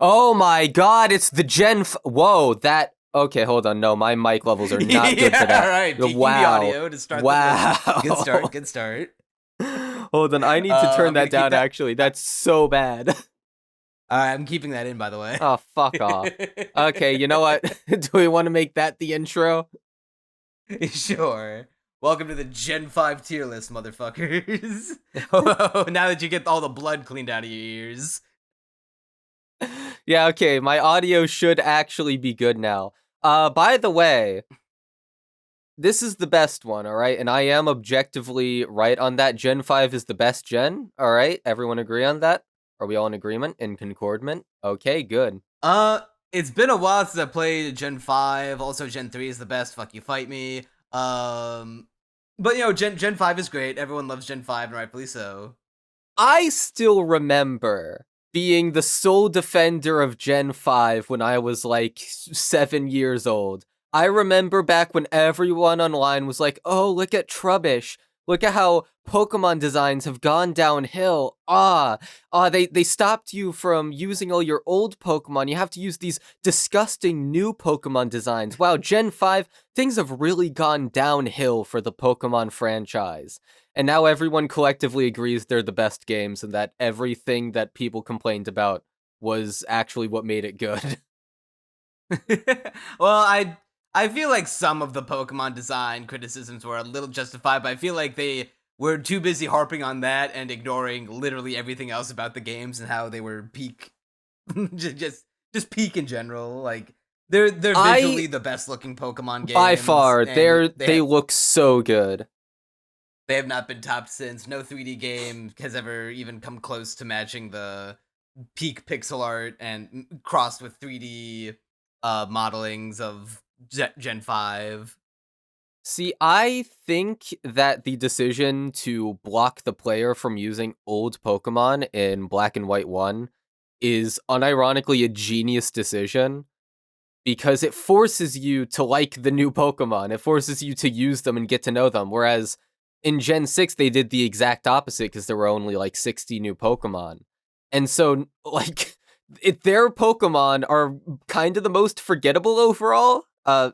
Oh my god, it's the Whoa, that... Okay, hold on. No, my mic levels are not good for Yeah, all that. right. Peaking the Wow. audio to start the list. Good start. Wow. Good start. Hold on, I need to turn I'm gonna that keep down, that. actually. That's so bad. I'm keeping that in, by the way. Oh, fuck off. Okay, you know what? Do we want to make that the intro? Sure. Welcome to the Gen 5 tier list, motherfuckers. Oh, now that you get all the blood cleaned out of your ears. Yeah, okay, my audio should actually be good now. By the way, this is the best one, alright? And I am objectively right on that. Gen 5 is the best gen, alright? Everyone agree on that? Are we all in agreement? In concordment? Okay, good. Uh, it's been a while since I played Gen 5. Also, Gen 3 is the best. Fuck you, fight me. But Gen 5 is great. Everyone loves Gen 5, and rightfully so. I still remember being the sole defender of Gen 5 when I was like 7 years old. I remember back when everyone online was like, oh, look at Trubbish. Look at how Pokemon designs have gone downhill. They stopped you from using all your old Pokemon. You have to use these disgusting new Pokemon designs. Wow, Gen 5, things have really gone downhill for the Pokemon franchise. And now everyone collectively agrees they're the best games and that everything that people complained about was actually what made it good. Well, I feel like some of the Pokemon design criticisms were a little justified, but I feel like they were too busy harping on that and ignoring literally everything else about the games and how they were peak, just peak in general. Like they're I visually the best looking Pokemon by games, far and they look so good. they have not been topped since. No 3D game has ever even come close to matching the peak pixel art and crossed with 3D modelings of Gen 5. See, I think that the decision to block the player from using old Pokemon in Black and White 1 is unironically a genius decision because it forces you to like the new Pokemon. It forces you to use them and get to know them. Whereas in Gen 6, they did the exact opposite because there were only like 60 new Pokemon. And so, like, their Pokemon are kind of the most forgettable overall.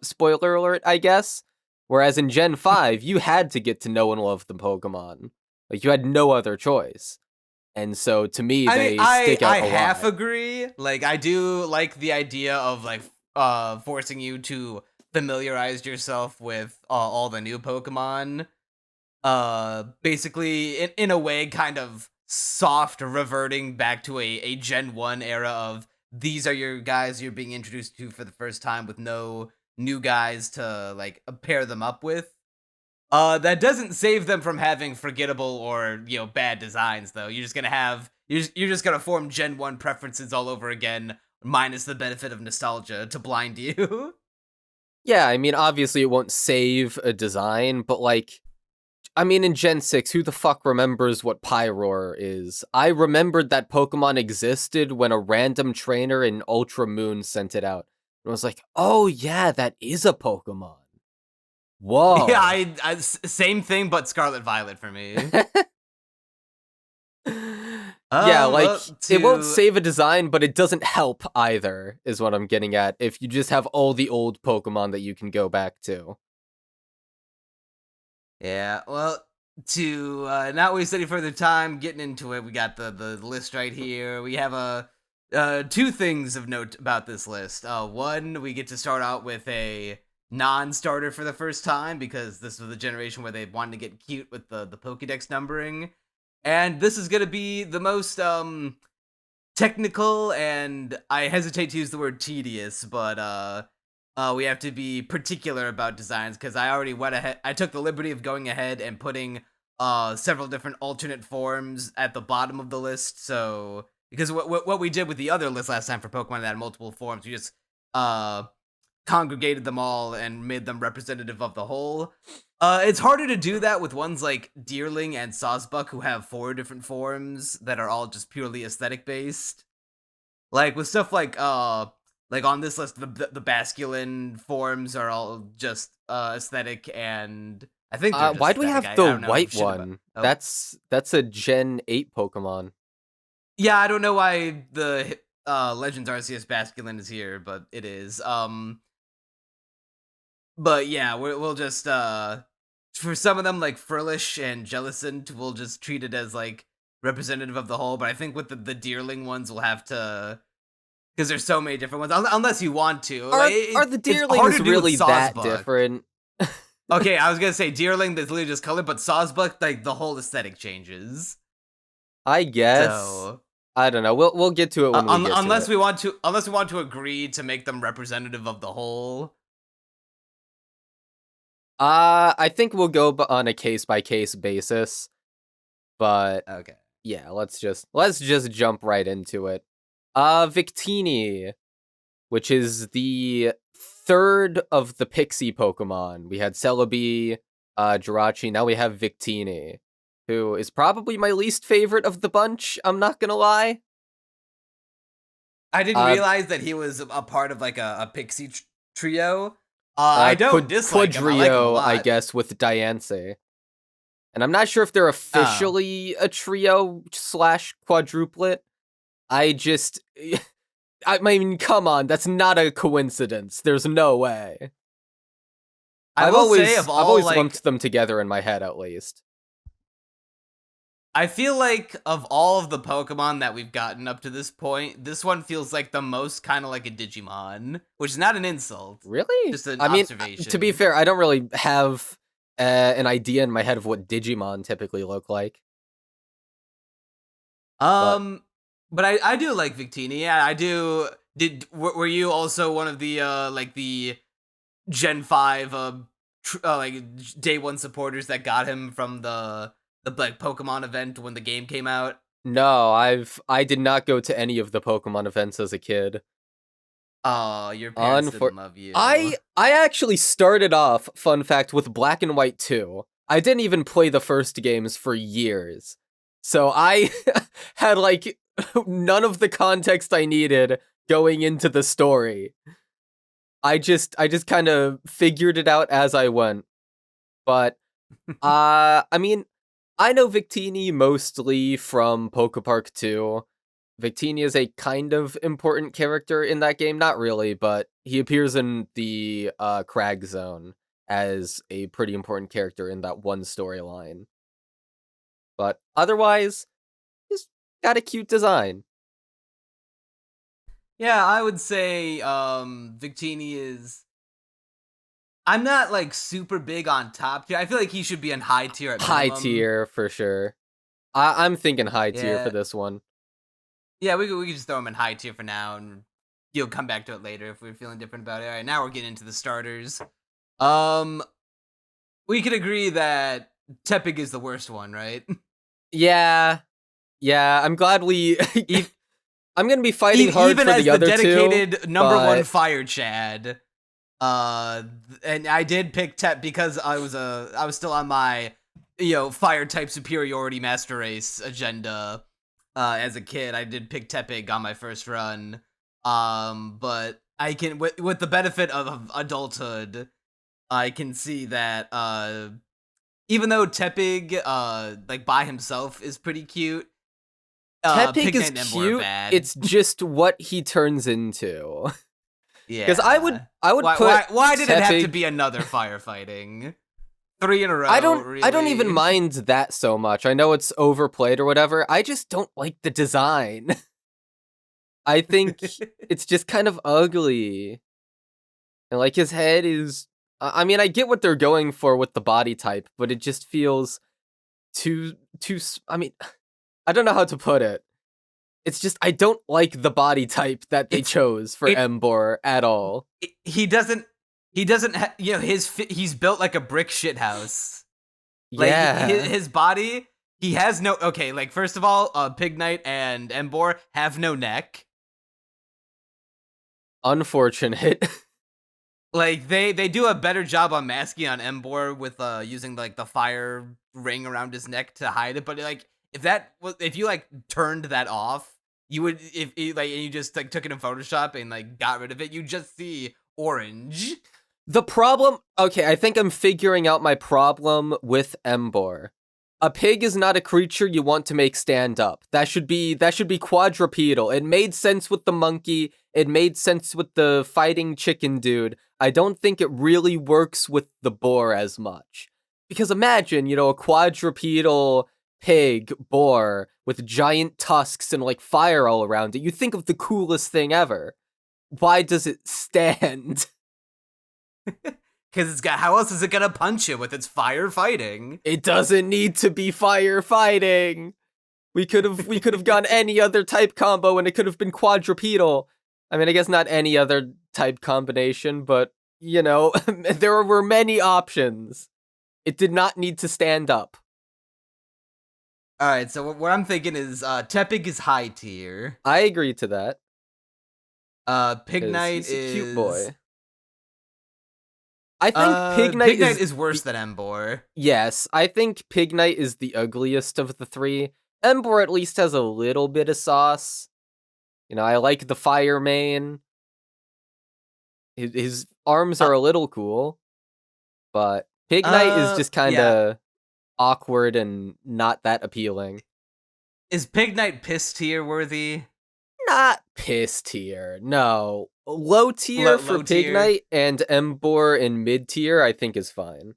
Spoiler alert, I guess. Whereas in Gen 5, you had to get to know and love the Pokemon. Like, you had no other choice. And so, to me, I mean, they I stick out I a half lot. agree. Like I do like the idea of like forcing you to familiarize yourself with all the new Pokemon. Basically in a way kind of soft reverting back to a Gen 1 era of these are your guys you're being introduced to for the first time with no new guys to like pair them up with. That doesn't save them from having forgettable or bad designs though. You're just gonna form Gen 1 preferences all over again, minus the benefit of nostalgia to blind you. Yeah, I mean, obviously, it won't save a design, but like, I mean, in Gen 6, who the fuck remembers what Pyroar is? I remembered that Pokemon existed when a random trainer in Ultra Moon sent it out. And I was like, oh yeah, that is a Pokemon. Yeah, Whoa. same thing, but Scarlet Violet for me. Yeah, like, Well, it won't to save a design, but it doesn't help either, is what I'm getting at, if you just have all the old Pokemon that you can go back to. Yeah, well, to not waste any further time getting into it, we got the list right here. We have two things of note about this list. One, we get to start out with a non-starter for the first time because this was the generation where they wanted to get cute with the Pokédex numbering, and this is gonna be the most technical, and I hesitate to use the word tedious, but we have to be particular about designs because I already went ahead. I took the liberty of going ahead and putting several different alternate forms at the bottom of the list. So because what we did with the other list last time for Pokemon that had multiple forms, we just uh congregated them all and made them representative of the whole. It's harder to do that with ones like Deerling and Sawsbuck who have four different forms that are all just purely aesthetic based. Like with stuff like on this list the Basculin forms are all just aesthetic, and I think they're just Why do we aesthetic. have I the don't know white shit about. one? Oh That's a Gen 8 Pokemon. yeah, I don't know why Legends Arceus Basculin is here, but it is. But yeah, we'll just for some of them like Furlish and Jellicent, we'll just treat it as like representative of the whole. But I think with the Deerling ones, we'll have to, because there's so many different ones. Unless you want to, Are the Deerlings really that different? Okay, I was gonna say Deerling, that's literally just color, but Sawsbuck, like the whole aesthetic changes. I guess. So, I don't know. We'll get to it when we get unless to it. unless we want to agree to make them representative of the whole. I think we'll go on a case by case basis, but Okay. yeah, let's just jump right into it. Victini, which is the third of the Pixie Pokemon. We had Celebi, Jirachi, now we have Victini, who is probably my least favorite of the bunch, I'm not gonna lie. I didn't realize that he was a part of like a Pixie trio. I don't dislike him. I like him a lot. I guess, with Diancie. And I'm not sure if they're officially a trio / quadruplet. I mean, come on, that's not a coincidence. There's no way. I've always lumped them together in my head, at least. I feel like of all of the Pokemon that we've gotten up to this point, this one feels like the most kind of like a Digimon, which is not an insult. Really? Just an observation. To be fair, I don't really have an idea in my head of what Digimon typically look like. But I do like Victini. Yeah, I do. Were you also one of the like the Gen 5 like day one supporters that got him from the like Pokemon event when the game came out? No, I did not go to any of the Pokemon events as a kid. Oh, your parents didn't love you. I actually started off, fun fact, with Black and White 2. I didn't even play the first games for years. So I had like none of the context I needed going into the story. I just kind of figured it out as I went. But I mean, I know Victini mostly from Pokepark 2. Victini is a kind of important character in that game. Not really, but he appears in the Crag Zone as a pretty important character in that one storyline. But otherwise, he's got a cute design. Yeah, I would say Victini is... I'm not like super big on top tier. I feel like he should be in high tier at minimum. High tier for sure. I'm thinking high tier for this one. Yeah, we could just throw him in high tier for now, and you'll come back to it later if we're feeling different about it. All right, now we're getting into the starters. We could agree that Tepig is the worst one, right? Yeah. I'm glad we. I'm gonna be fighting hard for the other two. Even as the dedicated number one Fire Chad. And I did pick Tep because I was still on my, fire type superiority master race agenda. As a kid, I did pick Tepig on my first run. But I can, with the benefit of adulthood, I can see that, even though Tepig, like by himself is pretty cute, Tepig is cute. It's just what he turns into. Yeah, because I would put. Why did it have to be another firefighting? 3 in a row. I don't really? even mind that so much. I know it's overplayed or whatever. I just don't like the design. I think it's just kind of ugly, and like his head is. I mean, I get what they're going for with the body type, but it just feels too. I mean, I don't know how to put it. It's just, I don't like the body type that they chose for Emboar at all. He doesn't, he's built like a brick shithouse. Yeah. Like, his body, he has no, okay, like, first of all, Pignite and Emboar have no neck. Unfortunate. Like, they do a better job on masking on Emboar with, using, like, the fire ring around his neck to hide it, but, like, if you like turned that off, you would, if you just like took it in Photoshop and like got rid of it, you just see orange. The problem, okay, I think I'm figuring out my problem with Emboar. A pig is not a creature you want to make stand up. That should be quadrupedal. It made sense with the monkey. It made sense with the fighting chicken dude. I don't think it really works with the boar as much. Because imagine, a quadrupedal pig boar with giant tusks and like fire all around it. You think of the coolest thing ever. Why does it stand? Because it's got. How else is it gonna punch you with its firefighting? It doesn't need to be firefighting. We could have gone any other type combo and it could have been quadrupedal. I mean, I guess not any other type combination, but there were many options. It did not need to stand up. All right, so what I'm thinking is Tepig is high tier. I agree to that. Pig Knight he's a is cute boy. I think Pig Knight is worse than Emboar. Yes, I think Pig Knight is the ugliest of the three. Emboar at least has a little bit of sauce. I like the fire mane. His arms are a little cool, but Pig Knight is just kind of awkward and not that appealing. Is Pig Knight piss tier worthy? Not piss tier, no. Low tier for Pig Knight and Emboar in mid tier I think is fine.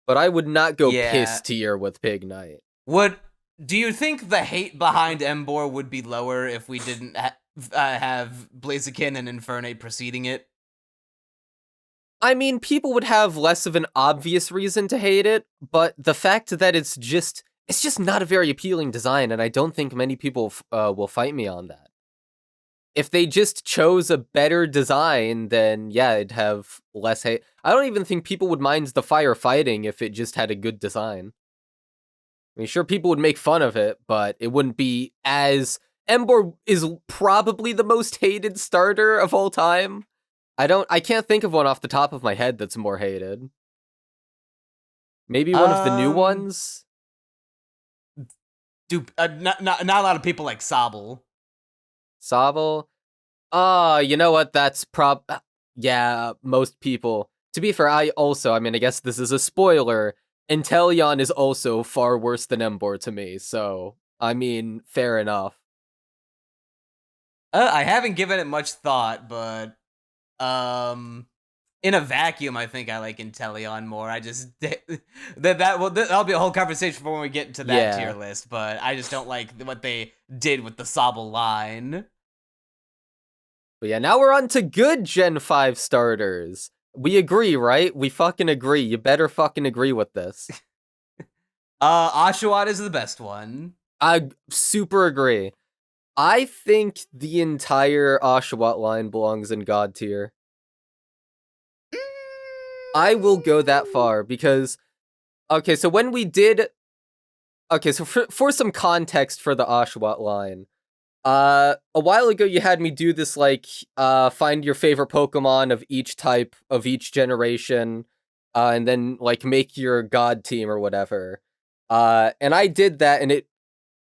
But I would not go piss tier with Pig Knight. Do you think the hate behind Emboar would be lower if we didn't have Blaziken and Infernape preceding it? I mean, people would have less of an obvious reason to hate it, but the fact that it's just not a very appealing design, and I don't think many people will fight me on that. If they just chose a better design, then yeah, it'd have less hate. I don't even think people would mind the firefighting if it just had a good design. I mean, sure, people would make fun of it, but it wouldn't be as... Emboar is probably the most hated starter of all time. I can't think of one off the top of my head that's more hated. Maybe one of the new ones? Dude, not a lot of people like Sobble. Sobble? You know what? That's yeah, most people. To be fair, I guess this is a spoiler. Inteleon is also far worse than Emboar to me, so, fair enough. I haven't given it much thought, but, in a vacuum, I think I like Inteleon more. I just, that'll be a whole conversation for when we get into that tier list, but I just don't like what they did with the Sobble line. But yeah, now we're on to good Gen 5 starters. We agree, right? We fucking agree. You better fucking agree with this. Oshawott is the best one. I super agree. I think the entire Oshawott line belongs in God tier. I will go that far because... Okay, so when we did... Okay, so for some context for the Oshawott line... a while ago you had me do this, find your favorite Pokemon of each type, of each generation, and then, make your God team or whatever. And I did that, and it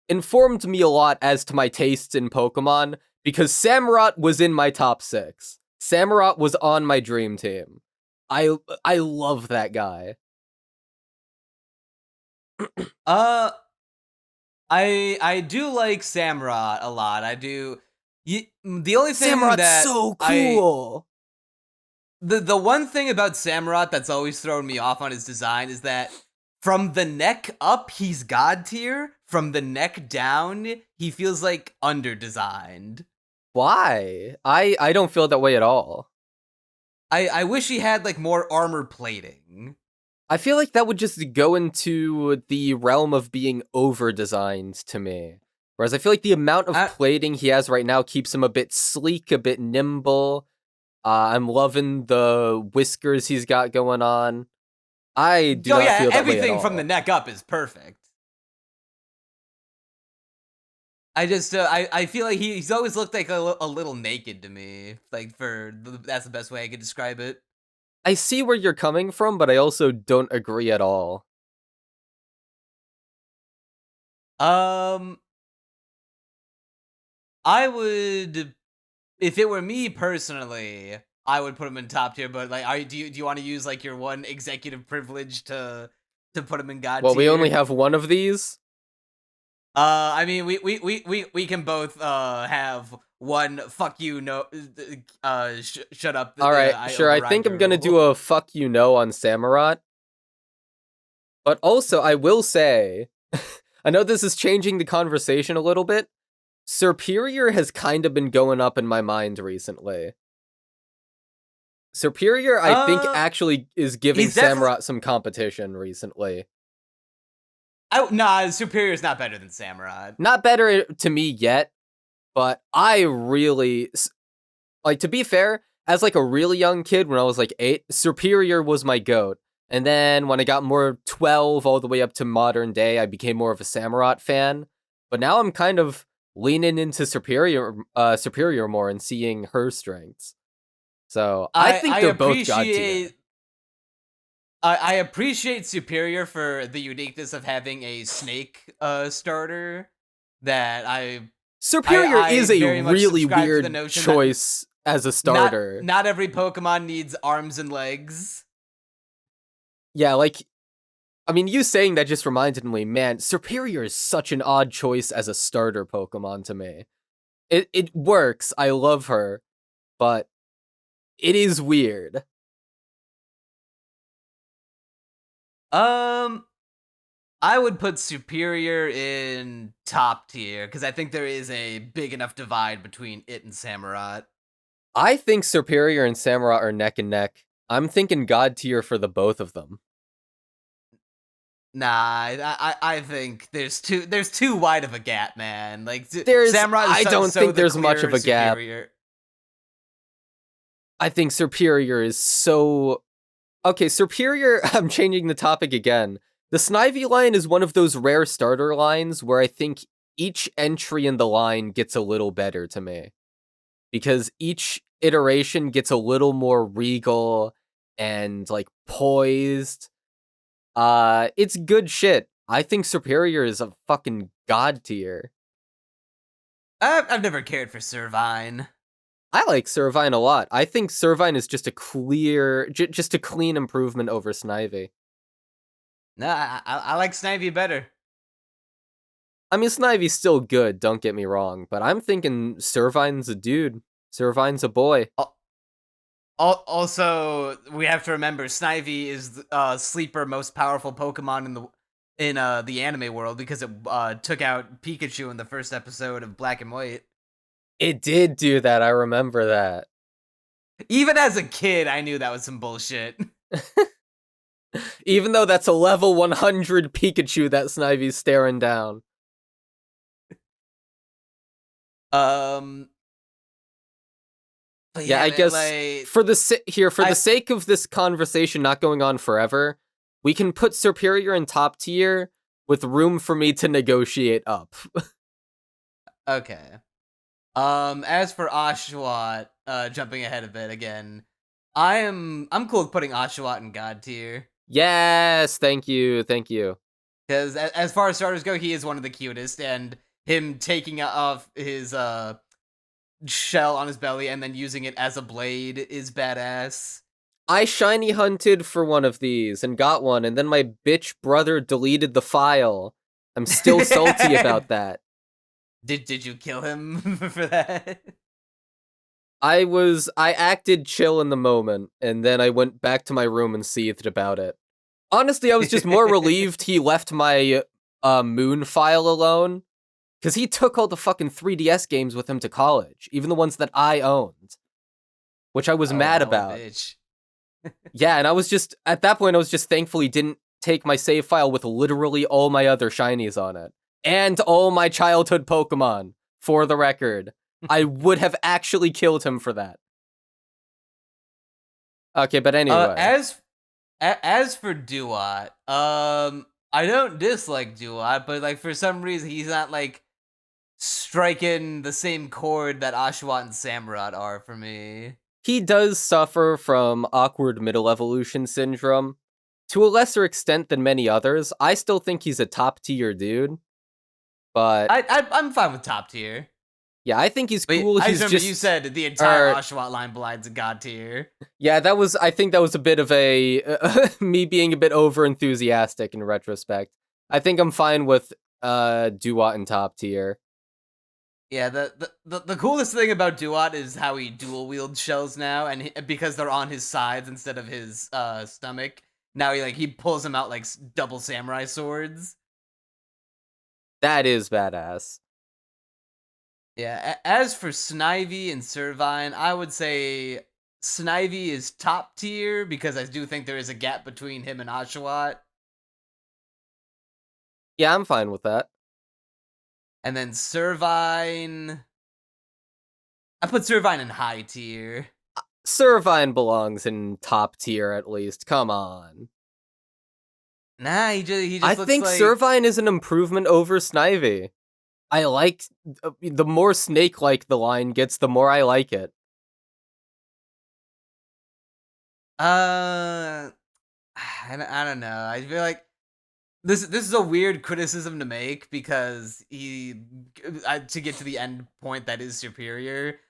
informed me a lot as to my tastes in Pokemon, because Samurott was in my top 6. Samurott was on my dream team. I love that guy. I do like Samurott a lot. I do. The only thing Samurott's so cool. The one thing about Samurott that's always thrown me off on his design is that from the neck up, he's God tier. From the neck down, he feels like under-designed. Why? I don't feel that way at all. I wish he had more armor plating. I feel like that would just go into the realm of being over-designed to me. Whereas I feel like the amount of plating he has right now keeps him a bit sleek, a bit nimble. I'm loving the whiskers he's got going on. I do not feel that everything way at all. From the neck up is perfect. I just, I feel like he's always looked like a little naked to me. That's the best way I could describe it. I see where you're coming from, but I also don't agree at all. I would, if it were me personally, I would put him in top tier. But do you want to use your one executive privilege to to put him in God Well, we only tier. have one of these. I mean, we can both have one. Fuck you, no. Shut up. All right, I sure. I override think your I'm gonna do rule. a fuck you no on Samurott. But also, I will say, I know this is changing the conversation a little bit. Superior has kind of been going up in my mind recently. Superior, I think, Uh, actually is giving he's definitely. Samurott some competition recently. Nah, Superior's not better than Samurott. Not better to me yet, but I really like, to be fair, as like a really young kid when I was like 8, Superior was my goat. And then when I got more 12 all the way up to modern day, I became more of a Samurott fan. But now I'm kind of leaning into Superior more and seeing her strengths. So I think I they're both god tier. appreciate. I appreciate Superior for the uniqueness of having a snake starter that Superior I is a very much really subscribe to the weird notion that choice as a starter. not every Pokemon needs arms and legs. Yeah, like, I mean, you saying that just reminded me, man, Superior is such an odd choice as a starter Pokemon to me. It works, I love her, but it is weird. Um, I would put Superior in top tier because I think there is a big enough divide between it and Samurott. I think Superior and Samurott are neck and neck. I'm thinking god tier for the both of them. Nah, I think there's too wide of a gap, man. Like There's, Samurott is I don't so think the there's much clear of a gap. superior. I think Superior is so... Okay, Superior, I'm changing the topic again. The Snivy line is one of those rare starter lines where I think each entry in the line gets a little better to me. Because each iteration gets a little more regal and, like, poised. It's good shit. I think Superior is a fucking god tier. I've never cared for Servine. I like Servine a lot. I think Servine is just a just a clean improvement over Snivy. Nah, I like Snivy better. I mean, Snivy's still good, don't get me wrong, but I'm thinking Servine's a dude. Servine's a boy. Also, we have to remember Snivy is sleeper most powerful Pokemon in the anime world because it took out Pikachu in the first episode of Black and White. It did do that, I remember that. Even as a kid, I knew that was some bullshit. Even though that's a level 100 Pikachu that Snivy's staring down. But Yeah, I guess like, for the sake of this conversation not going on forever, we can put Superior in top tier with room for me to negotiate up. okay. As for Oshawott, jumping ahead a bit again, I'm cool with putting Oshawott in God tier. Yes, thank you. Because as far as starters go, he is one of the cutest, and him taking off his shell on his belly and then using it as a blade is badass. I shiny hunted for one of these and got one, and then my bitch brother deleted the file. I'm still salty about that. Did you kill him for that? I acted chill in the moment, and then I went back to my room and seethed about it. Honestly, I was just more relieved he left my Moon file alone, because he took all the fucking 3DS games with him to college, even the ones that I owned, which I was mad about. Bitch. Yeah, and I was just, at that point, I was just thankful he didn't take my save file with literally all my other shinies on it. And all my childhood Pokemon, for the record. I would have actually killed him for that. Okay, but anyway. As for Duat, I don't dislike Duat, but like for some reason he's not like striking the same chord that Oshawott and Samurott are for me. He does suffer from awkward middle evolution syndrome. To a lesser extent than many others, I still think he's a top tier dude. But I'm fine with top tier. Yeah, I think he's But cool. I He's just remember you just said the entire or Oshawott line belongs in God tier. yeah, I think that was a bit of a me being a bit over enthusiastic in retrospect. I think I'm fine with Duat in top tier. Yeah, the coolest thing about Duat is how he dual wields shells now, and because they're on his sides instead of his stomach, now he pulls them out like double samurai swords. That is badass. Yeah, as for Snivy and Servine, I would say Snivy is top tier because I do think there is a gap between him and Oshawott. Yeah, I'm fine with that. And then Servine, I put Servine in high tier. Servine belongs in top tier at least. Come on. Nah, he I just looks think like Servine is an improvement over Snivy. I like the more snake-like the line gets, the more I like it. I don't know. I feel like this is a weird criticism to make because to get to the end point that is superior.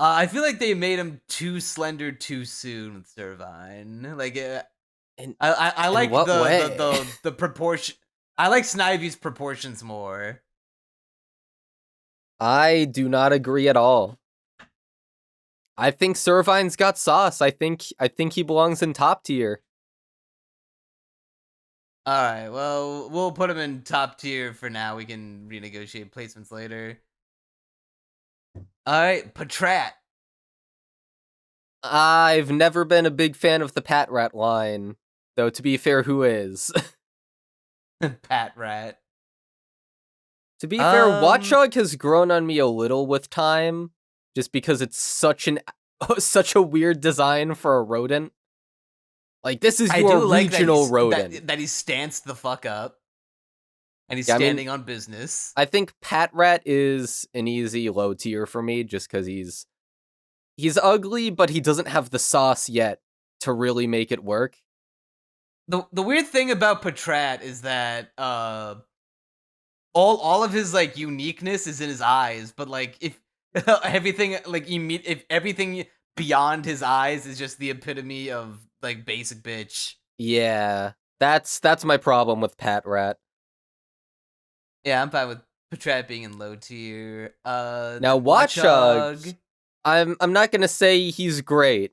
I feel like they made him too slender too soon with Servine. In I in like what way? the proportion. I like Snivy's proportions more. I do not agree at all. I think Servine's got sauce. I think he belongs in top tier. All right, well, we'll put him in top tier for now. We can renegotiate placements later. All right, Patrat. I've never been a big fan of the Patrat line, though to be fair, who is? Patrat. To be fair, Watchog has grown on me a little with time, just because it's such a weird design for a rodent. Like, this is your regional rodent. That he's stanced the fuck up. And he's Yeah, standing on business. I think Patrat is an easy low tier for me, just because he's ugly, but he doesn't have the sauce yet to really make it work. The weird thing about Patrat is that all of his uniqueness is in his eyes, but if everything if everything beyond his eyes is just the epitome of basic bitch. Yeah, that's my problem with Patrat. Yeah, I'm fine with Patrat being in low tier. Now Watchog, I'm not gonna say he's great,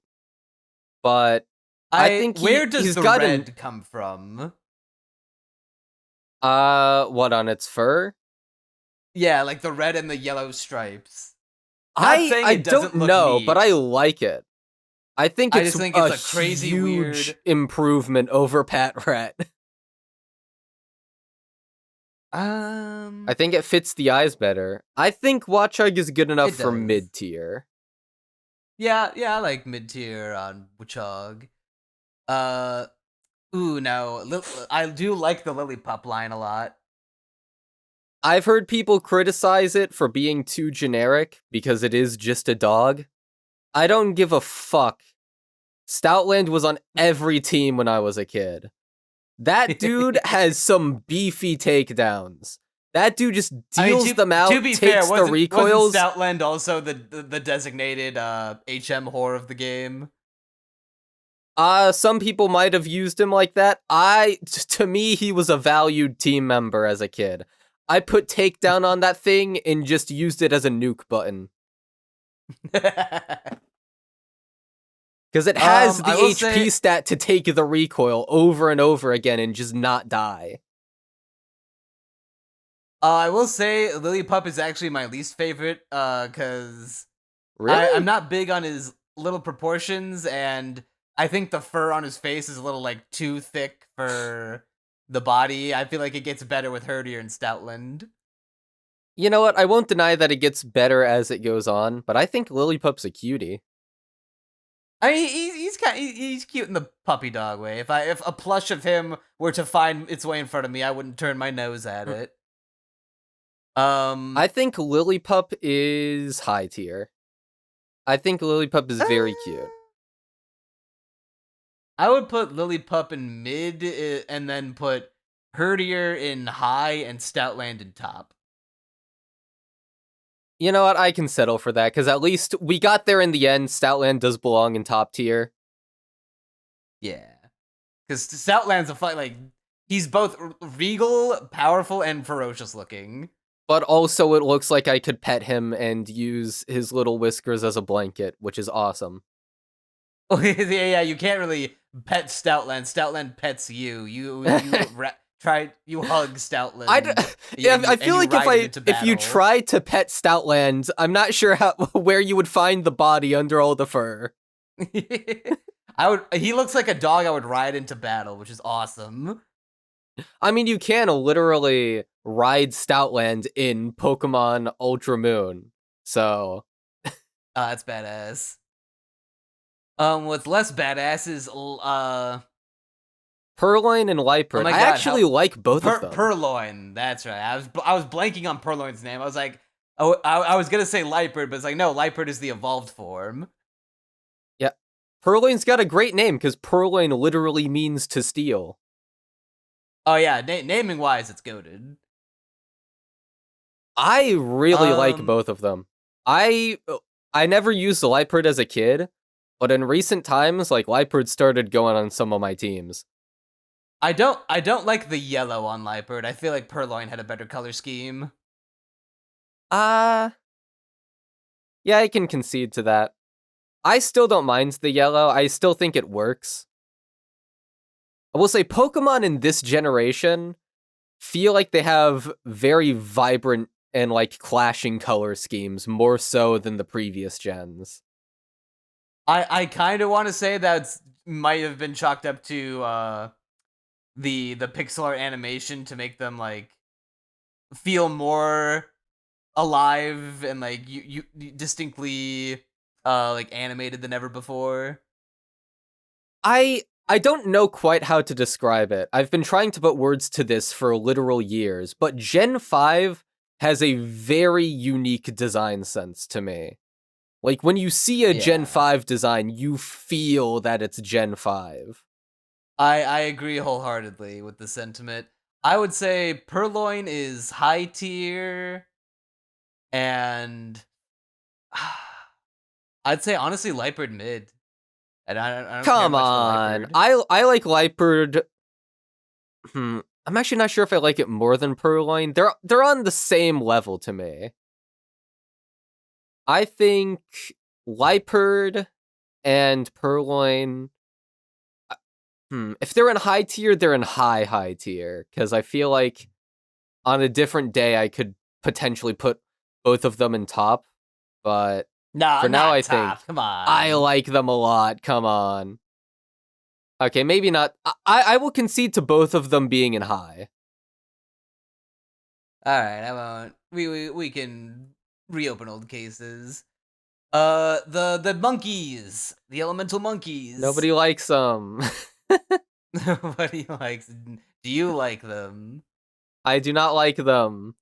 but I think where does he's the got red come from? What, on its fur? Yeah, like the red and the yellow stripes. I don't know, but I like it. I think it's a crazy huge weird improvement over Patrat. I think it fits the eyes better. I think Watchog is good enough for does. mid tier. Yeah, I like mid tier on Watchog. Ooh, no, I do like the Lillipup line a lot. I've heard people criticize it for being too generic because it is just a dog. I don't give a fuck. Stoutland was on every team when I was a kid. That dude has some beefy takedowns. That dude just deals them out, to be takes fair, the recoils. Wasn't Stoutland also the designated HM whore of the game? Some people might have used him like that. To me, he was a valued team member as a kid. I put takedown on that thing and just used it as a nuke button. Because it has the HP stat to take the recoil over and over again and just not die. I will say Lillipup is actually my least favorite, because really? I'm not big on his little proportions, and I think the fur on his face is a little too thick for the body. I feel like it gets better with Herdier and Stoutland. You know what? I won't deny that it gets better as it goes on, but I think Lillipup's a cutie. I mean, he's cute in the puppy dog way. If a plush of him were to find its way in front of me, I wouldn't turn my nose at it. I think Lillipup is high tier. I think Lillipup is very cute. I would put Lillipup in mid, and then put Herdier in high and Stoutland in top. You know what? I can settle for that because at least we got there in the end. Stoutland does belong in top tier. Yeah, because Stoutland's a fight like he's both regal, powerful, and ferocious looking. But also, it looks like I could pet him and use his little whiskers as a blanket, which is awesome. Yeah, you can't really pet Stoutland. Stoutland pets you. You hug Stoutland. Yeah, I feel like if you battle. try to pet Stoutland, I'm not sure where you would find the body under all the fur. I would. He looks like a dog I would ride into battle, which is awesome. I mean, you can literally ride Stoutland in Pokemon Ultra Moon, so That's badass. What's less badass is Purloin and Liepard. Oh my I God, actually like both of them. Purloin. That's right. I was blanking on Purloin's name. I was like, oh, I was gonna say Liepard, but it's like no, Liepard is the evolved form. Yeah, Purloin's got a great name because Purloin literally means to steal. Oh yeah, naming wise, it's goated. I really like both of them. I never used Liepard as a kid, but in recent times, like Liepard started going on some of my teams. I don't like the yellow on Liepard. I feel like Purloin had a better color scheme. Yeah, I can concede to that. I still don't mind the yellow. I still think it works. I will say Pokemon in this generation feel like they have very vibrant and like clashing color schemes more so than the previous gens. I kind of want to say that might have been chalked up to the pixel art animation to make them like feel more alive and like you distinctly like animated than ever before. I don't know quite how to describe it. I've been trying to put words to this for literal years, but Gen 5 has a very unique design sense to me. Like, when you see a Gen 5 design, you feel that it's Gen 5. I agree wholeheartedly with the sentiment. I would say Purloin is high tier, and I'd say honestly Liepard mid. And I don't Come on, I like Liepard. I'm actually not sure if I like it more than Purloin. They're on the same level to me. I think Liepard and Purloin. If they're in high tier, they're in high tier. Because I feel like on a different day, I could potentially put both of them in top. But for now, I think come on. I like them a lot. Come on. Okay, maybe not. I will concede to both of them being in high. All right, I won't. We can reopen old cases. The monkeys, the elemental monkeys. Nobody likes them. Nobody likes. Do you like them? I do not like them.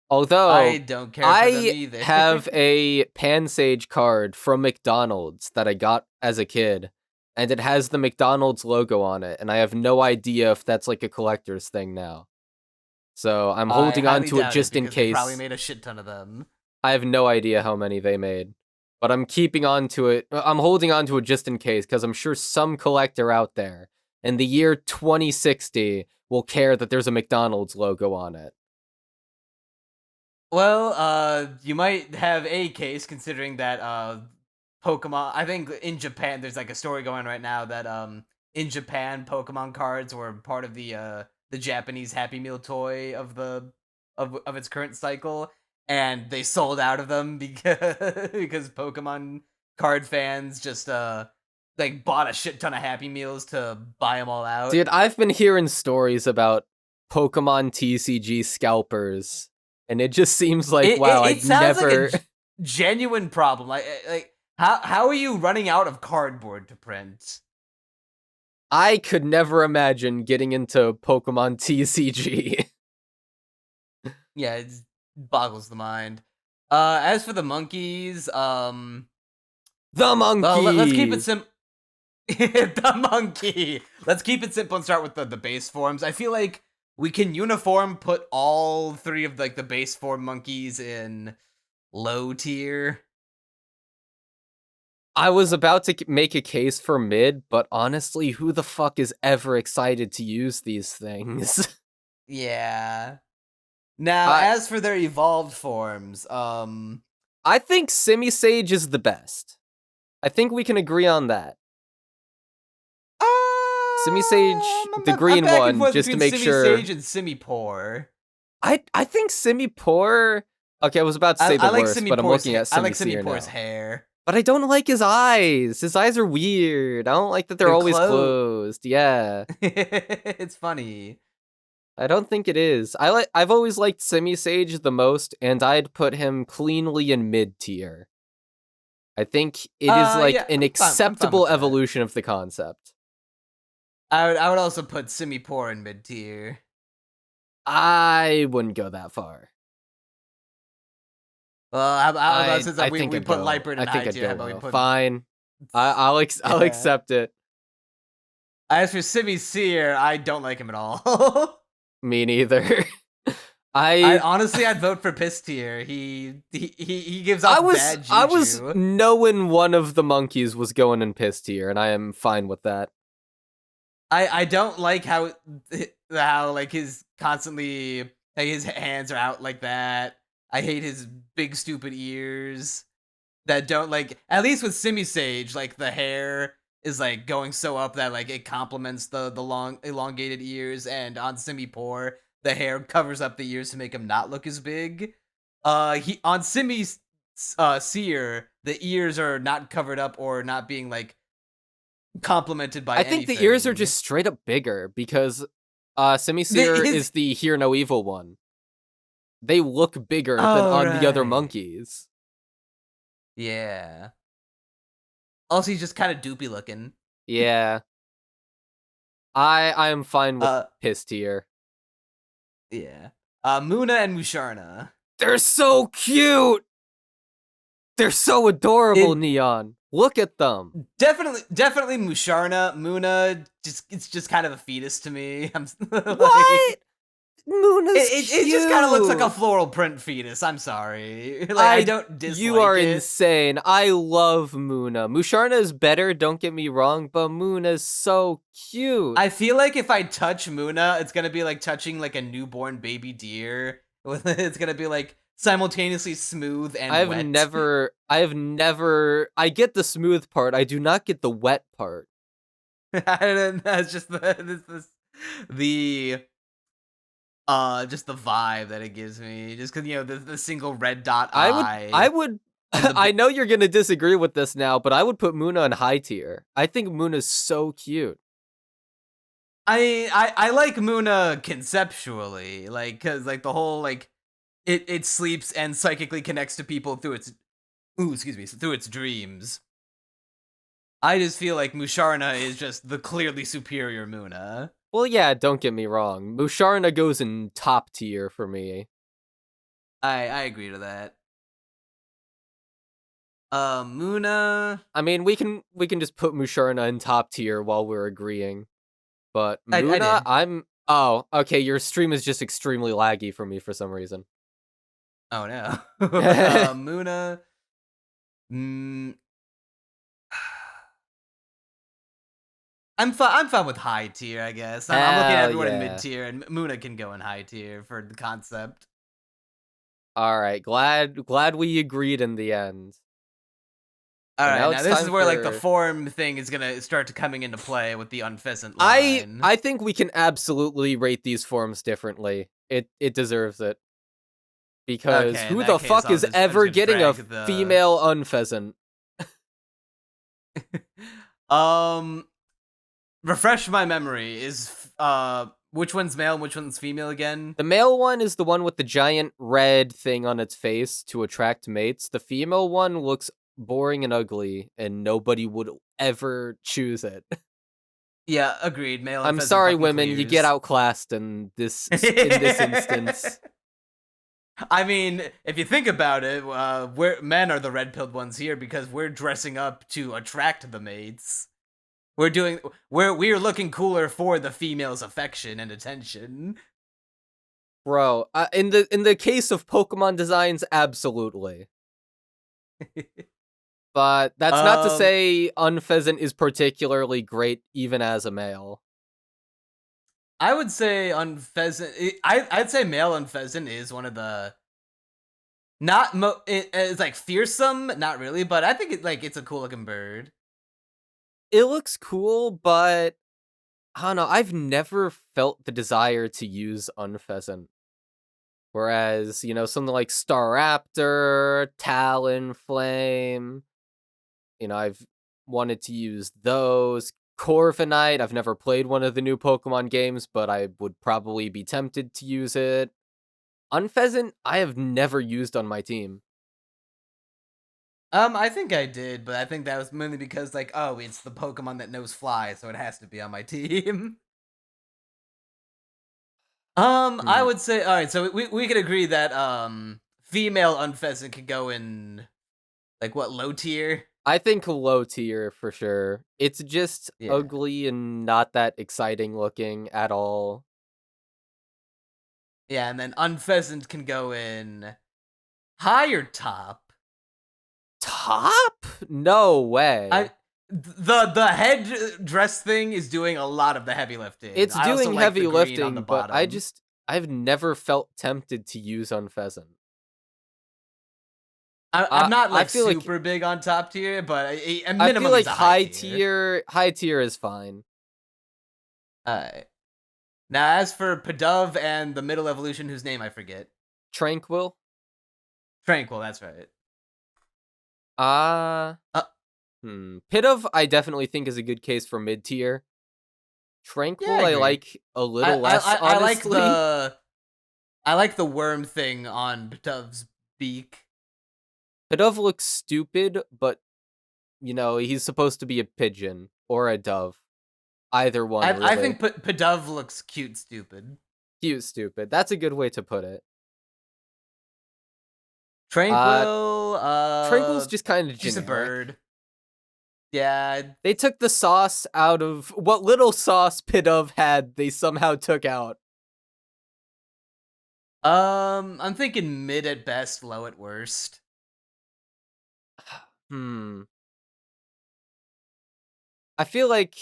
Although I don't care for them either. I have a Pansage card from McDonald's that I got as a kid, and it has the McDonald's logo on it, and I have no idea if that's like a collector's thing now. So I'm holding on to it just in case. They probably made a shit ton of them. I have no idea how many they made, but I'm keeping on to it. I'm holding on to it just in case, because I'm sure some collector out there in the year 2060 will care that there's a McDonald's logo on it. Well, you might have a case considering that Pokemon. I think in Japan there's like a story going right now that in Japan Pokemon cards were part of the Japanese Happy Meal toy of its current cycle, and they sold out of them because Pokemon card fans just like bought a shit ton of Happy Meals to buy them all out. Dude, I've been hearing stories about Pokemon TCG scalpers, and it just seems like wow, it sounds like a genuine problem. Like how are you running out of cardboard to print? I could never imagine getting into Pokemon TCG. Yeah, it boggles the mind. As for the monkeys, the monkey. Let's keep it simple. The monkey. Let's keep it simple and start with the base forms. I feel like we can put all three of like the base form monkeys in low tier. I was about to make a case for mid, but honestly, who the fuck is ever excited to use these things? Yeah. Now, I as for their evolved forms, I think Simisage is the best. I think we can agree on that. Simisage, the I'm green back and one, forth just to between make sure. Simisage and Simipour. I think Simipour. Okay, I was about to say the I like worst, but I'm looking at I like Simisear now. Simipour's hair. But I don't like his eyes. His eyes are weird. I don't like that they're always closed. Yeah. It's funny. I don't think it is. I've always liked Simisage the most, and I'd put him cleanly in mid tier. I think it is like Yeah, an I'm fine acceptable with that. evolution of the concept. I would also put Simipour in mid tier. I wouldn't go that far. Well, how about since I we think put I'd go. Liepard in I think high I'd tier, go how about we low. put Fine. I'll Yeah. accept it. As for Simisear, I don't like him at all. Me neither. I honestly, I'd vote for piss tier. He gives off bad juju. I was knowing one of the monkeys was going in piss tier, and I am fine with that. I don't like how like his constantly like his hands are out like that. I hate his big stupid ears that don't like. At least with Simisage, like the hair is like going so up that like it complements the long elongated ears, and on Simipour the hair covers up the ears to make him not look as big. He on Simi's Seer, the ears are not covered up or not being like complemented by I think the ears are just straight up bigger because Simisear is the Hear No Evil one. They look bigger than on the other monkeys. Yeah. Also, he's just kind of doopy looking. Yeah. I am fine with piss tier. Yeah. Munna and Musharna. They're so cute! They're so adorable, Neon. Look at them. Definitely Musharna. Munna, it's just kind of a fetus to me. What? Munna's it just kind of looks like a floral print fetus. I'm sorry. Like, I don't dislike it. You are insane. I love Munna. Musharna is better, don't get me wrong, but Munna's so cute. I feel like if I touch Munna, it's gonna be like touching like a newborn baby deer. It's gonna be like simultaneously smooth and wet. I have never I get the smooth part, I do not get the wet part. That's just just the vibe that it gives me. Just cause the single red dot eye. I know you're gonna disagree with this now, but I would put Munna in high tier. I think Munna's so cute. I like Munna conceptually, like, cause like the whole like it sleeps and psychically connects to people through its through its dreams. I just feel like Musharna is just the clearly superior Munna. Well, yeah, don't get me wrong. Musharna goes in top tier for me. I agree to that. Munna. I mean, we can just put Musharna in top tier while we're agreeing. But Munna, oh, okay, your stream is just extremely laggy for me for some reason. Oh no. Munna. I'm fine with high tier, I guess. I'm looking at everyone in mid tier, and Munna can go in high tier for the concept. All right, glad we agreed in the end. All right, now this is where like the form thing is gonna start coming into play with the Unpheasant line. I think we can absolutely rate these forms differently. It deserves it. Because who the fuck is ever getting a female Unpheasant? Refresh my memory. Is which one's male and which one's female again? The male one is the one with the giant red thing on its face to attract mates. The female one looks boring and ugly, and nobody would ever choose it. Yeah, agreed. Male. I'm sorry, women, you get outclassed in this instance. I mean, if you think about it, men are the red-pilled ones here because we're dressing up to attract the mates. We're looking cooler for the female's affection and attention. Bro, in the case of Pokemon designs, absolutely. But that's not to um, say Unpheasant is particularly great even as a male. I would say Unpheasant. I'd say male Unpheasant is one of the not it's like fearsome, not really, but I think it's a cool looking bird. It looks cool, but I don't know, I've never felt the desire to use Unpheasant. Whereas, something like Staraptor, Talonflame, I've wanted to use those. Corviknight, I've never played one of the new Pokemon games, but I would probably be tempted to use it. Unpheasant, I have never used on my team. I think I did, but I think that was mainly because oh, it's the Pokemon that knows fly, so it has to be on my team. I Hmm. would say all right, so we could agree that female Unpheasant could go in what, low tier? I think low tier for sure. It's just Yeah. ugly and not that exciting looking at all. Yeah, and then Unpheasant can go in higher top. Top? No I way. the head dress thing is doing a lot of the heavy lifting. It's I also doing like the heavy green on the lifting, but bottom. I've never felt tempted to use Unpheasant. I'm not I feel like super big on top tier, but a minimum he's a high tier. high tier is fine. Alright. Now as for Pidove and the middle evolution whose name I forget. Tranquil? Tranquil, that's right. Uh, Uh, Pidove, I definitely think is a good case for mid tier. yeah, I Tranquil, I agree. like a little less, I like honestly. the worm thing on Pidove's beak. Pidove looks stupid, but he's supposed to be a pigeon or a dove. Either one, I think really. Pidove looks cute stupid. Cute, stupid. That's a good way to put it. Uh, Tranquil, Tranquil's just kind of just a generic. bird. Yeah. They took the sauce out of what little sauce Pidove had. They somehow took out. I'm thinking mid at best, low at worst. Hmm. I feel like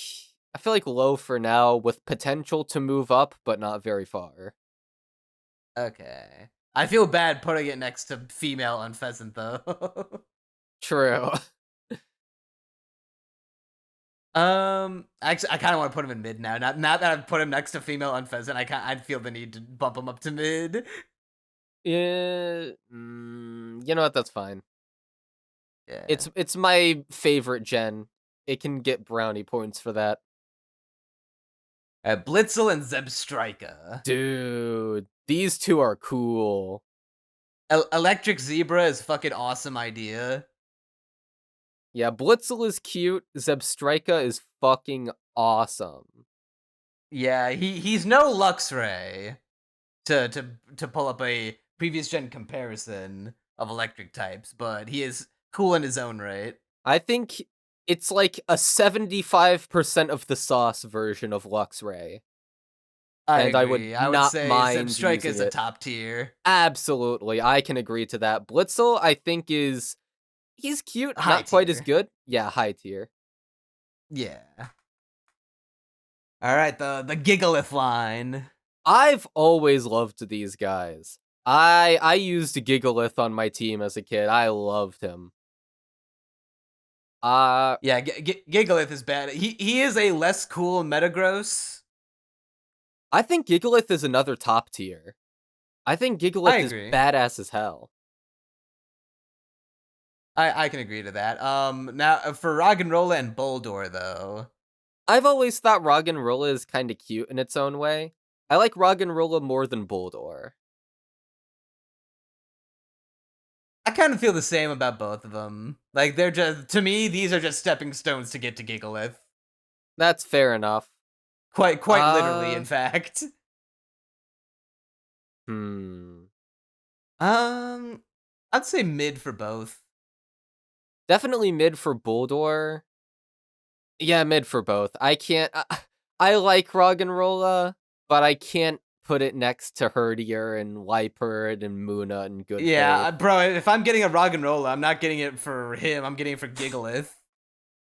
I feel like low for now with potential to move up, but not very far. Okay. I feel bad putting it next to female Unpheasant though. True. Actually, I kind of want to put him in mid now. Not that I've put him next to female Unpheasant, I'd feel the need to bump him up to mid. Yeah. You know what? That's fine. Yeah. It's my favorite gen. It can get brownie points for that. Blitzel and Zebstrika. Dude, these two are cool. Electric Zebra is fucking awesome idea. Yeah, Blitzel is cute. Zebstrika is fucking awesome. Yeah, he's no Luxray to pull up a previous gen comparison of electric types, but he is cool in his own right. I think it's like a 75% of the sauce version of Luxray, I and I would agree. I would not say mind Zebstrika using is a it. top tier. Absolutely, I can agree to that. Blitzel, I think he's cute, High not quite as tier. good. Yeah, high tier. Yeah. All right, the Gigalith line. I've always loved these guys. I used Gigalith on my team as a kid. I loved him. Uh Yeah, Gigalith is bad. He is a less cool Metagross. I think Gigalith is another top tier. I think I Gigalith is agree. badass as hell. I can agree to that. Now for Roggenrola and Boldor though, I've always thought Roggenrola is kind of cute in its own way. I like Roggenrola more than Boldor. I kind of feel the same about both of them. Like they're just to me, these are just stepping stones to get to Gigalith. That's fair enough. Quite literally, Uh, in fact. hmm. Um, I'd say mid for both. Definitely mid for Boldor. Yeah, mid for both. I can't. I like Roggenrola, but I can't put it next to Herdier and Liepard and Muna and Good Yeah, Faith. bro, if I'm getting a Roggenrola, I'm not getting it for him. I'm getting it for Gigalith.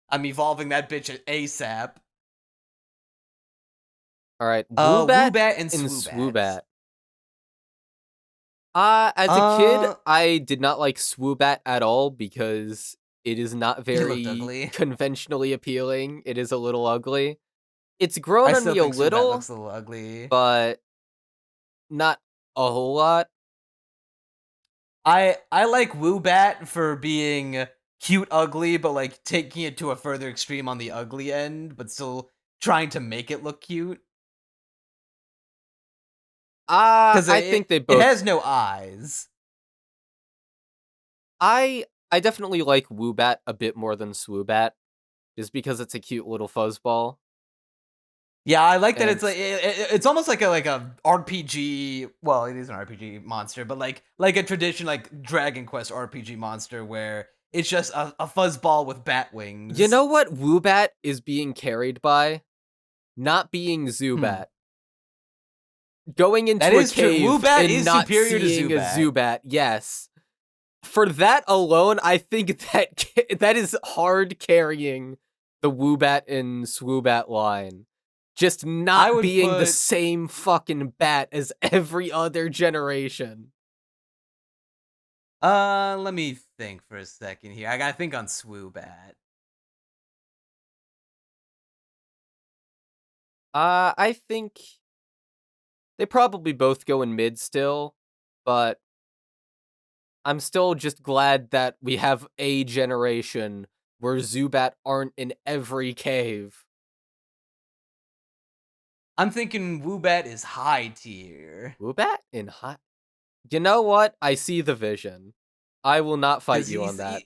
I'm evolving that bitch at ASAP. All right, Woobat Woobat and and Swoobat. Swoobat. As a kid, Uh, I did not like Swoobat at all because it is not It looked very ugly. conventionally appealing. It is a little ugly. It's grown I on still me a think Swoobat little, looks a little ugly. but not a whole lot. I like Woobat for being cute ugly, but like taking it to a further extreme on the ugly end, but still trying to make it look cute. Because I think they it both. has no eyes. I definitely like Woobat a bit more than Swoobat, just because it's a cute little fuzzball. Yeah, I like that And it's like it's almost like a RPG. Well, it is an RPG monster, but like a tradition like Dragon Quest RPG monster where it's just a fuzzball with bat wings. you know what Woobat is being carried by? Not being Hmm. Zubat. Going into That a is true. cave Woobat and is not superior to seeing a Zubat. Zubat. Yes. For that alone, I think that is hard carrying the Woobat and Swoobat line. Just I not would being the put- same fucking bat as every other generation. Let me think for a second here. I gotta think on Swoobat. I think they probably both go in mid still, but I'm still just glad that we have a generation where Zubat aren't in every cave. I'm thinking Woobat is high tier. Woobat in hot. You know what? I see the vision. I will not fight 'Cause you on that.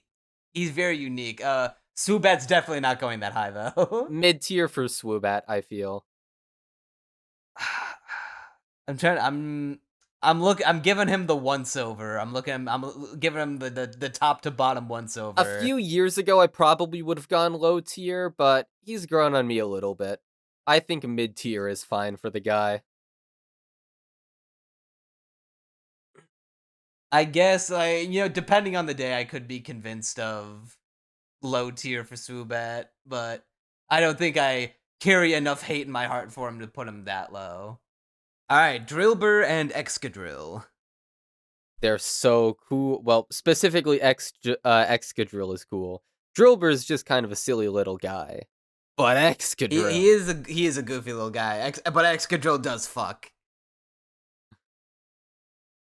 He's very unique. Swoobat's definitely not going that high though. Mid tier for Swoobat, I feel. I'm giving him the once over. I'm giving him the top to bottom once over. A few years ago, I probably would have gone low tier, but he's grown on me a little bit. I think mid tier is fine for the guy. I guess depending on the day, I could be convinced of low tier for Swoobat, but I don't think I carry enough hate in my heart for him to put him that low. All right, Drillbur and Excadrill. They're so cool. Well, specifically Excadrill is cool. Drillbur is just kind of a silly little guy. But Excadrill. He is a goofy little guy. But Excadrill does fuck.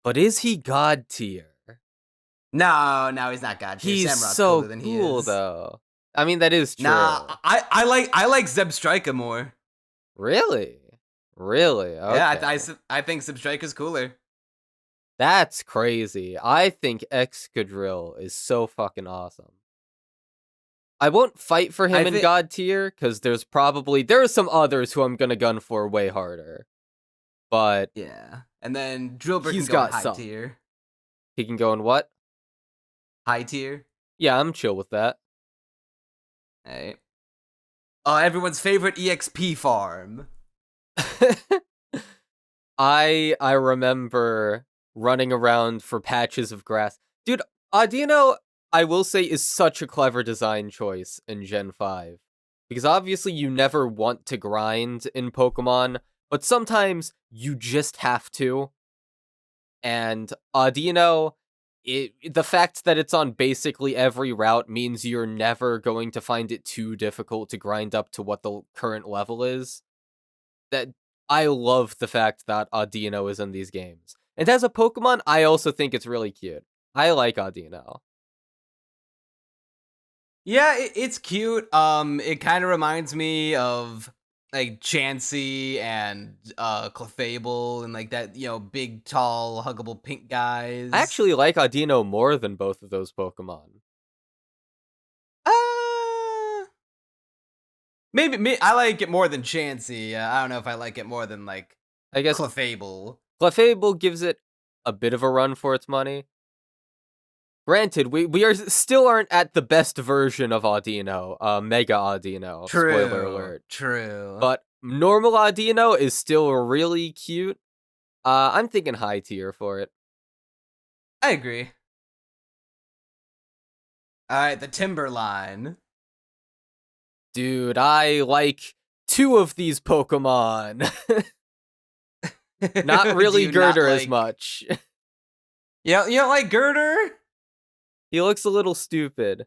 But is he god tier? No, he's not god tier. He's Samurot's so cooler than he cool is. though. I mean, that is true. Nah, I like Zebstrika more. Really? Really? Okay. Yeah, I think Zebstrika's cooler. That's crazy. I think Excadrill is so fucking awesome. I won't fight for him in god tier, because there are some others who I'm gonna gun for way harder. But yeah. And then Drillbur he's can go in got high some. tier. He can go in what? High tier. Yeah, I'm chill with that. Hey. Everyone's favorite EXP farm. I remember running around for patches of grass. Dude, Audino, I will say, is such a clever design choice in Gen 5. Because obviously you never want to grind in Pokemon, but sometimes you just have to. And Audino, the fact that it's on basically every route means you're never going to find it too difficult to grind up to what the current level is. That I love the fact that Audino is in these games. And as a Pokemon, I also think it's really cute. I like Audino. Yeah, it's cute. It kind of reminds me of like Chansey and Clefable and like that, big, tall, huggable pink guys. I actually like Audino more than both of those Pokemon. Maybe I like it more than Chansey. I don't know if I like it more than like I guess Clefable. Clefable gives it a bit of a run for its money. Granted, we aren't at the best version of Audino, Mega Audino. True. Spoiler alert. True. But normal Audino is still really cute. I'm thinking high tier for it. I agree. All right, the Timberline. Dude, I like 2 of these Pokemon. Not Do really you not Girder as like? much. You don't like Girder? He looks a little stupid.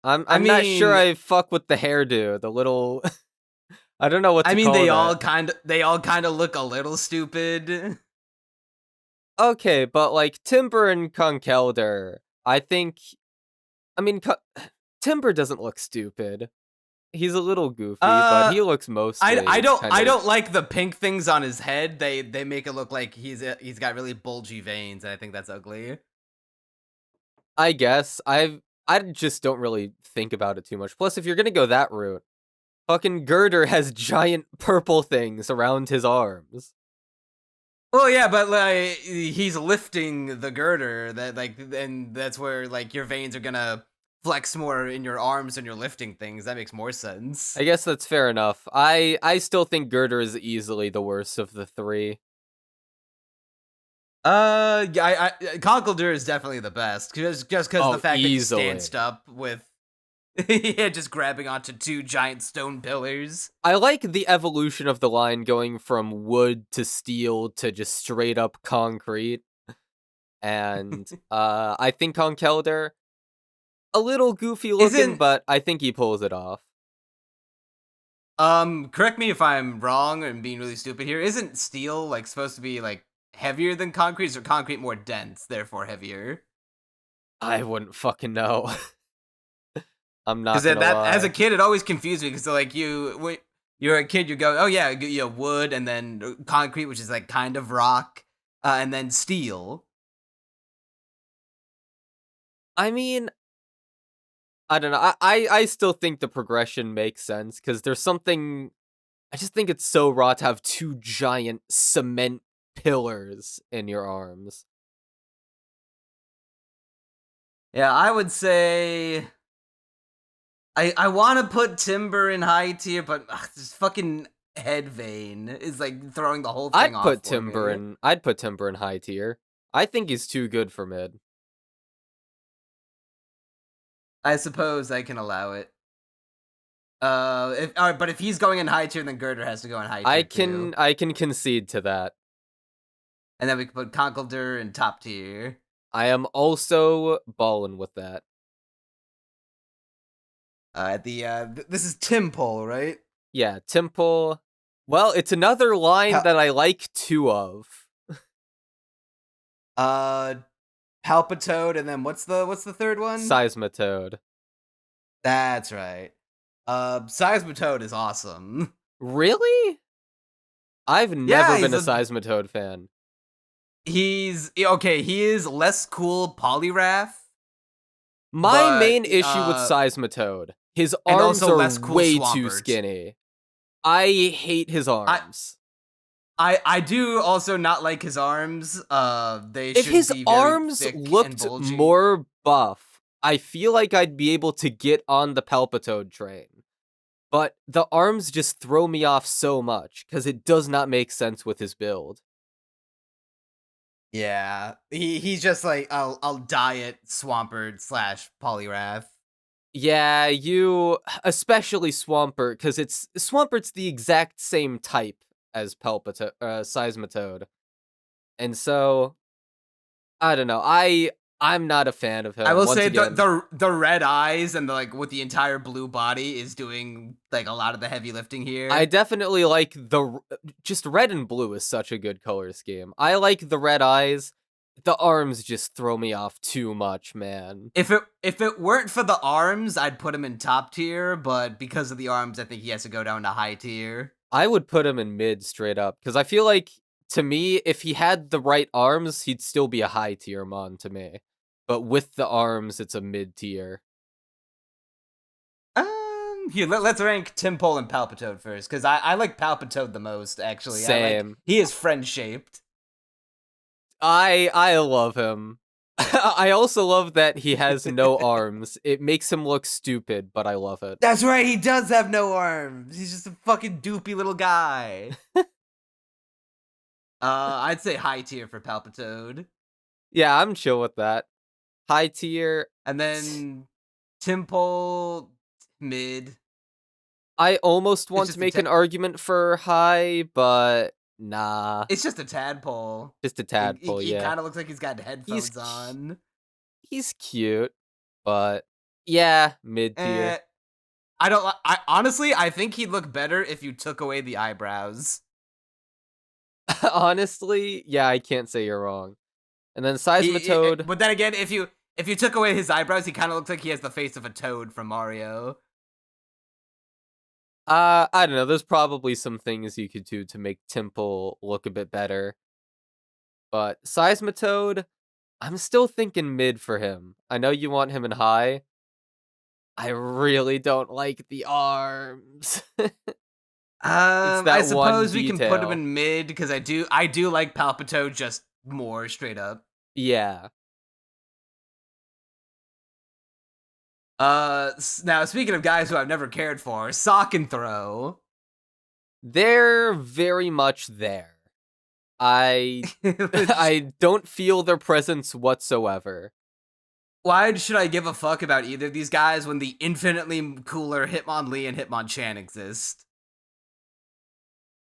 I I'm not sure mean, I fuck with the hairdo, the little I don't know what I to mean, call that. they all kind of look a little stupid. Okay, but like Timber and Conkeldurr, I think I mean Timber doesn't look stupid. He's a little goofy, but Uh, he looks mostly kind I of don't like the pink things on his head. They make it look like he's got really bulgy veins, and I think that's ugly. I guess I just don't really think about it too much. Plus, if you're gonna go that route, fucking Girder has giant purple things around his arms. Well, yeah, but like he's lifting the girder that like, and that's where like your veins are gonna flex more in your arms when you're lifting things. That makes more sense. I guess that's fair enough. I still think Girder is easily the worst of the 3. Yeah, Conkeldurr is definitely the best, just because the Oh, fact that he easily. stands up with, yeah, just grabbing onto 2 giant stone pillars. I like the evolution of the line going from wood to steel to just straight up concrete. And I think Conkeldurr, a little goofy looking, Isn't but I think he pulls it off. correct me if I'm wrong and being really stupid here. Isn't steel like supposed to be like heavier than concrete, or concrete more dense, therefore heavier? I wouldn't fucking know. I'm Because not gonna that as a lie. kid, it always confused me. Because like when you're a kid, you go, oh yeah, you have wood, and then concrete, which is like kind of rock, and then steel. I mean, I don't know. I still think the progression makes sense because there's something. I just think it's so raw to have 2 giant cement pillars in your arms. Yeah, I would say I want to put Timber in high tier, but this fucking head vein is like throwing the whole thing off for me. I'd put Timber in high tier. I think he's too good for mid. I suppose I can allow it. If but if he's going in high tier, then Girder has to go in high tier too. I can concede to that. And then we can put Conkeldurr in top tier. I am also ballin' with that. This is Timpole, right? Yeah, Temple. Well, it's another line Pal- that I like 2 of. uh, Palpitoad, and then what's the third one? Seismitoad. That's right. Seismitoad is awesome. Really? I've Yeah, never been he's a a Seismitoad fan. he's okay. He is less cool Poliwrath, My but main issue with Seismitoad, his and arms also are less cool way too Swampert. skinny. I hate his I arms. I do also not like his arms. They If should his be very arms thick and looked bulgy. more buff, I feel like I'd be able to get on the Palpitoad train. But the arms just throw me off so much because it does not make sense with his build. Yeah, he's just like I'll diet Swampert slash Poliwrath. Yeah, you especially Swampert because it's Swampert's the exact same type as Seismitoad, and so I don't know. I'm not a fan of I him. will Once say again, the red eyes and the like with the entire blue body is doing like a lot of the heavy lifting I here. definitely like just red and blue is such a good color scheme. I like the red eyes. The arms just throw me off too much, man. If it weren't for the arms, I'd put him in top tier, but because of the arms, I think he has to go down to high tier. I would put him in mid straight up because I feel like to me, if he had the right arms, he'd still be a high tier mon to me. But with the arms, it's a mid tier. Here, let's rank Timpole and Palpitoad first, because I like Palpitoad the most, actually. Same. He is friend shaped. I love him. I also love that he has no arms. It makes him look stupid, but I love it. That's right, he does have no arms. He's just a fucking doopy little guy. I'd say high tier for Palpitoad. Yeah, I'm chill with that. High tier. And then Tympole, mid. I almost It's want to just make an argument for high, but nah. it's just a tadpole. Just a He, tadpole, he yeah. kind of looks like he's got He's headphones cu- on. he's cute, but yeah, mid tier. Eh, I don't. I honestly, I think he'd look better if you took away the eyebrows. Honestly, yeah, I can't say you're wrong. And then Seismitoad. But then again, if you took away his eyebrows, he kind of looks like he has the face of a toad from Mario. I don't know. There's probably some things you could do to make Temple look a bit better. But Seismitoad, I'm still thinking mid for him. I know you want him in high. I really don't like the arms. It's I that one suppose we can put him detail. in mid because I do like Palpitoad just more straight up. Yeah. Now speaking of guys who I've never cared for, Sock and Throw. They're very much there. I I don't feel their presence whatsoever. Why should I give a fuck about either of these guys when the infinitely cooler Hitmonlee and Hitmonchan exist?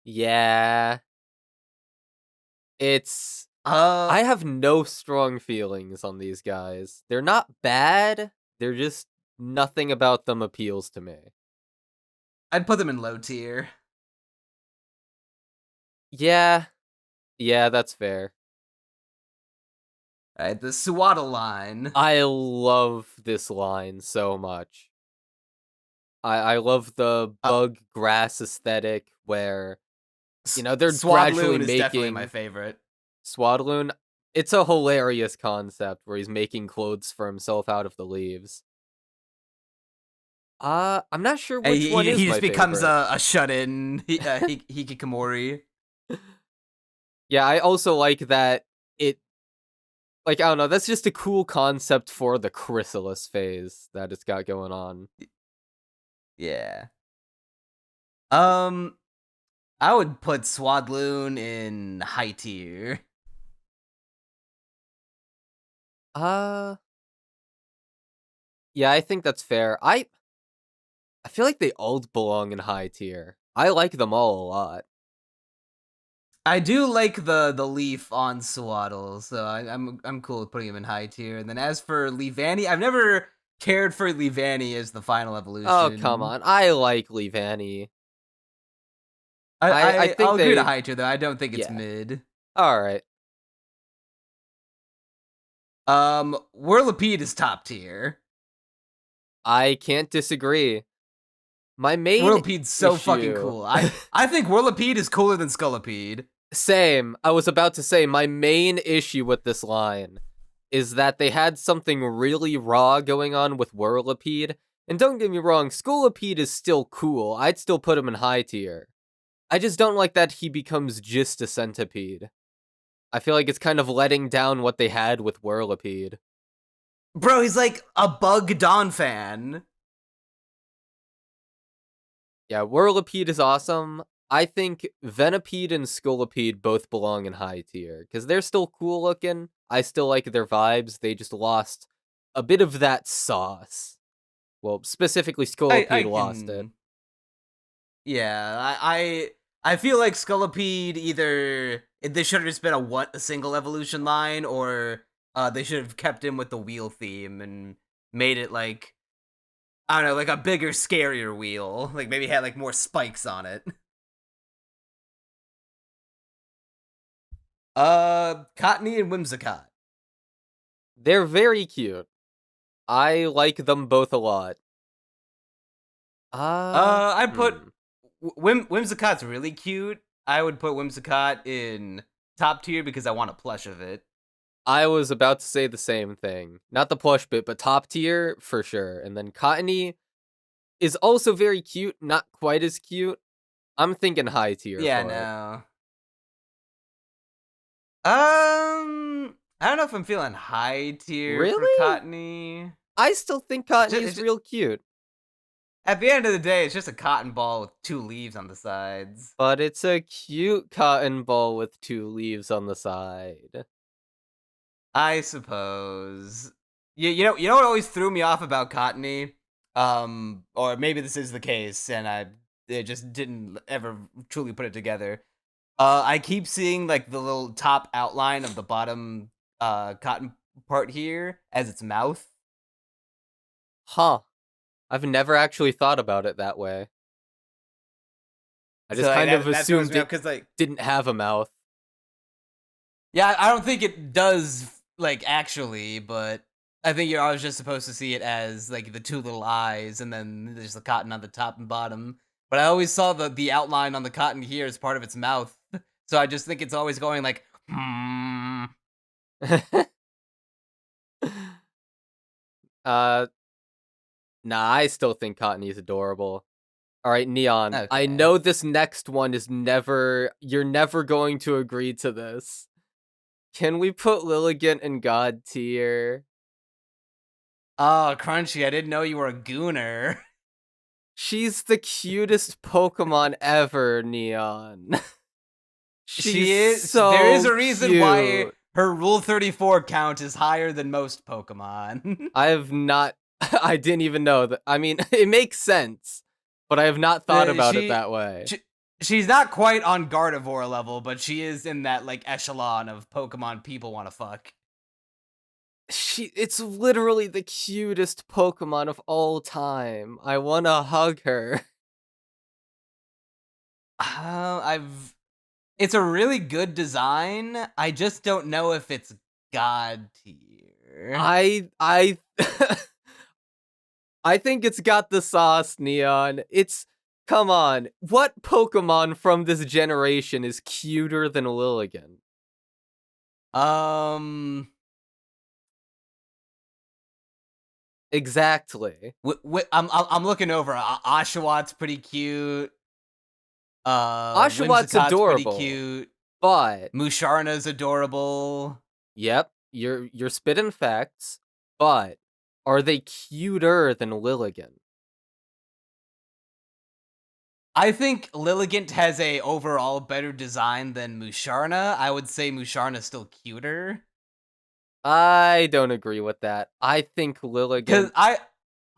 Yeah. It's Uh, I have no strong feelings on these guys. They're not bad. They're just nothing about them appeals to me. I'd put them in low tier. Yeah. Yeah, that's fair. Alright, the Swaddle line. I love this line so much. I love the Uh, bug grass aesthetic where they're gradually Swadloon is definitely my making favorite. Swadloon. It's a hilarious concept where he's making clothes for himself out of the leaves. I'm not sure And which one is he my just becomes favorite. a shut-in Hikikomori. Yeah, I also like that it I don't know, that's just a cool concept for the chrysalis phase that it's got going on. Yeah. I would put Swadloon in high tier. Uh yeah, I think that's fair. I feel like they all belong in high tier. I like them all a lot. I do like the leaf on Swaddle, so I'm cool with putting him in high tier. And then as for Leavanny, I've never cared for Leavanny as the final evolution. Oh, come on. I like Leavanny. I think I'll agree to they high tier though. I don't think it's yeah. mid. Alright. Whirlipede is top tier. I can't disagree. My main Whirlipede's so fucking issue cool. I think Whirlipede is cooler than Scullipede. Same. I was about to say my main issue with this line is that they had something really raw going on with Whirlipede. And don't get me wrong, Scolipede is still cool. I'd still put him in high tier. I just don't like that he becomes just a centipede. I feel like it's kind of letting down what they had with Whirlipede. Bro, he's like a Bug Dawn fan. Yeah, Whirlipede is awesome. I think Venipede and Scolipede both belong in high tier, because they're still cool looking. I still like their vibes. They just lost a bit of that sauce. Well, specifically Scolipede lost it. Yeah, I feel like Scullipede either they should have just been a single evolution line, or they should have kept him with the wheel theme and made it like I don't know, like a bigger, scarier wheel. Like maybe had like more spikes on it. Cottony and Whimsicott. They're very cute. I like them both a lot. I put Hmm. Whimsicott's really cute. I would put Whimsicott in top tier because I want a plush of it. I was about to say the same thing. Not the plush bit, but top tier for sure. And then Cottony is also very cute, not quite as cute. I'm thinking high tier Yeah, for it. no. I don't know if I'm feeling high tier for Really? Cottony. I still think Cottony is Ju- real cute. At the end of the day, it's just a cotton ball with 2 leaves on the sides. But it's a cute cotton ball with 2 leaves on the side. I suppose. You know what always threw me off about Cottony? Or maybe this is the case, and it just didn't ever truly put it together. I keep seeing like the little top outline of the bottom cotton part here as its mouth. Huh. I've never actually thought about it that way. I So just like, kind of that throws assumed me off it because like didn't have a mouth. yeah, I don't think it does like actually, but I think you're always just supposed to see it as like the 2 little eyes, and then there's the cotton on the top and bottom. But I always saw the outline on the cotton here as part of its mouth, so I just think it's always going like, hmm. uh, nah, I still think Cottony's adorable. Alright, Neon, I Okay. know this next one is you're never going to agree to this. Can we put Lilligant in God tier? Oh, Crunchy, I didn't know you were a gooner. She's the cutest Pokemon ever, Neon. She's She is. There is so a reason why cute. her Rule 34 count is higher than most Pokemon. I have not I didn't even know that. I mean, it makes sense, but I have not thought Uh, about it she, that way. she she's not quite on Gardevoir level, but she is in that like echelon of Pokemon people want to fuck. It's literally the cutest Pokemon of all time. I want to hug her. I've It's a really good design. I just don't know if it's god tier. I I think it's got the sauce, Neon. It's come on. What Pokemon from this generation is cuter than Lilligant? Um, Exactly. I'm looking over. Oshawott pretty cute. Oshawott Whimsicott's pretty adorable, cute. but Musharna's adorable. yep, you're spitting facts, but are they cuter than Lilligant? I think Lilligant has a overall better design than Musharna. I would say Musharna's still cuter. I don't agree with that. I think Cause Lilligant.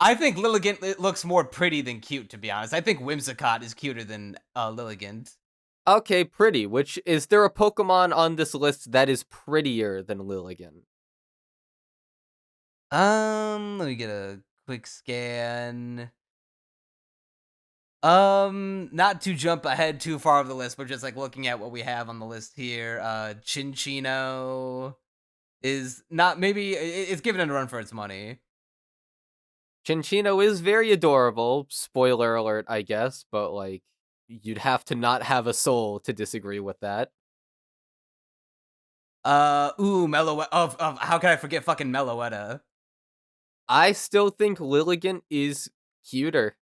I think Lilligant looks more pretty than cute, to be honest. I think Whimsicott is cuter than Lilligant. Okay, pretty. Which is there a Pokemon on this list that is prettier than Lilligant? Let me get a quick scan. Not to jump ahead too far of the list, but just like looking at what we have on the list here. Chinchino is not maybe it's given it a run for its money. Chinchino is very adorable. Spoiler alert, I guess, but like you'd have to not have a soul to disagree with that. Meloetta of how can I forget fucking Meloetta? I still think Lilligant is cuter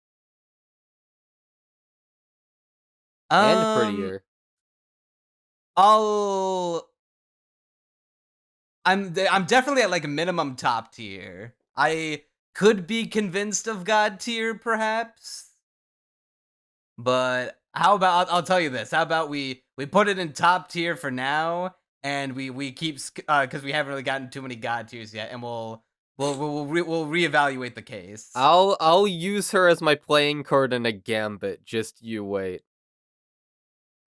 and Um, prettier. I'll I'm definitely at like a minimum top tier. I could be convinced of god tier perhaps, but how about I'll tell you this. How about we put it in top tier for now, and we keep because we haven't really gotten too many god tiers yet, and we'll reevaluate the case. I'll use her as my playing card in a gambit. Just you wait.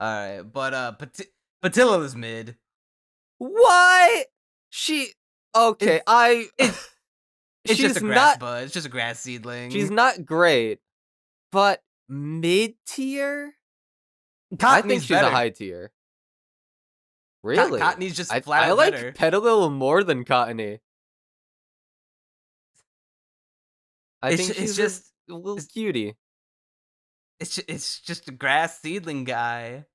All right, but Patilla is mid. What? She okay, It's it's it's just she's a grass not bud. It's just a grass she's seedling. not great, but mid tier? I think Cottony's she's a better. high tier. Really? Cottony's just I flat I out like better. Petalil more than Cottony. I It's think it's she's a just little it's cutie. it's just a grass seedling guy.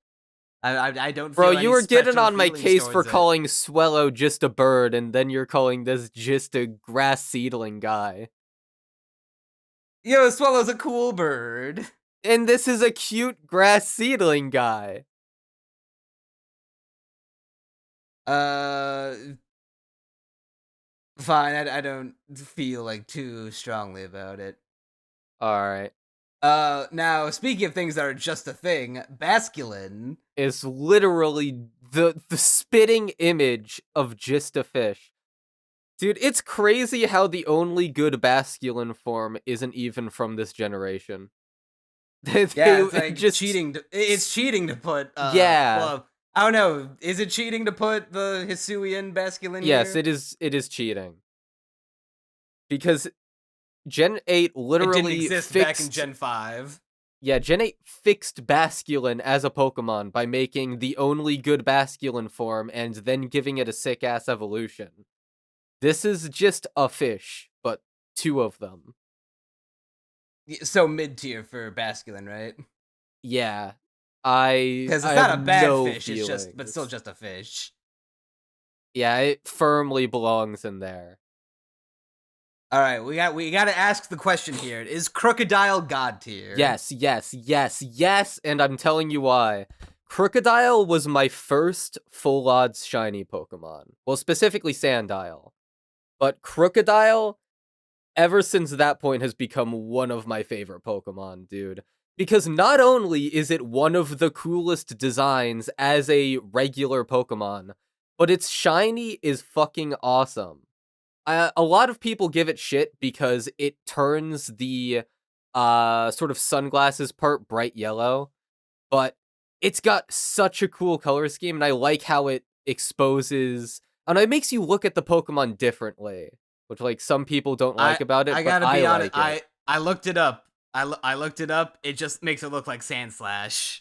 I don't Bro, feel you any were getting special on my feelings case for towards it. calling Swellow just a bird, and then you're calling this just a grass seedling guy. Yo, Swallow's a cool bird. And this is a cute grass seedling guy. Uh, Fine. I don't feel like too strongly about it. Alright. Now speaking of things that are just a thing, Basculin. Is literally the spitting image of just a fish. Dude, it's crazy how the only good Basculin form isn't even from this generation. Yeah, it's like just cheating. It's cheating to put. Yeah. Well, I don't know. Is it cheating to put the Hisuian Basculin Yes, here? it is cheating. Because Gen 8 It didn't literally exist back in fixed Gen 5. Yeah, Gen 8 fixed Basculin as a Pokemon by making the only good Basculin form and then giving it a sick-ass evolution. This is just a fish, but two of them. So mid tier for Basculin, right? Yeah. I Because it's I not have a bad no fish. It's just, but still feelings. just a fish. Yeah, it firmly belongs in there. All right, we got to ask the question here: is Crocodile god tier? Yes, yes, yes, yes, and I'm telling you why. Crocodile was my first full odds shiny Pokemon. Well, specifically Sandile. But Crocodile, ever since that point, has become one of my favorite Pokemon, dude. Because not only is it one of the coolest designs as a regular Pokemon, but its shiny is fucking awesome. A lot of people give it shit because it turns the sort of sunglasses part bright yellow, but it's got such a cool color scheme, and I like how it exposes and it makes you look at the Pokemon differently, which like some people don't like about it, I but gotta I be honest. like it. I looked it up. I looked it up. It just makes it look like Sandslash.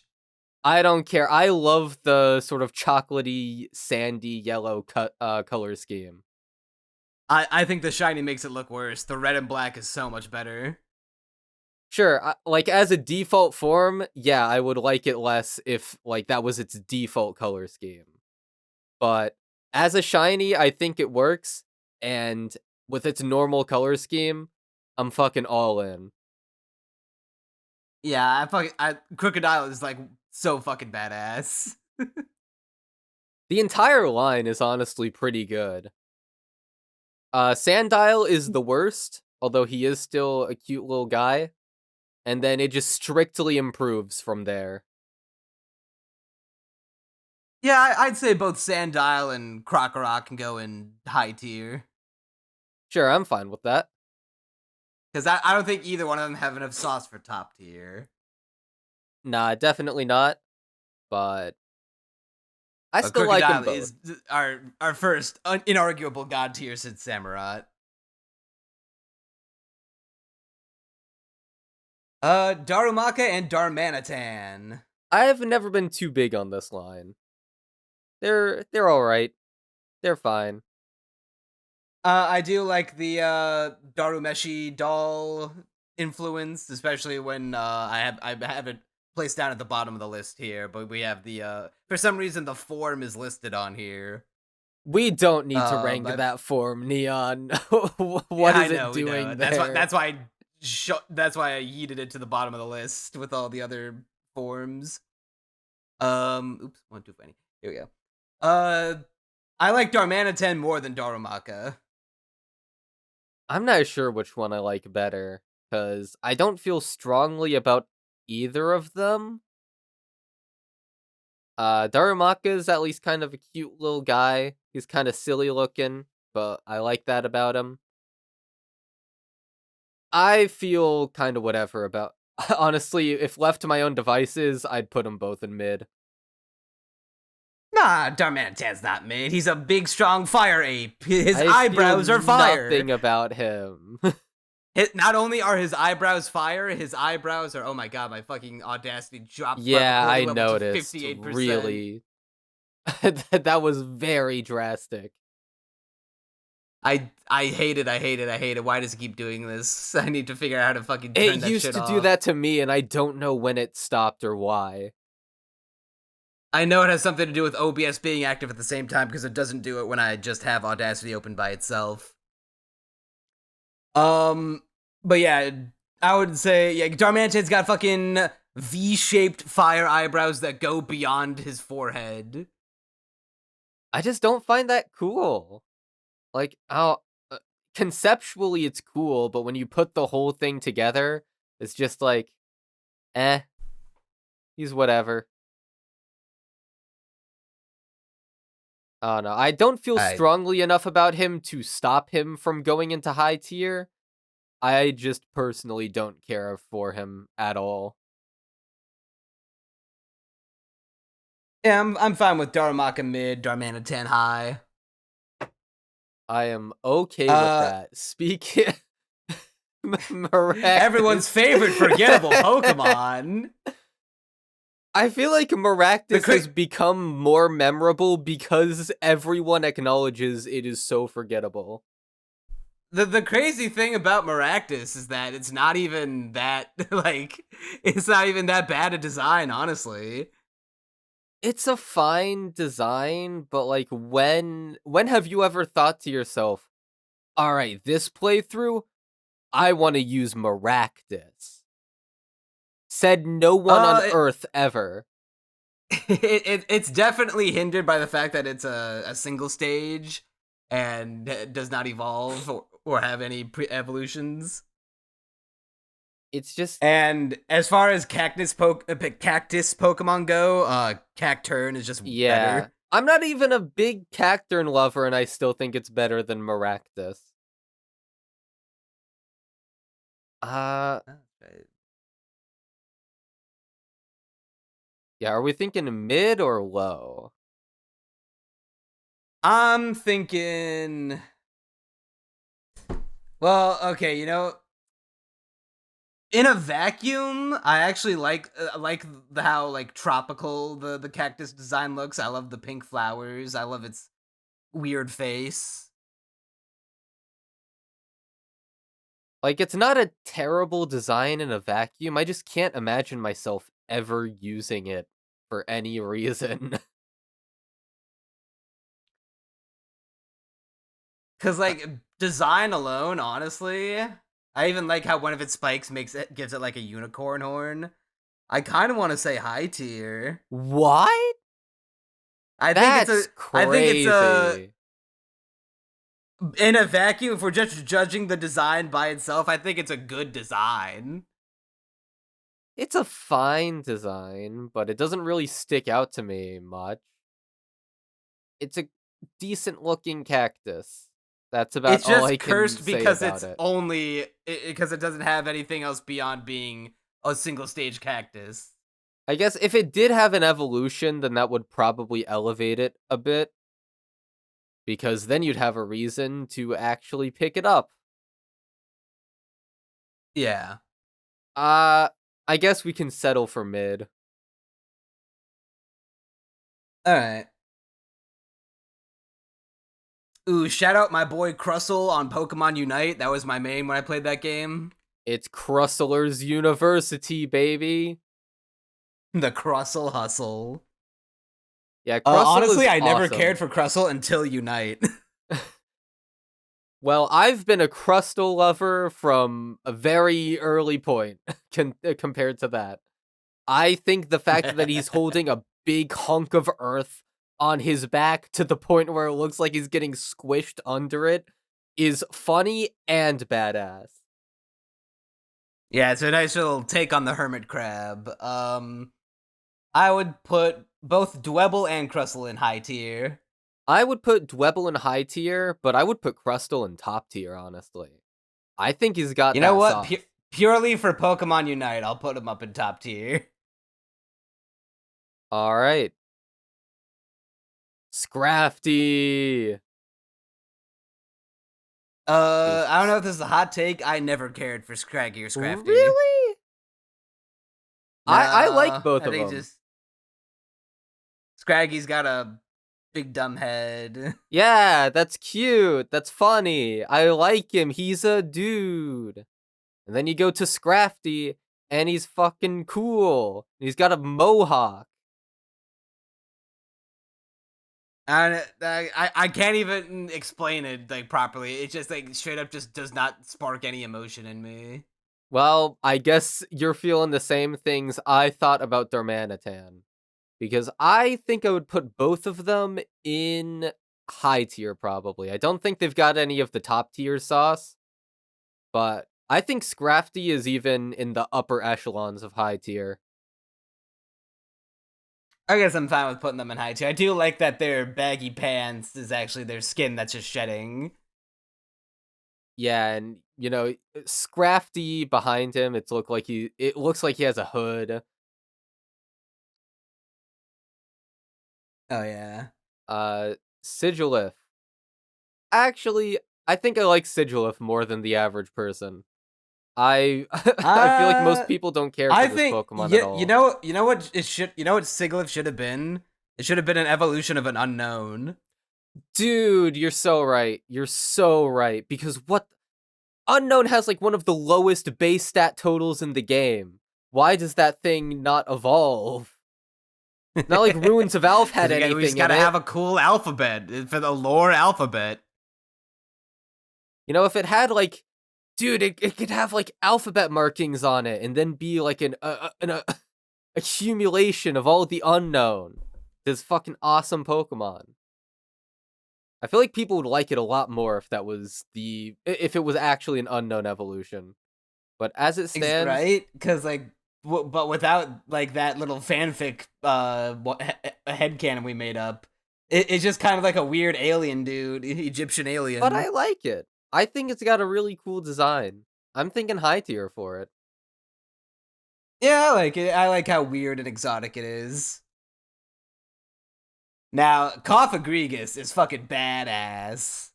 I don't care. I love the sort of chocolatey, sandy yellow color scheme. I think the shiny makes it look worse. The red and black is so much better. Sure, like as a default form, yeah, I would like it less if like that was its default color scheme. But as a shiny, I think it works, and with its normal color scheme, I'm fucking all in. Yeah, Crocodile is like so fucking badass. The entire line is honestly pretty good. Sandile is the worst, although he is still a cute little guy, and then it just strictly improves from there. Yeah, I'd say both Sandile and Krokorok can go in high tier. Sure, I'm fine with that. Because I don't think either one of them have enough sauce for top tier. Nah, definitely not, but I But still like them Crocodile both. is our first inarguable god tier since Samurott. Darumaka and Darmanitan. I've never been too big on this line. They're all right. They're fine. I do like the Darumeshi doll influence, especially when I have it placed down at the bottom of the list here, but we have the for some reason the form is listed on here. We don't need to rank But that form, Neon. What yeah, is I know, it we know. doing there? That's why I yeeted it to the bottom of the list with all the other forms. Oops, one too funny. Here we go. I like Darmanitan more than Darumaka. I'm not sure which one I like better, because I don't feel strongly about either of them. Darumaka is at least kind of a cute little guy. He's kind of silly looking, but I like that about him. I feel kind of whatever about. Honestly, if left to my own devices, I'd put them both in mid. Nah, Darmanitan's not mid. He's a big, strong fire ape. His I eyebrows feel are fire. nothing about him. Not only are his eyebrows fire, his eyebrows are. Oh my god, my fucking audacity dropped. Yeah, I level to noticed. 58%. Really, that was very drastic. I hate it. I hate it. I hate it. Why does it keep doing this? I need to figure out how to fucking turn It that used shit to off. do that to me, and I don't know when it stopped or why. I know it has something to do with OBS being active at the same time because it doesn't do it when I just have Audacity open by itself. But yeah, I would say yeah, Darmanitan's got fucking V-shaped fire eyebrows that go beyond his forehead. I just don't find that cool. Like, how conceptually it's cool, but when you put the whole thing together, it's just like He's whatever. Oh no, I don't feel I strongly enough about him to stop him from going into high tier. I just personally don't care for him at all. Yeah, I'm fine with Darumaka mid, Darmanitan high. I am okay with Uh, that. Speaking everyone's Maractus. favorite forgettable Pokemon. I feel like Maractus cra- has become more memorable because everyone acknowledges it is so forgettable. The crazy thing about Maractus is that it's not even that like it's not even that bad a design, honestly. It's a fine design, but like when have you ever thought to yourself, "All right, this playthrough, I want to use Maractus." Said no one on It, earth ever. it's definitely hindered by the fact that it's a single stage and does not evolve or have any evolutions. It's just And as far as cactus Pokemon go, Cacturn is just yeah. better. I'm not even a big Cacturn lover and I still think it's better than Maractus. Uh yeah, are we thinking mid or low? I'm thinking. Well, okay, in a vacuum, I actually like how like tropical the cactus design looks. I love the pink flowers. I love its weird face. Like it's not a terrible design in a vacuum. I just can't imagine myself ever using it for any reason. Cause like design alone, honestly, I even like how one of its spikes gives it like a unicorn horn. I kind of want to say high tier. What? I think it's a That's I think it's a crazy. in a vacuum. If we're just judging the design by itself, I think it's a good design. It's a fine design, but it doesn't really stick out to me much. It's a decent looking cactus. That's about It's all I just can cursed say because about it's it. only because it doesn't have anything else beyond being a single stage cactus. I guess if it did have an evolution, then that would probably elevate it a bit. Because then you'd have a reason to actually pick it up. Yeah. Uh, I guess we can settle for mid. All right. Ooh, shout out my boy Crustle on Pokemon Unite. That was my main when I played that game. It's Crustler's University, baby. The Crustle hustle. Yeah, Crustle Honestly, is I never awesome. cared for Crustle until Unite. Well, I've been a Crustle lover from a very early point compared to that. I think the fact that he's holding a big hunk of earth on his back to the point where it looks like he's getting squished under it is funny and badass. Yeah, it's a nice little take on the hermit crab. I would put both Dwebble and Crustle in high tier. I would put Dwebble in high tier, but I would put Crustle in top tier, honestly. I think he's got You know that what? sauce. Purely for Pokemon Unite, I'll put him up in top tier. All right. Scrafty. I don't know if this is a hot take. I never cared for Scraggy or Scrafty. Really? I like No, both I of think them. just Scraggy's got a big dumb head. Yeah, that's cute. That's funny. I like him. He's a dude. And then you go to Scrafty, and he's fucking cool. He's got a mohawk. And I can't even explain it like properly. It just like straight up just does not spark any emotion in me. Well, I guess you're feeling the same things I thought about Darmanitan. Because I think I would put both of them in high tier, probably. I don't think they've got any of the top tier sauce, but I think Scrafty is even in the upper echelons of high tier. I guess I'm fine with putting them in high tier. I do like that their baggy pants is actually their skin that's just shedding. Yeah, and Scrafty behind him, it looks like he has a hood. Oh yeah. Sigilif. Actually, I think I like Sigilif more than the average person. I I feel like most Uh, people don't care for I this think Pokemon at yeah. all. You know what it should. You know what Sigilyph should have been. It should have been an evolution of an unknown. Dude, you're so right. You're so right. Because what Unknown has like one of the lowest base stat totals in the game. Why does that thing not evolve? Not like Ruins of Alph had Because we just anything in gotta it. have a cool alphabet for the lore alphabet. If it had like, dude, it could have like alphabet markings on it, and then be like an accumulation of all the unknown. This fucking awesome Pokemon. I feel like people would like it a lot more if it was actually an unknown evolution. But as it stands, Right? Because like, but without like that little fanfic, headcanon we made up, it's just kind of like a weird alien dude, Egyptian alien. but I like it. I think it's got a really cool design. I'm thinking high tier for it. Yeah, I like it. I like how weird and exotic it is. Now, Coffagrigus is fucking badass.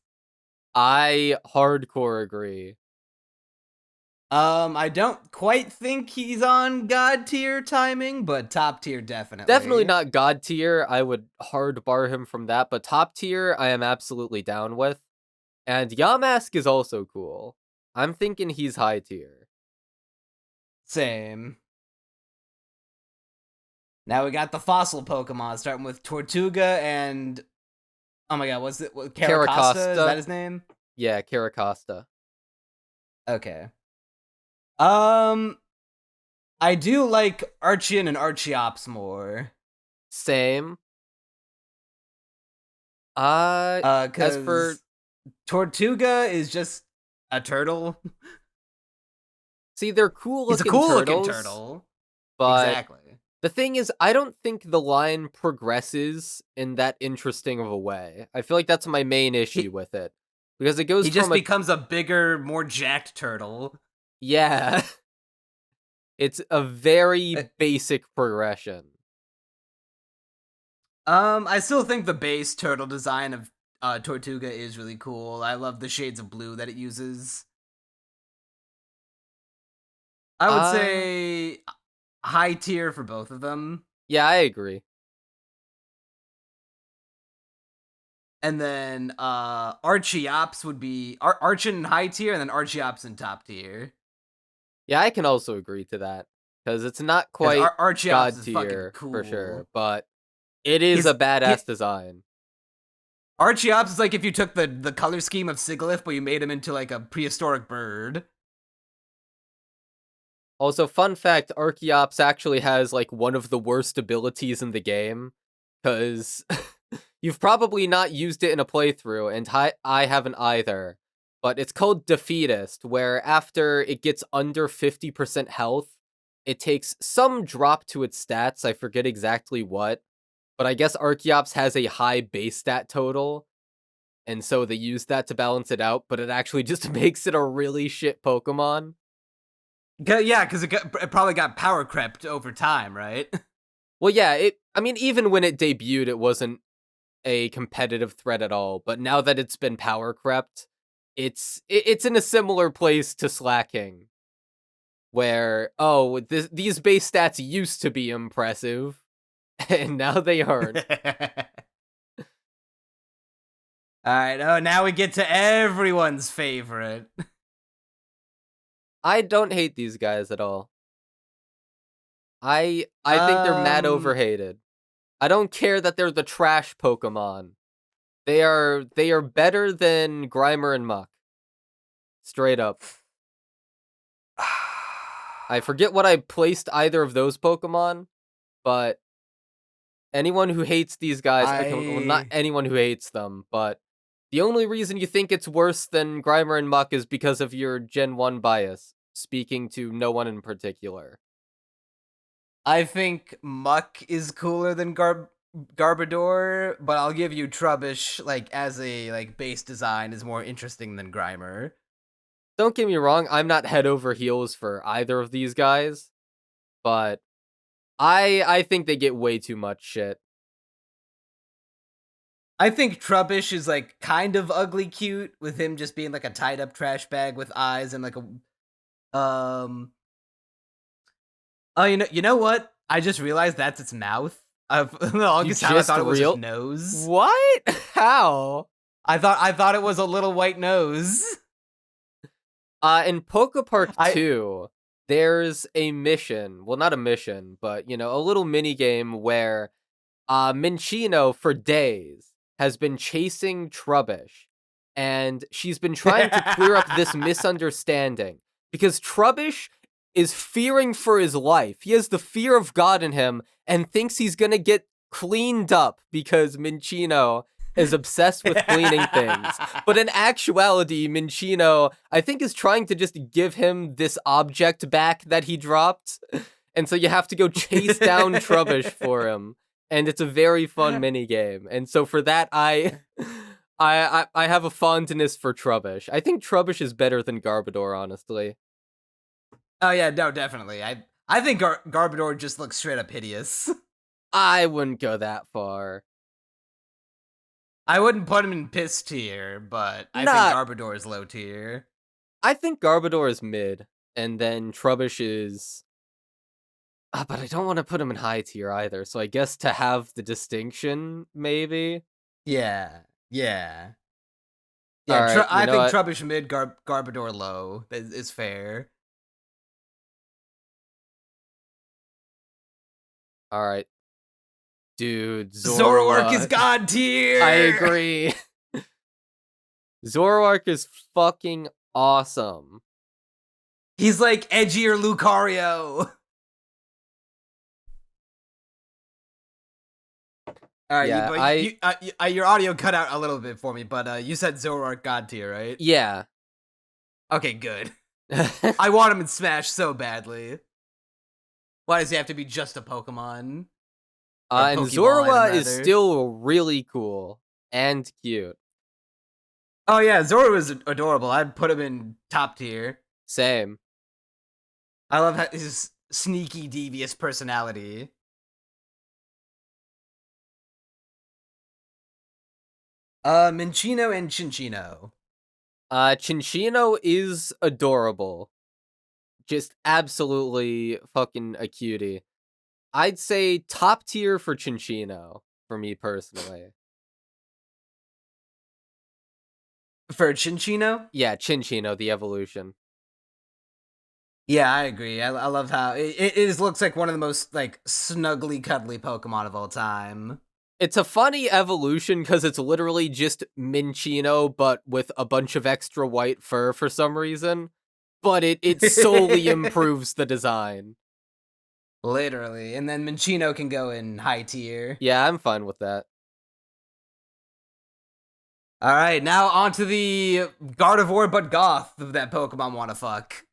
I hardcore agree. I don't quite think he's on god tier timing, but top tier definitely. Definitely not god tier. I would hard bar him from that, but top tier I am absolutely down with. And Yamask is also cool. I'm thinking he's high tier. Same. Now we got the fossil Pokemon, starting with Tortuga and oh my god, what's it? Caracosta? Is that his name? Yeah, Caracosta. Okay. I do like Archeon and Archeops more. Same. As for Cause Tortuga is just a turtle. see, they're cool He's a looking cool turtles, looking turtle. but Exactly. the thing is, I don't think the line progresses in that interesting of a way. I feel like that's my main issue with it. Because it goes He from just becomes a bigger, more jacked turtle. yeah. It's a very basic progression. I still think the base turtle design of Tortuga is really cool. I love the shades of blue that it uses. I would say high tier for both of them. Yeah, I agree. And then Archeops would be Archon in high tier, and then Archeops in top tier. Yeah, I can also agree to that. Because it's not quite Archeops god is tier fucking cool. for sure, but it is a badass design. Archeops is like if you took the color scheme of Sigilyph, but you made him into like a prehistoric bird. Also, fun fact, Archeops actually has like one of the worst abilities in the game. Because you've probably not used it in a playthrough, and I haven't either. But it's called Defeatist, where after it gets under 50% health, it takes some drop to its stats. I forget exactly what. But I guess Archeops has a high base stat total. And so they use that to balance it out, but it actually just makes it a really shit Pokemon. Yeah, because it probably got power crept over time, right? Well, yeah, even when it debuted, it wasn't a competitive threat at all. But now that it's been power crept, it's in a similar place to Slacking, where these base stats used to be impressive, and now they aren't. All right. Oh, now we get to everyone's favorite. I don't hate these guys at all. I think they're mad overhated. I don't care that they're the trash Pokemon. They are better than Grimer and Muck. Straight up. I forget what I placed either of those Pokemon, but anyone who hates these guys, well, not anyone who hates them, but The only reason you think it's worse than Grimer and Muck is because of your Gen 1 bias, speaking to no one in particular. I think Muck is cooler than Garbodor, but I'll give you Trubbish, like, as a, like, base design is more interesting than Grimer. Don't get me wrong, I'm not head over heels for either of these guys, but I think they get way too much shit. I think Trubbish is, like, kind of ugly cute, with him just being, like, a tied-up trash bag with eyes and, like, a, Oh, you know what? I just realized that's its mouth. For the longest time, I thought it was its nose. What? How? I thought it was a little white nose. In Poke Park 2, there's a mission. Well, not a mission, but, you know, a little mini game where Minccino, for days, has been chasing Trubbish. And she's been trying to clear up this misunderstanding. Because Trubbish is fearing for his life. He has the fear of God in him and thinks he's gonna get cleaned up because Minccino is obsessed with cleaning things. But in actuality, Minccino, I think, is trying to just give him this object back that he dropped. And so you have to go chase down Trubbish for him. And it's a very fun mini game. And so for that, I have a fondness for Trubbish. I think Trubbish is better than Garbodor, honestly. Oh yeah, no, definitely. I think Garbodor just looks straight up hideous. I wouldn't go that far. I wouldn't put him in piss tier, but I think Garbodor is low tier. I think Garbodor is mid, and then Trubbish is... but I don't want to put him in high tier either, so I guess to have the distinction, maybe? Yeah. Yeah, right, I think Trubbish mid, Garbodor low is fair. Alright. Dude, Zoroark is god tier! I agree. Zoroark is fucking awesome. He's like edgier Lucario. Alright, yeah, your audio cut out a little bit for me, but you said Zoroark god tier, right? Yeah. Okay, good. I want him in Smash so badly. Why does he have to be just a Pokemon? And Zorua is still really cool and cute. Oh yeah, Zorua is adorable. I'd put him in top tier. Same. I love his sneaky, devious personality. Minccino and Cinccino. Cinccino is adorable. Just absolutely fucking a cutie. I'd say top tier for Cinccino, for me personally. For Cinccino? Yeah, Cinccino, the evolution. Yeah, I agree. I love how it looks like one of the most, like, snuggly, cuddly Pokemon of all time. It's a funny evolution because it's literally just Minccino, but with a bunch of extra white fur for some reason. But it solely improves the design. Literally. And then Minccino can go in high tier. Yeah, I'm fine with that. Alright, now on to the Gardevoir but Goth that Pokemon wanna fuck.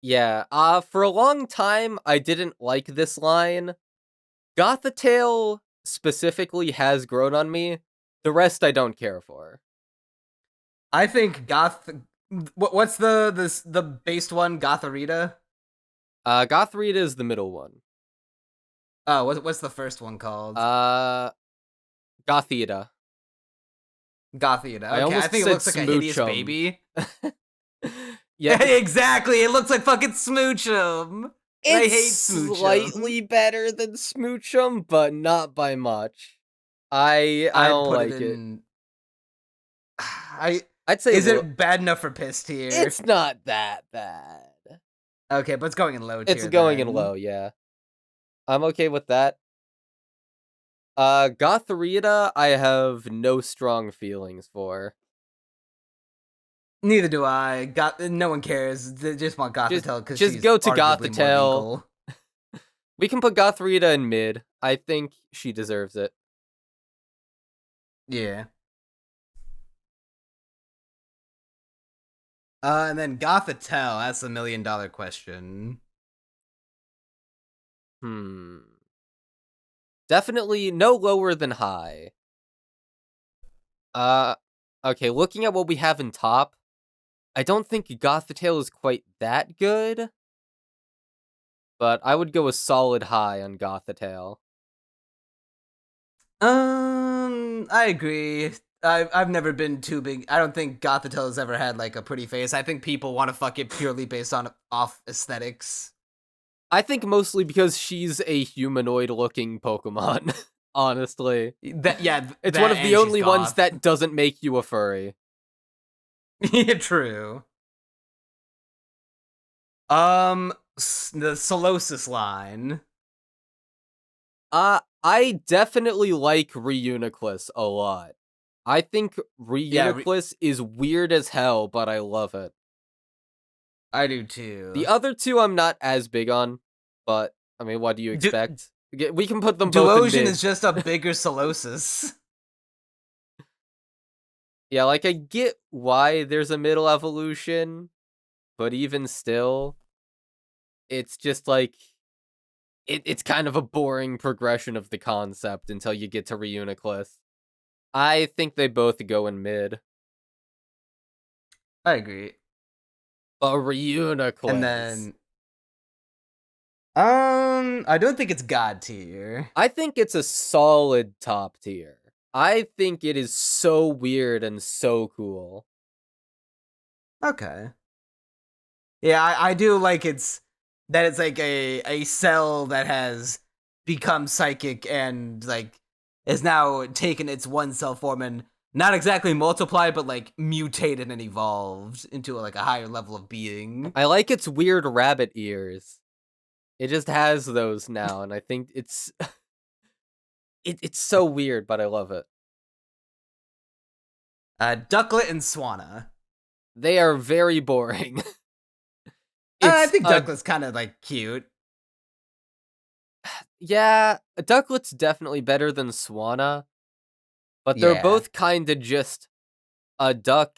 Yeah, for a long time, I didn't like this line. Gothitelle specifically has grown on me. The rest I don't care for. I think what's the based one? Gothorita? Gothorita is the middle one. Oh, what's the first one called? Gothita. Gothita. Okay, I think it looks like a hideous baby. Yeah, exactly. It looks like fucking Smoochum. I hate Smoochum. Slightly better than Smoochum, but not by much. I don't like it. I'd say is it bad enough for piss tier? It's not that bad. Okay, but it's going in low tier. It's going in low, yeah. I'm okay with that. Gothorita, I have no strong feelings for. Neither do I. No one cares. They just want Gothitelle because just go to Gothitelle. We can put Gothorita in mid. I think she deserves it. Yeah. And then Gothitelle, that's $1 million question. Hmm. Definitely no lower than high. Uh, okay, looking at what we have in top, I don't think Gothitelle is quite that good, but I would go a solid high on Gothitelle. I agree. I've never been too big. I don't think Gothitelle has ever had like a pretty face. I think people want to fuck it purely based on off aesthetics. I think mostly because she's a humanoid-looking Pokemon, honestly. That yeah, It's one that of the and she's only ones goth. that doesn't make you a furry. Yeah, true. The Solosis line. I definitely like Reuniclus a lot. I think Yeah, Reuniclus is weird as hell, but I love it. I do too. The other two I'm not as big on, but I mean, what do you expect? We can put them both in Duosion mid. is just a bigger Solosis. Yeah, like I get why there's a middle evolution, but even still, it's just like it's kind of a boring progression of the concept until you get to Reuniclus. I think they both go in mid. I agree. But And Reuniclus. then I don't think it's God tier. I think it's a solid top tier. I think it is so weird and so cool. Okay. Yeah, I do like it's like a cell that has become psychic and like is now taken its one cell form and not exactly multiplied, but like mutated and evolved into like a higher level of being. I like its weird rabbit ears. It just has those now, and I think it's it's so weird, but I love it. Ducklet and Swanna. They are very boring. I It's think Ducklet's kind of like cute. yeah, Ducklet's definitely better than Swanna, but they're Yeah. both kind of just a duck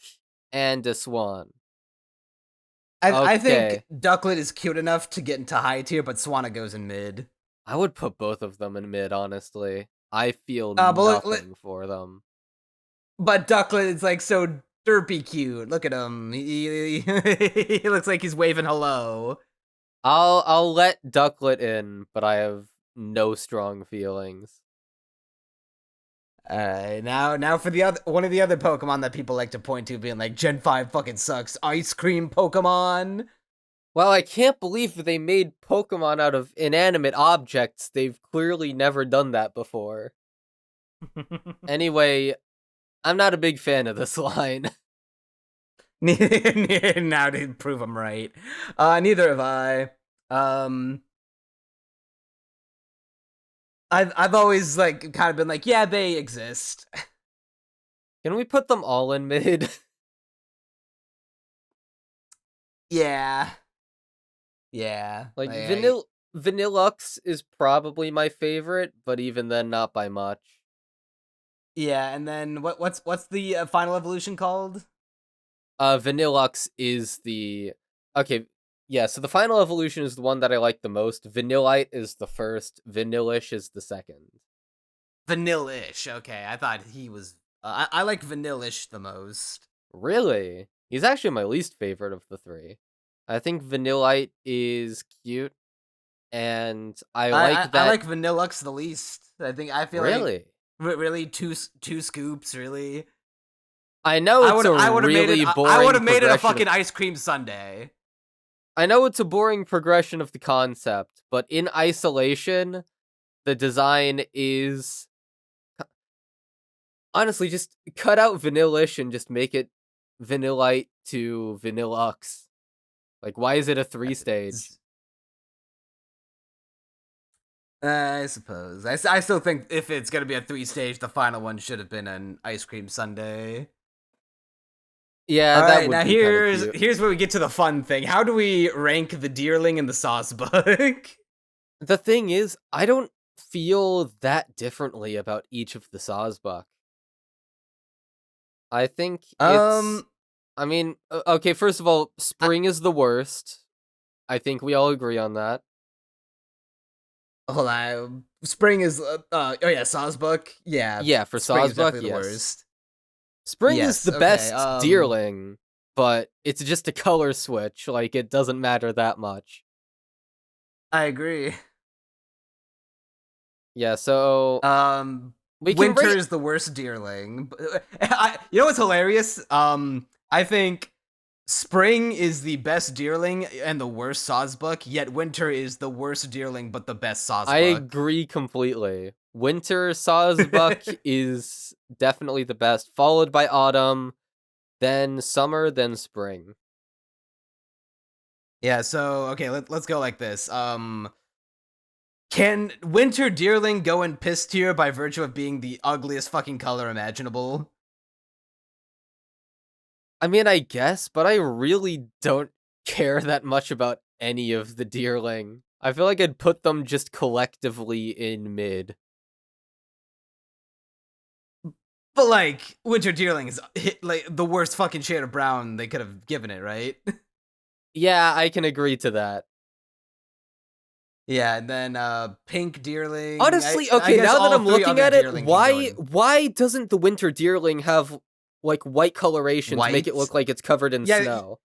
and a swan. I think Okay, Ducklet is cute enough to get into high tier, but Swanna goes in mid. I would put both of them in mid, honestly. I feel But nothing for them. But Ducklet is like so derpy cute. Look at him. He looks like he's waving hello. I'll let Ducklet in, but I have no strong feelings. Alright, now for the other one of the other Pokemon that people like to point to being like Gen 5 fucking sucks. Ice cream Pokemon. Well, I can't believe they made Pokemon out of inanimate objects. They've clearly never done that before. Anyway, I'm not a big fan of this line. Now to prove I'm right. Neither have I. Um I've always like kind of been like, yeah, they exist. Can we put them all in mid? Yeah. Yeah. Like Vanillux is probably my favorite, but even then not by much. Yeah, and then what's the final evolution called? Vanillux is the okay. Yeah, so the final evolution is the one that I like the most. Vanillite is the first. Vanillish is the second. Vanillish. Okay, I thought he was. I like Vanillish the most. Really? He's actually my least favorite of the three. I think Vanillite is cute, and I like I that. like Vanillux the least. I feel like Really? really two scoops really. I know it's I would have made really it. boring. I would have made it a progression fucking of- ice cream sundae. I know it's a boring progression of the concept, but in isolation, the design is honestly just cut out Vanillish and just make it Vanillite to Vanillux. Like, why is it a 3-stage? I suppose. I still think if it's gonna be a 3-stage, the final one should have been an ice cream sundae. Yeah, All that right, would now be kinda cute. here's where we get to the fun thing. How do we rank the Deerling and the Sawsbuck? The thing is, I don't feel that differently about each of the Sawsbuck. I think it's. Um, I mean, okay. First of all, I, spring is the worst. I think we all agree on that. hold on. Spring is oh yeah, Sawsbuck. Yeah, Yeah, for spring is Sawsbuck, definitely the yes. worst. Spring is Yes. the Okay. best Deerling, but it's just a color switch. Like it doesn't matter that much. I agree. Yeah, so we can Winter rate. is the worst Deerling. You know what's hilarious? I think spring is the best Deerling and the worst Sawsbuck, yet winter is the worst Deerling but the best I Sawsbuck. agree completely. Winter Sawsbuck is definitely the best, followed by autumn, then summer, then spring. Yeah, so okay, let's go like this. Can winter Deerling go in piss tier by virtue of being the ugliest fucking color imaginable? I mean, I guess, but I really don't care that much about any of the Deerling. I feel like I'd put them just collectively in mid. But like, winter Deerling is like the worst fucking shade of brown they could have given it, right? Yeah, I can agree to that. Yeah, and then pink Deerling. Honestly, I okay, guess now that all I'm three looking other at it, Deerling can go why doesn't the winter Deerling have like white coloration to make it white. look like it's covered in Yeah, snow?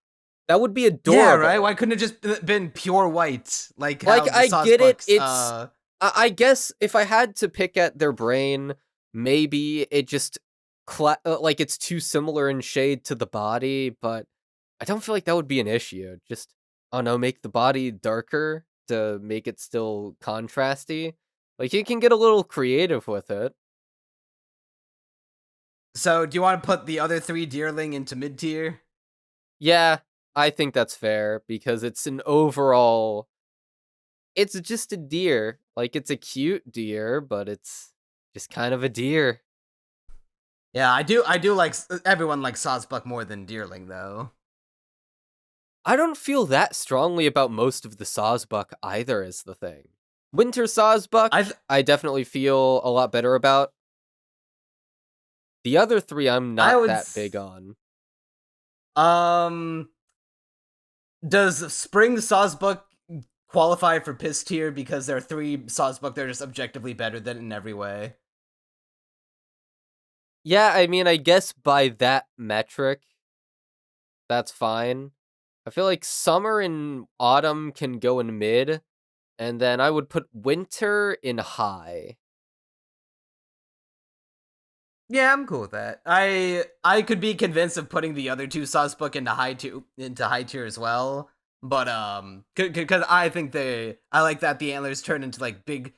That would be yeah, right. adorable. Why couldn't it just been pure white, like Like how the I get it, Sawsbucks? it's I guess if I had to pick at their brain, maybe it just like it's too similar in shade to the body, but I don't feel like that would be an issue. Just oh no, make the body darker to make it still contrasty. Like you can get a little creative with it. So, do you want to put the other three Deerling into mid tier? Yeah, I think that's fair because it's an overall it's just a deer. Like it's a cute deer, but it's just kind of a deer. Yeah, I do. I do like everyone likes Sawsbuck more than Deerling, though. I don't feel that strongly about most of the Sawsbuck either is the thing. Winter Sawsbuck, I I definitely feel a lot better about. The other three I'm I not would. that big on. Um, does Spring Sawsbuck qualify for piss tier because there are three Sawsbuck that are just objectively better than in every way? Yeah, I mean, I guess by that metric, that's fine. I feel like summer and autumn can go in mid, and then I would put winter in high. Yeah, I'm cool with that. I could be convinced of putting the other two Sawsbuck into high tier as well, but because I think I like that the antlers turn into like big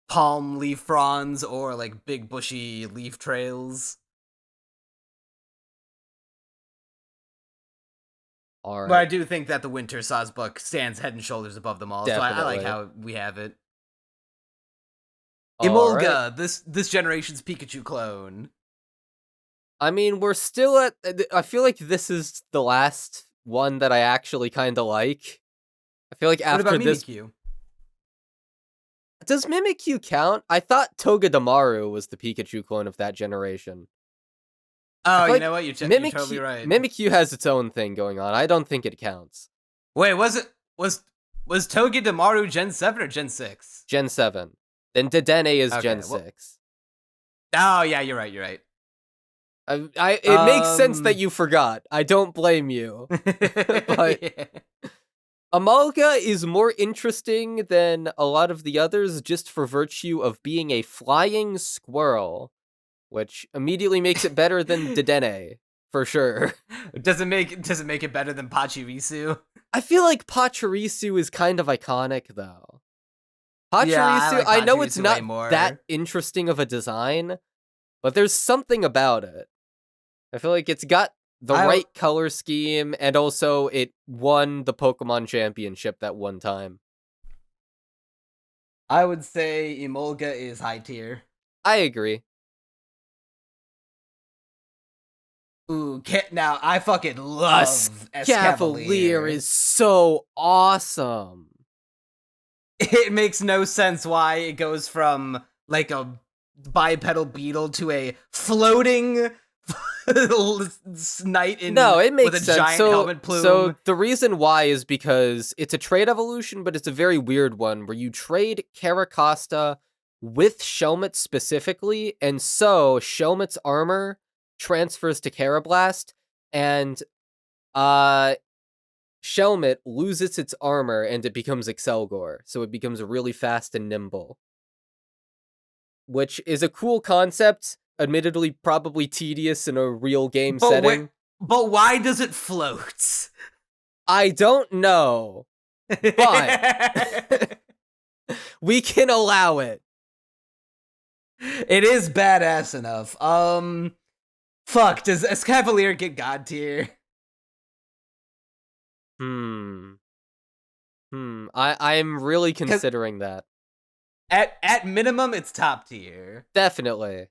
palm leaf fronds or like big bushy leaf trails. All But I right, do think that the winter Sawsbuck stands head and shoulders above them all, so I like definitely. how we have it. All right. Emolga, this generation's Pikachu clone. I mean, we're still at. I feel like this is the last one that I actually kind of like. I feel like What about after this, Mimikyu? does Mimikyu count? I thought Togedemaru was the Pikachu clone of that generation. I Oh, feel you like know what? You're totally right. Mimikyu has its own thing going on. I don't think it counts. Wait, was Togedemaru Gen 7 or Gen 6? Gen 7. Then Dedenne is Okay, Gen well, 6. oh yeah, you're right. You're right. It makes sense that you forgot. I don't blame you. But Yeah. Amalga is more interesting than a lot of the others just for virtue of being a flying squirrel, which immediately makes it better than Dedenne, for sure. Does it make it better than Pachirisu? I feel like Pachirisu is kind of iconic, though. Yeah, I Pachirisu, like I know it's Pachirisu way not more. that interesting of a design, but there's something about it. I feel like it's got the I right color scheme, and also it won the Pokemon Championship that one time. I would say Emolga is high tier. I agree. Ooh, now I fucking A love Escavalier is so awesome. It makes no sense why it goes from like a bipedal beetle to a floating knight No, it with makes a sense. giant helmet plume. So the reason why is because it's a trade evolution, but it's a very weird one where you trade Caracosta with Shelmet specifically, and so Shelmet's armor transfers to Carablast, and uh Shelmet loses its armor and it becomes Excelgor, so it becomes really fast and nimble. Which is a cool concept, admittedly probably tedious in a real game setting. But why does it float? I don't know, but we can allow it. It is badass enough. Fuck, does Escavalier get God tier? I'm really considering that. At minimum, it's top tier. Definitely.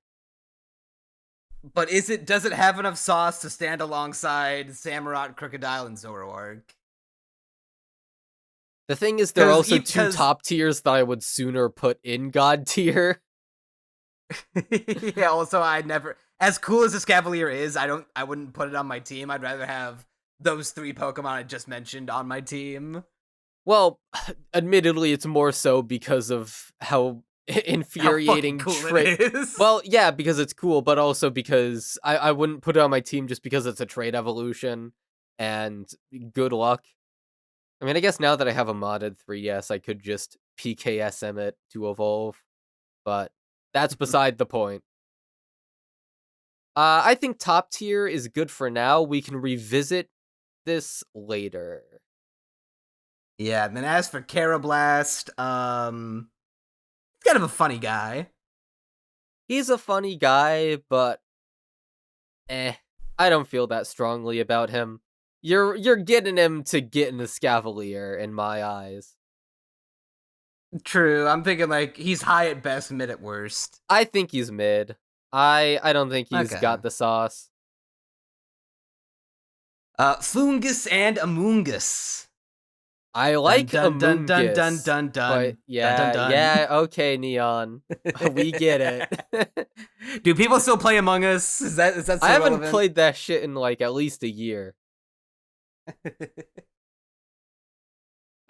But does it have enough sauce to stand alongside Samurott, Crocodile, and Zoroark? The thing is, there are also two top tiers that I would sooner put in God tier. Yeah, also as cool as Escavalier is, I wouldn't put it on my team. I'd rather have those 3 Pokemon I just mentioned on my team. Well, admittedly, it's more so because of how infuriating cool it is. Well, yeah, because it's cool, but also because I wouldn't put it on my team just because it's a trade evolution, and good luck. I mean, I guess now that I have a modded 3S, I could just PKSM it to evolve, but that's beside the point. I think top tier is good for now. We can revisit this later. Yeah, and then as for Carablast, he's kind of a funny guy. He's a funny guy, but I don't feel that strongly about him. You're getting him to get in the Escavalier in my eyes. True, I'm thinking like he's high at best, mid at worst. I think he's mid. I don't think he's got the sauce. Foongus and Amoongus. I like dun, dun, Amoongus. dun, dun, dun, But yeah, dun, dun, dun. yeah, okay, Neon. We get it. Do people still play Among Us? Is that so I haven't relevant? played that shit in like at least a year.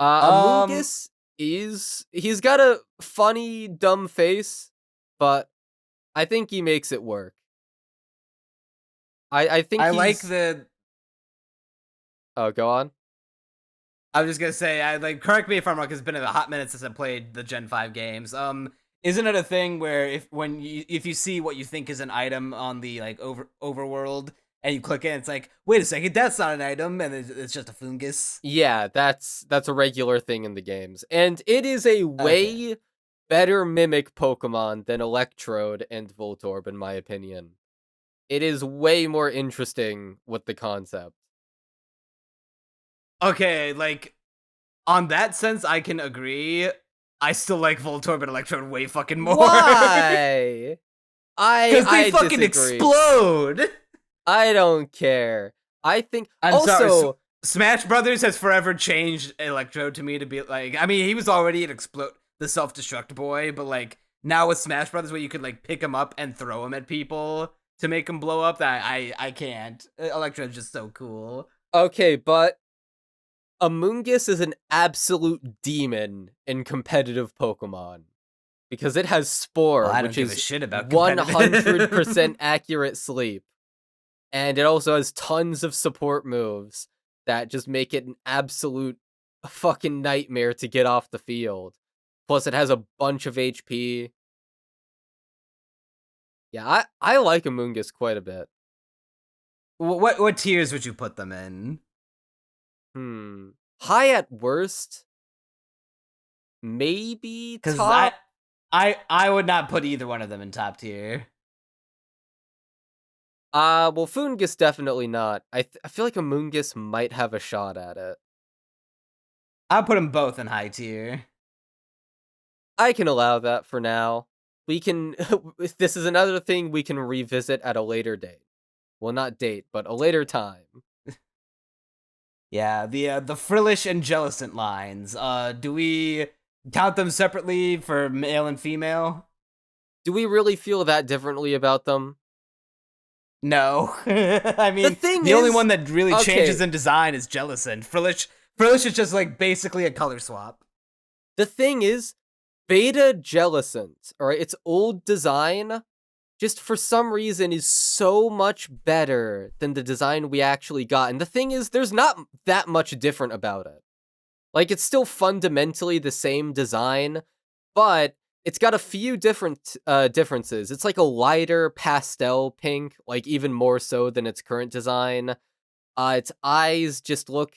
Amoongus he's got a funny, dumb face, but I think he makes it work. I think I he's... like the... Oh, go on. I was just gonna say, correct me if I'm wrong, because it's been a hot minute since I played the Gen 5 games. Isn't it a thing where if you see what you think is an item on the like overworld and you click it, it's like, wait a second, that's not an item, and it's just a fungus? Yeah, that's a regular thing in the games, and it is a way better mimic Pokemon than Electrode and Voltorb, in my opinion. It is way more interesting with the concept. Okay, like, on that sense, I can agree. I still like Voltorb and Electrode way fucking more. Why? Because they fucking disagree. explode! I don't care. I think... I'm sorry, Smash Brothers has forever changed Electrode to me to be like... I mean, he was already the self-destruct boy, but like, now with Smash Brothers where you could like pick him up and throw him at people to make him blow up, that I can't. Electrode's just so cool. Okay, but Amoongus is an absolute demon in competitive Pokemon. Because it has Spore, which is 100% accurate sleep. And it also has tons of support moves that just make it an absolute fucking nightmare to get off the field. Plus, it has a bunch of HP. Yeah, I like Amoongus quite a bit. What tiers would you put them in? High at worst. Maybe top? Because I would not put either one of them in top tier. Well, Foongus definitely not. I feel like Amoongus might have a shot at it. I'll put them both in high tier. I can allow that for now. We can... This is another thing we can revisit at a later date. Well, not date, but a later time. Yeah, the Frillish and Jellicent lines. Do we count them separately for male and female? Do we really feel that differently about them? No. I The mean, thing the only is, one that really changes okay, in design is Jellicent. Frillish is just like basically a color swap. the thing is, Beta Jellicent, alright, its old design, just for some reason is so much better than the design we actually got. And the thing is, there's not that much different about it. Like, it's still fundamentally the same design, but it's got a few different differences. It's like a lighter pastel pink, like even more so than its current design. Its eyes just look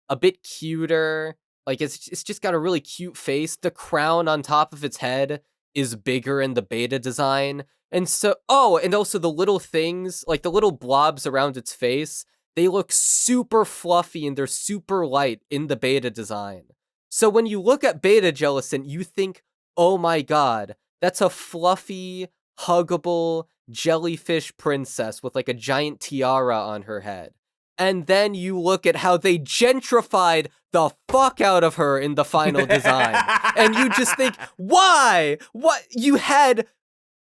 a bit cuter. Like it's just got a really cute face. The crown on top of its head is bigger in the beta design. And so and also the little things, like the little blobs around its face, they look super fluffy and they're super light in the beta design. So when you look at Beta Jellicent, you think, "Oh my god, that's a fluffy, huggable jellyfish princess with like a giant tiara on her head." And then you look at how they gentrified the fuck out of her in the final design. And you just think, why? What? You had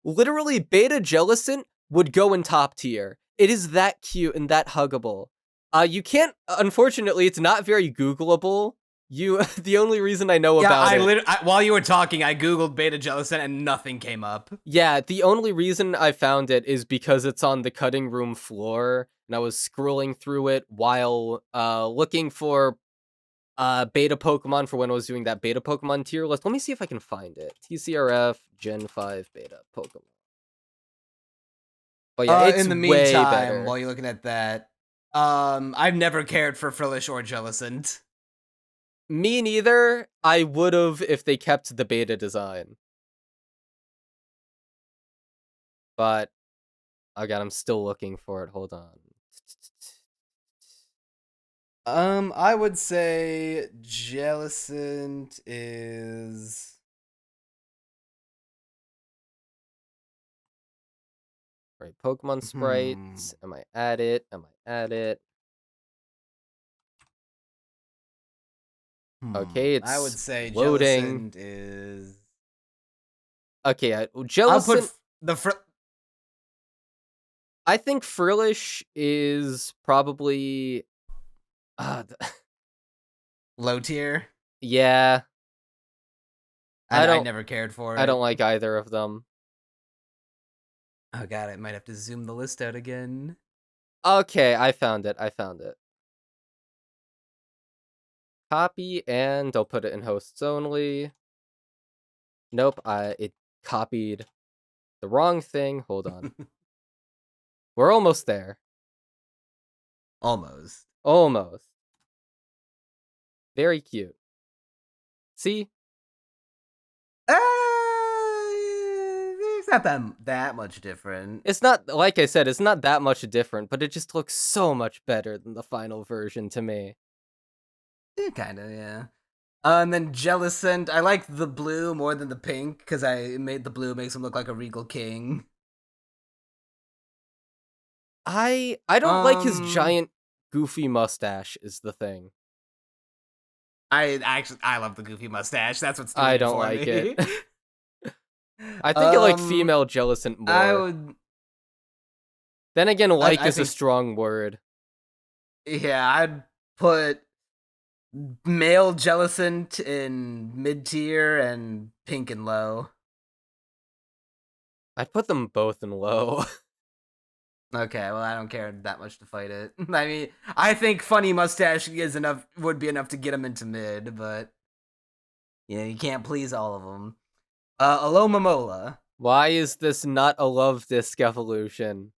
literally Beta Jellicent would go in top tier. It is that cute and that huggable. You can't, unfortunately, it's not very Googleable. The only reason I know Yeah, about it. while you were talking, I googled Beta Jellicent and nothing came up. Yeah, the only reason I found it is because it's on the cutting room floor, and I was scrolling through it while looking for beta Pokemon for when I was doing that beta Pokemon tier list. Let me see if I can find it. TCRF Gen 5 beta Pokemon. But yeah, it's In the way meantime, better. while you're looking at that, I've never cared for Frillish or Jellicent. Me neither. I would've if they kept the beta design. But, oh god, I'm still looking for it. Hold on. I would say Jellicent is. Right, Pokemon sprites. Am I at it? Am I at it? Okay, I would it's say loading. Jellicent is. Okay, I'll put Jellicent. the I think Frillish is probably. low tier. Yeah, I never cared for I it. don't like either of them. Oh god, I might have to zoom the list out again. Okay, I found it. I found it. Copy, and I'll put it in hosts only. Nope, it copied the wrong thing. Hold on. We're almost there. Almost. Almost. Very cute. See? It's not that much different. It's not, like I said, it's not that much different, but it just looks so much better than the final version to me. Kind of, yeah. And then Jellicent, I like the blue more than the pink because I made the blue makes him look like a regal king. I don't like his giant goofy mustache is the thing. I love the goofy mustache. That's what's doing I it don't for like me. it. I think I like female Jellicent more. I would. Then again, like I is a think, strong word. yeah, I'd put male Jellicent in mid tier and pink in low. I'd put them both in low. Okay, well, I don't care that much to fight it. I mean, I think funny mustache would be enough to get him into mid, but yeah, you can't please all of them. Alomomola. Why is this not a love disc evolution?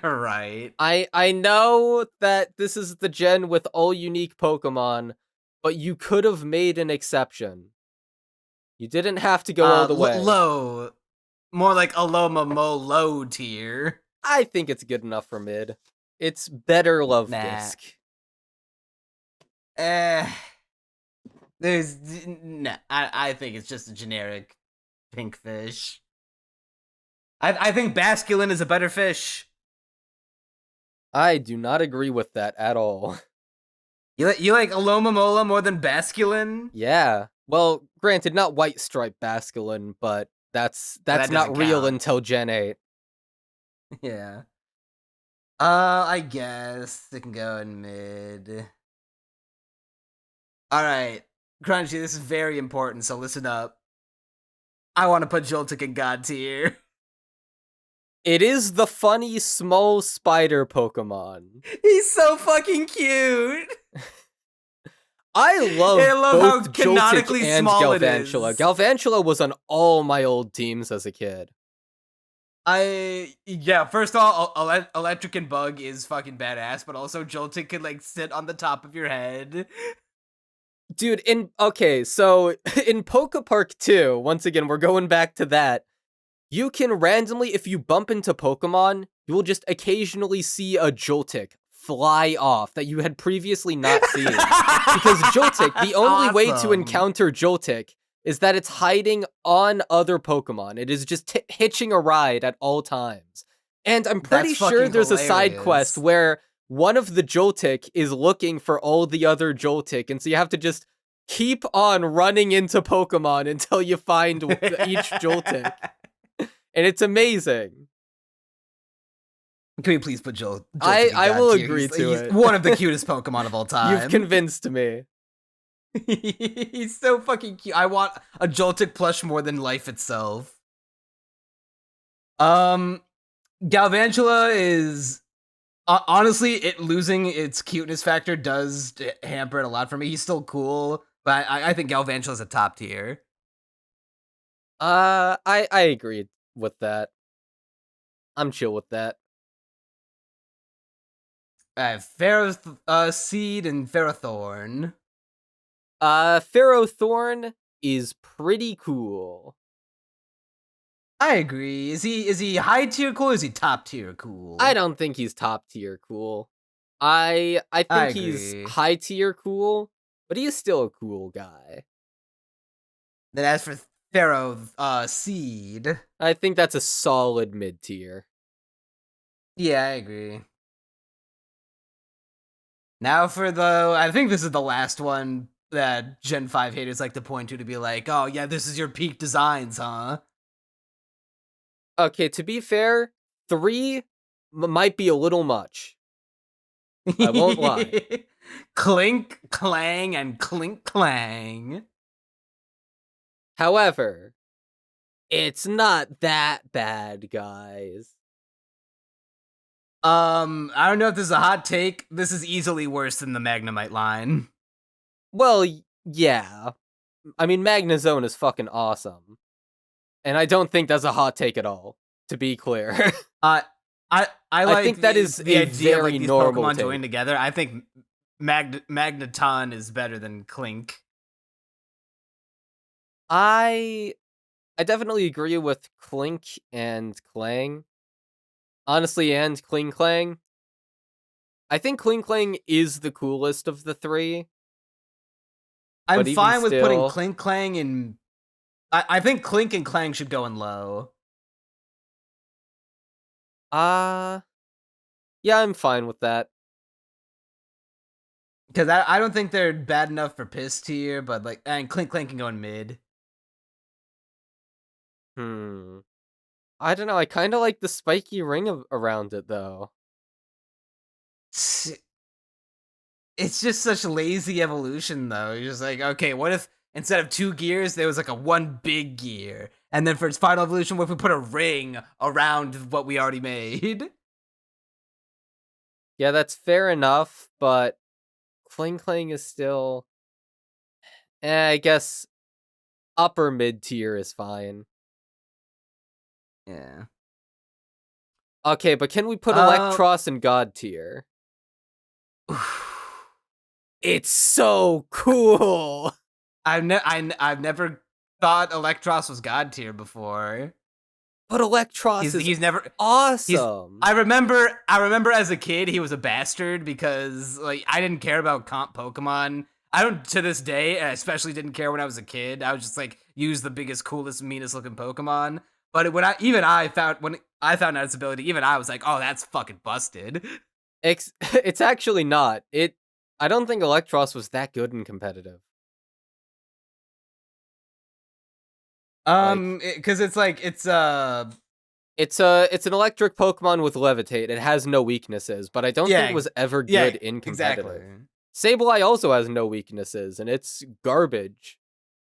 Right. I know that this is the gen with all unique Pokemon, but you could have made an exception. You didn't have to go all the way. Low. More like Alomomo low tier. I think it's good enough for mid. It's better love disc. There's no. I think it's just a generic pink fish. I think Basculin is a better fish. I do not agree with that at all. You like Alomomola more than Basculin? Yeah. Well, granted, not White Stripe Basculin, but that's That not real count. until Gen 8. Yeah. I guess it can go in mid. All right, Crunchy, this is very important, so listen up. I want to put Joltik in God tier. It is the funny small spider Pokemon. He's so fucking cute. I love how both Joltik canonically and small it Galvantula. is. Galvantula was on all my old teams as a kid. First of all, Electric and Bug is fucking badass, but also Joltik could like sit on the top of your head. Dude, so in Poke Park 2, once again, we're going back to that. You can randomly, if you bump into Pokemon, you will just occasionally see a Joltik fly off that you had previously not seen. Because Joltik, the only way to encounter Joltik is that it's hiding on other Pokemon. It is just hitching a ride at all times. And I'm pretty sure there's a side quest where one of the Joltik is looking for all the other Joltik, and so you have to just keep on running into Pokemon until you find each Joltik. And it's amazing. Can we please put Joltik I will agree to it. He's one of the cutest Pokemon of all time. You've convinced me. He's so fucking cute. I want a Joltik plush more than life itself. Galvantula is honestly, it losing its cuteness factor does hamper it a lot for me. He's still cool, but I think Galvantula's a top tier. I agree with that. I'm chill with that. I have Pharaoh Seed and Ferrothorn. Ferrothorn is pretty cool. I agree. Is he high tier cool or is he top tier cool? I don't think he's top tier cool. I think he's high tier cool, but he is still a cool guy. Then as for Pharaoh Seed, I think that's a solid mid tier. Yeah, I agree. Now I think this is the last one that Gen 5 haters like to point to be like, oh yeah, this is your peak designs, huh? Okay, to be fair, 3 might be a little much. I won't lie. Clink, clang, and clink, clang. However, it's not that bad, guys. I don't know if this is a hot take. This is easily worse than the Magnemite line. Well, yeah. I mean, Magnezone is fucking awesome. And I don't think that's a hot take at all, to be clear. I think that is the a idea very of, like, these normal Pokemon take. joined together. I think Magneton is better than Clink. I definitely agree with Clink and Clang. Honestly, and Kling Clang. I think Kling Clang is the coolest of the 3. I'm fine with putting Clink Clang in. I think Clink and Clang should go in low. Yeah, I'm fine with that. Because I don't think they're bad enough for piss tier, but like, and Clink Clang can go in mid. I don't know. I kind of like the spiky ring around it, though. It's just such lazy evolution, though. You're just like, okay, what if instead of 2 gears, there was like a 1 big gear? And then for its final evolution, what if we put a ring around what we already made? Yeah, that's fair enough, but Kling Clang is still... I guess upper mid tier is fine. Yeah. Okay, but can we put Electros in God tier? It's so cool. I've never thought Electros was God tier before. But Electros he's never awesome. I remember as a kid he was a bastard because like I didn't care about comp Pokemon. I don't to this day, I especially didn't care when I was a kid. I was just like use the biggest, coolest, meanest looking Pokemon. But when I found out its ability, even I was like, oh, that's fucking busted. It's actually not. I don't think Electros was that good in competitive. Because it's It's an electric Pokemon with Levitate. It has no weaknesses, but I don't think it Yeah, was ever yeah, good in exactly. competitive. Sableye also has no weaknesses, and it's garbage.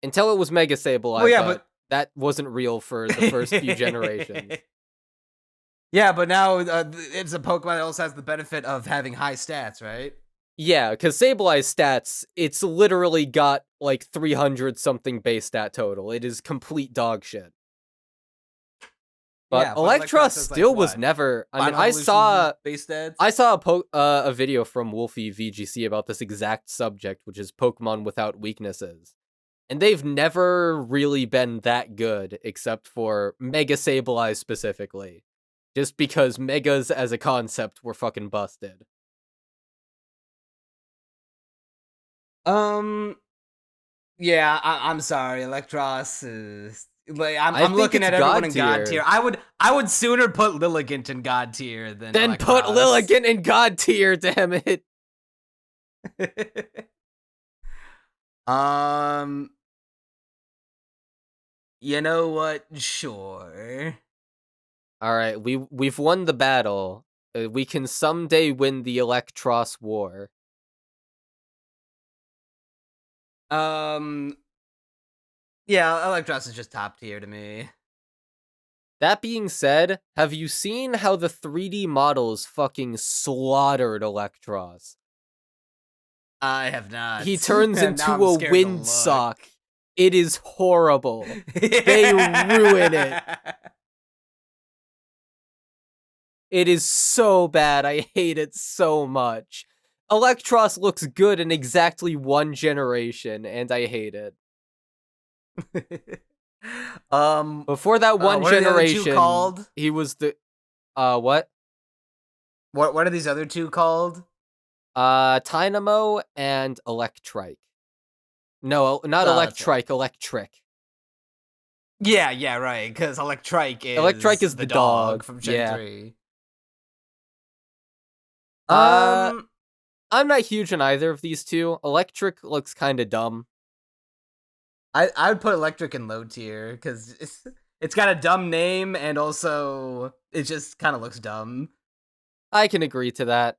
Until it was Mega Well, Sableye, yeah, but but that wasn't real for the first few generations. yeah, but now it's a Pokemon that also has the benefit of having high stats, right? Yeah, because Sableye's stats, it's literally got like 300 something base stat total. It is complete dog shit. But Yeah, but Electros Electros has like still was what? never. I mean, Final I evolution saw base stats? a video from Wolfie VGC about this exact subject, which is Pokemon without weaknesses. And they've never really been that good, except for Mega Sableye specifically. Just because Megas as a concept were fucking busted. Um, yeah, I'm sorry, Electros is like I I'm think looking it's at everyone God in God tier. tier. I would sooner put Lilligant in God tier than Then put Electros. Lilligant in God tier, damn it. um, you know what? Sure. Alright, we've won the battle. We can someday win the Electros War. Um, yeah, Electros is just top tier to me. That being said, have you seen how the 3D models fucking slaughtered Electros? I have not. He turns Now I'm into a scared to look. windsock. It is horrible. They ruin it. It is so bad. I hate it so much. Electros looks good in exactly one generation, and I hate it. um, Before that one what are the other two generation, called? he was the what? What are these other two called? Tynamo and Electrike. No, not That's right. Electrike, Electric. Yeah, yeah, right. Because Electrike Electrike is is the the dog dog. from Gen Yeah. 3. Uh, Um, I'm not huge on either of these two. Electric looks kind of dumb. I would put Electric in low tier because it's got a dumb name and also it just kind of looks dumb. I can agree to that.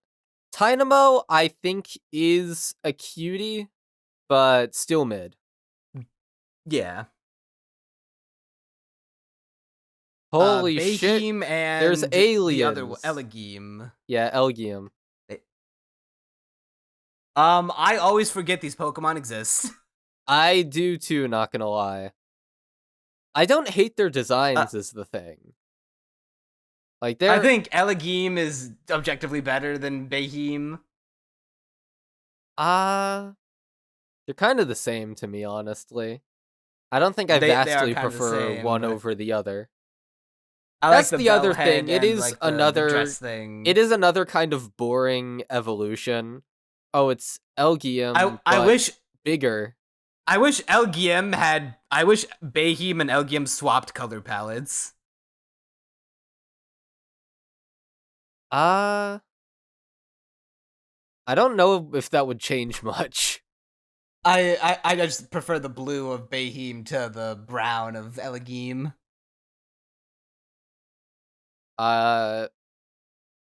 Tynamo, I think, is a cutie, but still mid. Yeah. Holy shit. Beheem There's and the other aliens. Elegeem. Yeah, Elgium. I always forget these Pokemon exist. I do too, not gonna lie. I don't hate their Uh, designs is the thing. Like I they're think Elegeem is objectively better than Beheem. uh they're kind of the same to me, honestly. I don't think I They are vastly kind of the prefer same, one but over the other. I like That's the the bell other head thing. and like the dress thing. It is another kind of boring evolution. Oh, it's Elgium, I but wish bigger. I wish Elgium had I wish Beheem and Elgium swapped color palettes. Uh I don't know if that would change much. I just prefer the blue of Beheem to the brown of Elgium. Uh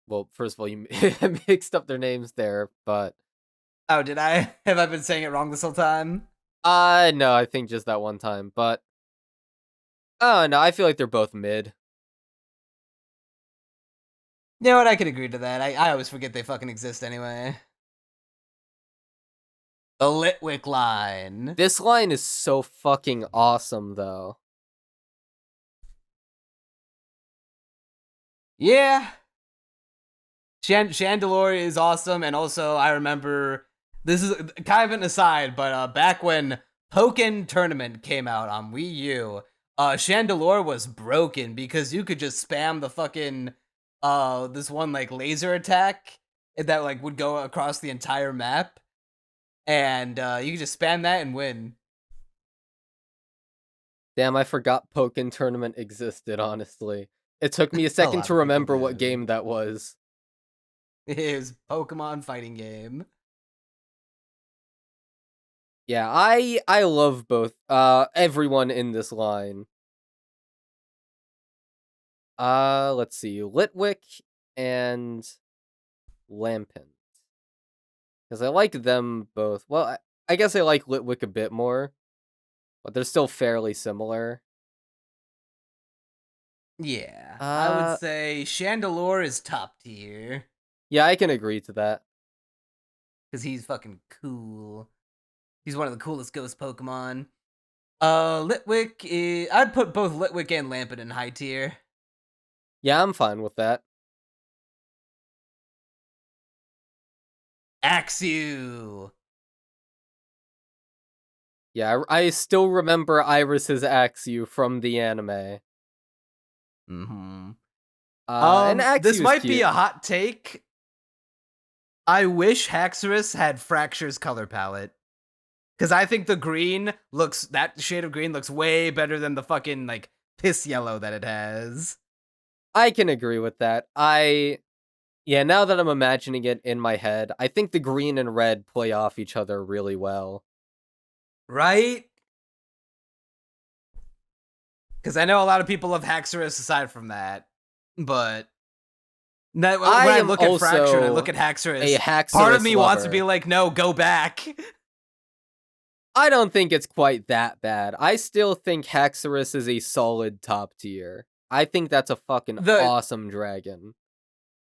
well, first of all, you mixed up their names there, but Oh, did I? Have I been saying it wrong this whole time? no, I think just that one time, but oh no, I feel like they're both mid. You know what? I can agree to that. I always forget they fucking exist anyway. The Litwick line. This line is so fucking awesome though. Yeah. Chandelure is awesome, and also I remember this is kind of an aside, but back when Pokken Tournament came out on Wii U, Chandelure was broken because you could just spam the fucking this one like laser attack that like would go across the entire map, and you could just spam that and win. Damn, I forgot Pokken Tournament existed, honestly. It took me a A second lot to of people remember what did. game that was. His Pokemon fighting game. Yeah, I love both everyone in this line. Let's see. Litwick and Lampent. Because I like them both. Well, I guess I like Litwick a bit more, but they're still fairly similar. Yeah, I would Uh, say Chandelure is top tier yeah, I can agree to that. because he's fucking cool. He's one of the coolest ghost Pokemon. Litwick is. I'd put both Litwick and Lampent in high tier. Yeah, I'm fine with that. Axew. Yeah, I still remember Iris's Axew from the anime. Mm-hmm. And This Axew's might cute. be a hot take. I wish Haxorus had Fracture's color palette. Because I think that shade of green looks way better than the fucking, like, piss yellow that it has. I can agree with that. Yeah, now that I'm imagining it in my head, I think the green and red play off each other really well. Right? Because I know a lot of people love Haxorus aside from that. But when I am look at Fracture and I also look at Haxorus, a Haxorus part of me wants to lover. be like, no, go back. I don't think it's quite that bad. I still think Haxorus is a solid top tier. I think that's a fucking awesome dragon.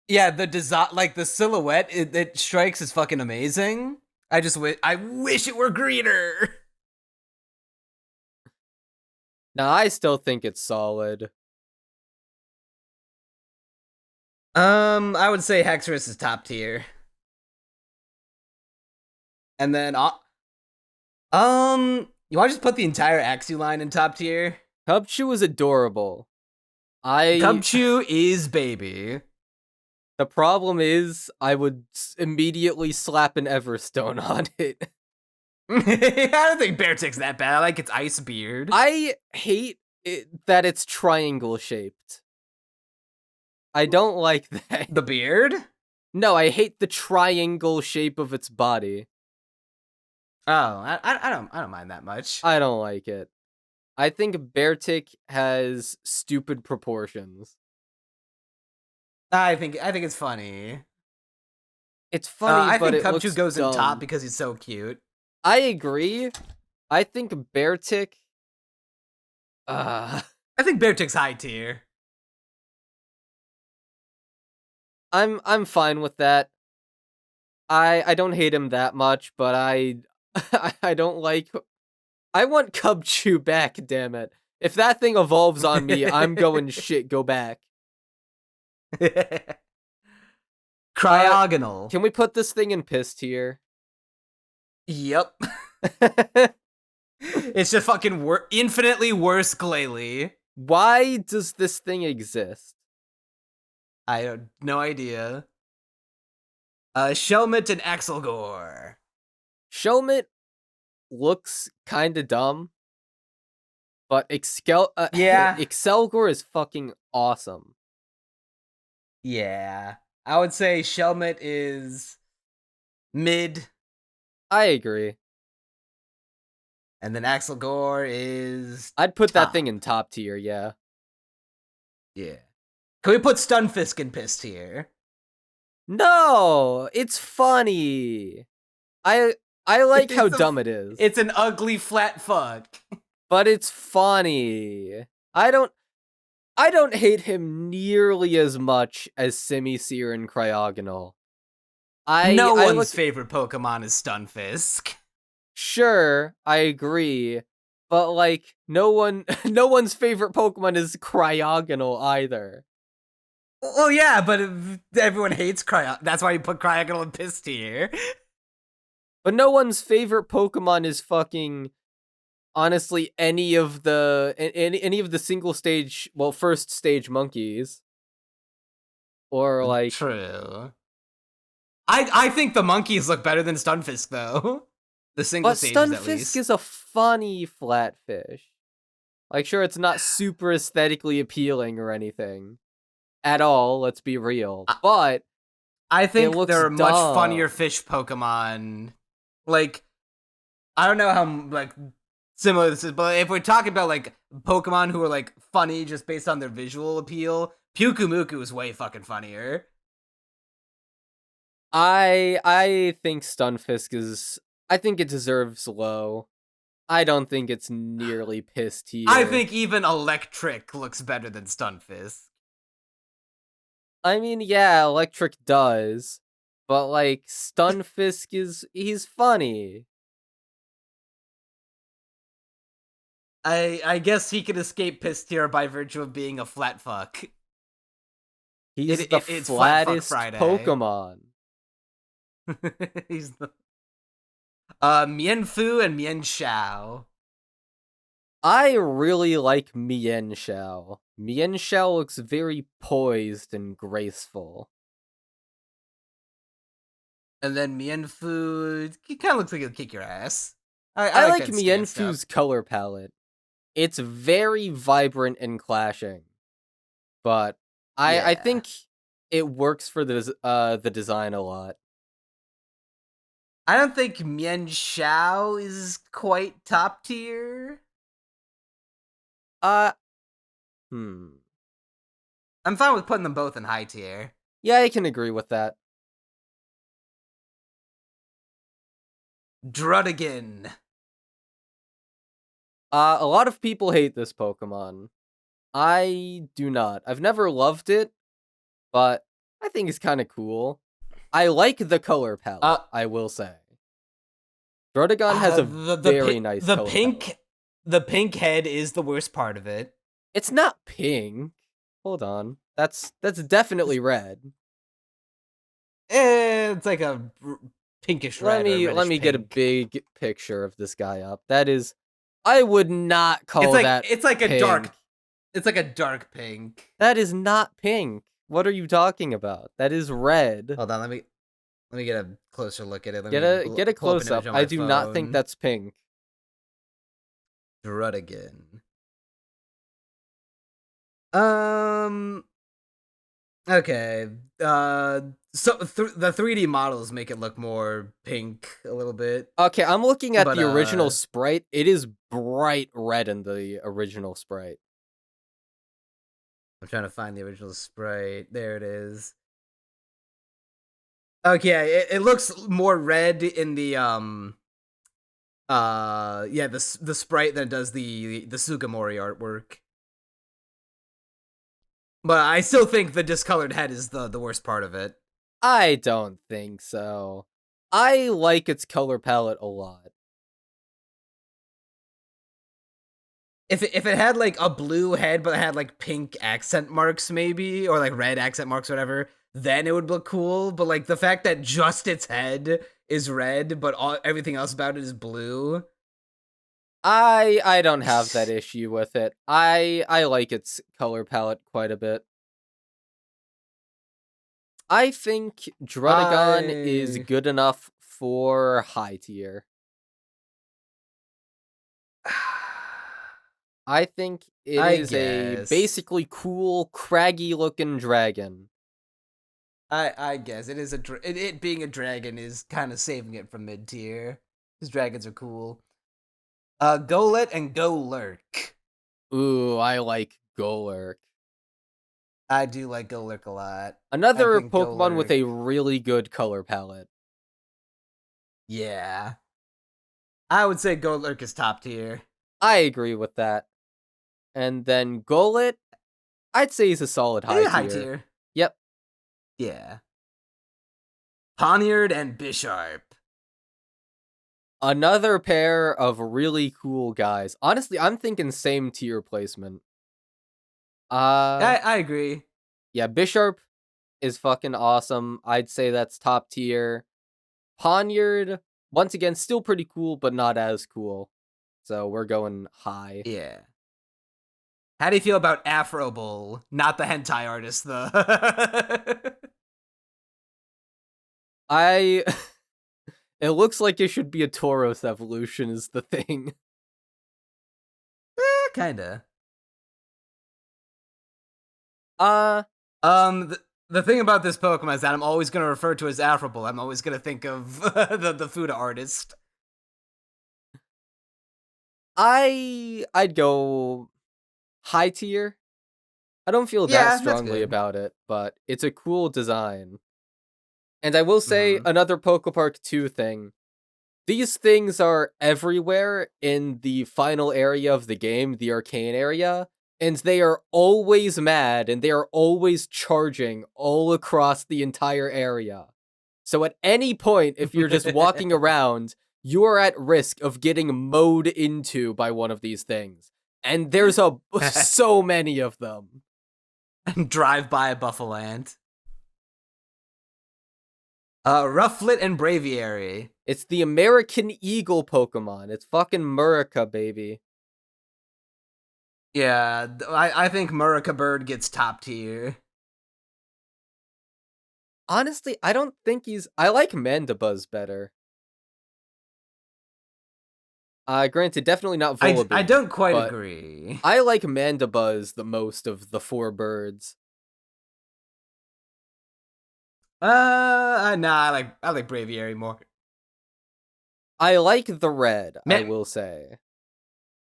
Yeah, the design, like the silhouette, it strikes as fucking amazing. I wish it were greener. Now, I still think it's solid. I would say Haxorus is top tier. And then, you want to just put the entire Axew line in top tier? Cubchoo is adorable. Cubchoo is baby. The problem is, I would immediately slap an Everstone on it. I don't think Beartick's that bad. I like its ice beard. I hate that it's triangle shaped. I don't like that. The beard? No, I hate the triangle shape of its body. Oh, I don't mind that much. I don't like it. I think Beartick has stupid proportions. I think it's funny. It's funny, but I think it looks Cubchoo goes dumb. in top because he's so cute. I agree. I think Beartick. I think Beartick's high tier. I'm fine with that. I don't hate him that much, but I don't like. I want Cubchoo back. Damn it! If that thing evolves on me, I'm going shit. Go back. Cryogonal. Can we put this thing in piss tier? Yep. It's just fucking infinitely worse Glalie. Why does this thing exist? I have no idea. Shelmet and Axelgore. Shelmet looks kind of dumb, but Excelgor is fucking awesome. Yeah. I would say Shelmet is mid. I agree. And then Axelgore is I'd put that top. thing in top tier, yeah. Yeah. Can we put Stunfisk in piss tier? No, it's funny. I like how dumb it is. It's an ugly flat fuck. But it's funny. I don't hate him nearly as much as Simisear and Cryogonal. No one's favorite Pokemon is Stunfisk. Sure, I agree. But like no one's favorite Pokemon is Cryogonal either. Well, yeah, but everyone hates that's why you put Cryogonal in piss tier. But no one's favorite Pokemon is fucking honestly any of the single stage, well, first stage monkeys. Or like True. I think the monkeys look better than Stunfisk though. The single stages at least. But Stunfisk is a funny flatfish. Like sure it's not super aesthetically appealing or anything at all, let's be real. But I think there are much funnier fish Pokemon. Like I don't know how like similar to this, but if we're talking about like Pokemon who are like funny just based on their visual appeal, Pyukumuku is way fucking funnier. I think Stunfisk is. I think it deserves low. I don't think it's nearly piss tier. I think even Electric looks better than Stunfisk. I mean, yeah, Electric does, but like Stunfisk he's funny. I guess he can escape piss tier by virtue of being a flat fuck. He's It's the Flat Fuck flattest Friday. Pokemon. He's the Mienfoo and Mienshao. I really like Mienshao. Mienshao looks very poised and graceful. And then Mienfoo, he kind of looks like he'll kick your ass. I like that scan Mienfoo's stuff. color palette. It's very vibrant and clashing. But I Yeah. think it works for the design a lot. I don't think Mienshao is quite top tier. Hmm. I'm fine with putting them both in high tier. Yeah, I can agree with that. Druddigan. A lot of people hate this Pokemon. I do not. I've never loved it, but I think it's kind of cool. I like the color palette, I will say. Druddigon has a very nice color palette. The pink head is the worst part of it. It's not pink. Hold on. That's definitely red. It's like a pinkish red. Let me get a big picture of this guy up. That is, I would not call that. It's like pink. a dark. It's like a dark pink. That is not pink. What are you talking about? That is red. Hold on, let me get a closer look at it. Get a close up. I do not think that's pink. Druddigan. Okay. So the 3D models make it look more pink a little bit. Okay, I'm looking at the original sprite. It is bright red in the original sprite. I'm trying to find the original sprite. There it is. Okay, it looks more red in the the sprite than it does the Sugimori artwork. But I still think the discolored head is the worst part of it. I don't think so. I like its color palette a lot. If it had like a blue head but it had like pink accent marks maybe, or like red accent marks or whatever, then it would look cool. But like the fact that just its head is red but everything else about it is blue. I don't have that issue with it. I like its color palette quite a bit. I think Druddigon is good enough for high tier. I think it is a basically cool, craggy looking dragon. I guess it is it being a dragon is kind of saving it from mid tier. Because dragons are cool. Golett and Golurk. Ooh, I like Golurk. I do like Golurk a lot. Another Pokemon with a really good color palette. Yeah. I would say Golurk is top tier. I agree with that. And then Golett, I'd say he's a solid high tier. Yep. Yeah. Poniard and Bisharp. Another pair of really cool guys. Honestly, I'm thinking same tier placement. I agree. Yeah, Bisharp is fucking awesome. I'd say that's top tier. Poniard, once again, still pretty cool, but not as cool. So we're going high. Yeah. How do you feel about Afrobull? Not the hentai artist, though. It looks like it should be a Tauros evolution is the thing. Kinda. The thing about this Pokemon is that I'm always going to refer to as Afrobull. I'm always going to think of the Fuda artist. I'd go high tier. I don't feel that Yeah, that's strongly good. about it, but it's a cool design. And I will say Mhm. another Pokepark 2 thing. These things are everywhere in the final area of the game, the arcane area, and they are always mad and they are always charging all across the entire area. So at any point, if you're just walking around, you are at risk of getting mowed into by one of these things. And there's so many of them. Drive by Buffaland. Rufflet and Braviary. It's the American Eagle Pokemon. It's fucking Murica, baby. Yeah, I think Murica Bird gets top tier. Honestly, I don't think I like Mandibuzz better. Granted, definitely not I Volibee, don't quite but agree. I like Mandibuzz the most of the 4 birds. Nah, I like Braviary more. I like the red, I Man, will say.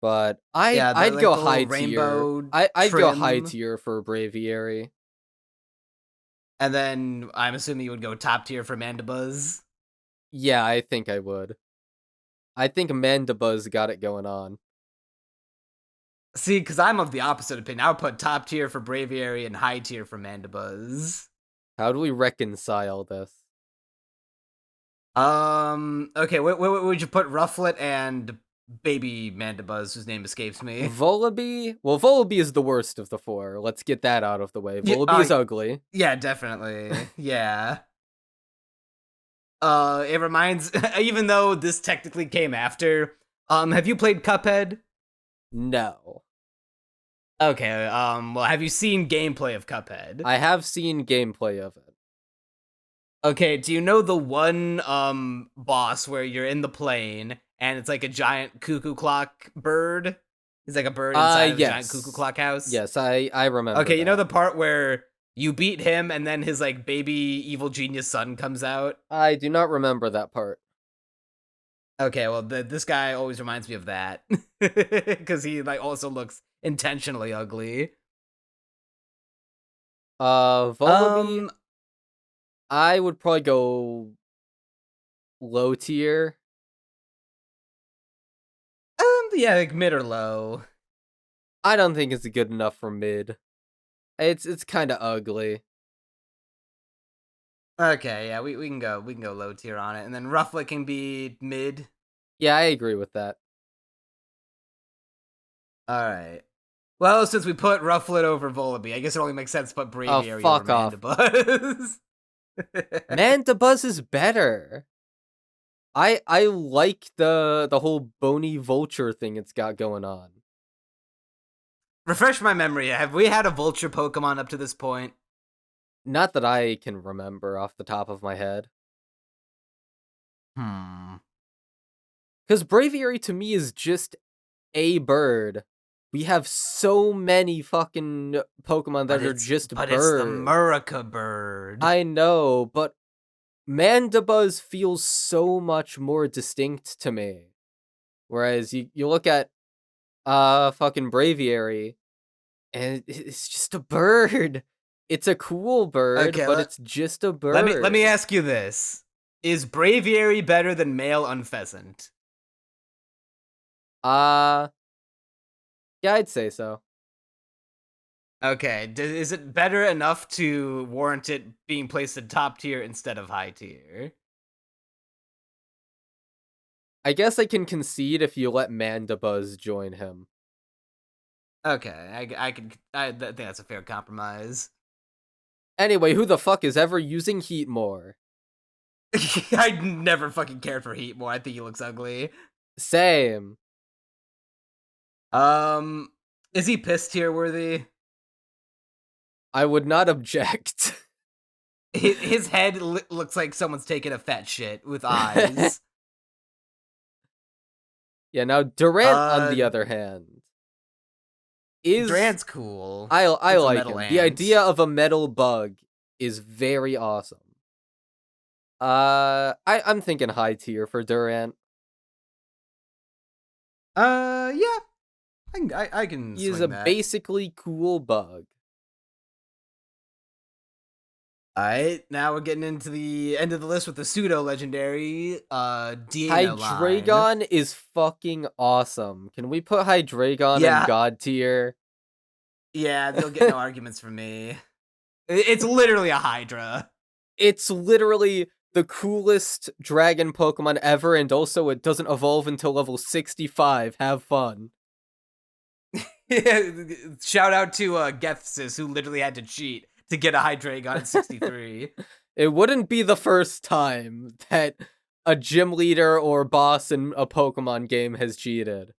But yeah, I'd like go the little high tier. rainbow I'd go high trim, tier for Braviary. and then I'm assuming you would go top tier for Mandibuzz. Yeah, I think I would. I think Mandibuzz got it going on. See, because I'm of the opposite opinion. I would put top tier for Braviary and high tier for Mandibuzz. How do we reconcile this? Okay, wait, would you put Rufflet and baby Mandibuzz, whose name escapes me? Volibee? Well, Volibee is the worst of the 4. Let's get that out of the way. Yeah, Volibee is ugly. yeah, definitely. Yeah. It reminds, even though this technically came after, have you played Cuphead? No. Okay, well, have you seen gameplay of Cuphead? I have seen gameplay of it. Okay, do you know the one, boss where you're in the plane, and it's like a giant cuckoo clock bird? He's like a bird inside of a giant cuckoo Yes. clock house? Yes, I remember Okay, you know that. the part where you beat him and then his like baby evil genius son comes out? I do not remember that part. Okay, well this guy always reminds me of that. Cuz he like also looks intentionally ugly. Volibee, I would probably go low tier. Yeah, like mid or low. I don't think it's good enough for mid. It's kind of ugly. Okay, yeah, we can go low tier on it. And then Rufflet can be mid. Yeah, I agree with that. All right. Well, since we put Rufflet over Volibee, I guess it only makes sense to put Braviary over fuck off. Mandibuzz. Mandibuzz is better. I like the whole bony vulture thing it's got going on. Refresh my memory. Have we had a vulture Pokemon up to this point? Not that I can remember off the top of my head. Because Braviary to me is just a bird. We have so many fucking Pokemon that are just but birds. It's the Murica bird. I know, but Mandibuzz feels so much more distinct to me. Whereas you look at fucking Braviary, and it's just a bird. It's a cool bird, Okay, but it's just a bird. let me ask you this: is Braviary better than male Unpheasant? Yeah, I'd say so. Okay, is it better enough to warrant it being placed in top tier instead of high tier? I guess I can concede if you let Mandibuzz join him. Okay, I think that's a fair compromise. Anyway, who the fuck is ever using Heatmore? I never fucking cared for Heatmore. I think he looks ugly. Same. Is he piss tier worthy? I would not object. His head looks like someone's taking a fat shit with eyes. Yeah, now Durant, on the other hand, is Durant's cool. I It's like him. The idea of a metal bug is very awesome. I'm thinking high tier for Durant. Yeah, I can He is a swing that. basically cool bug. Alright, now we're getting into the end of the list with the pseudo legendary Dino line. Hydreigon is fucking awesome. Can we put Hydreigon in Yeah, God tier? yeah, you'll get no arguments from me. It's literally a Hydra. It's literally the coolest dragon Pokemon ever, and also it doesn't evolve until level 65. Have fun. Shout out to Gethsys, who literally had to cheat to get a Hydreigon at 63. It wouldn't be the first time that a gym leader or boss in a Pokemon game has cheated.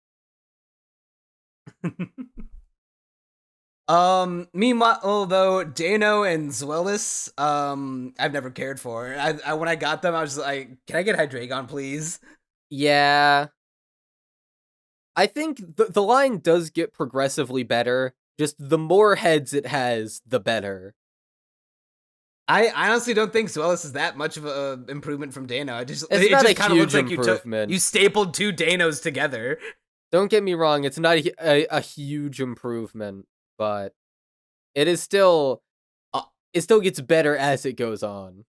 Meanwhile, although Dano and Zweilous, I've never cared for. I when I got them, I was like, can I get Hydreigon, please? Yeah. I think the line does get progressively better. Just the more heads it has, the better. I honestly don't think Zweilous is that much of a improvement from Dano. It's It not just a kind of looks huge like improvement. you stapled two Danos together. Don't get me wrong, it's not a huge improvement, but it is still it still gets better as it goes on.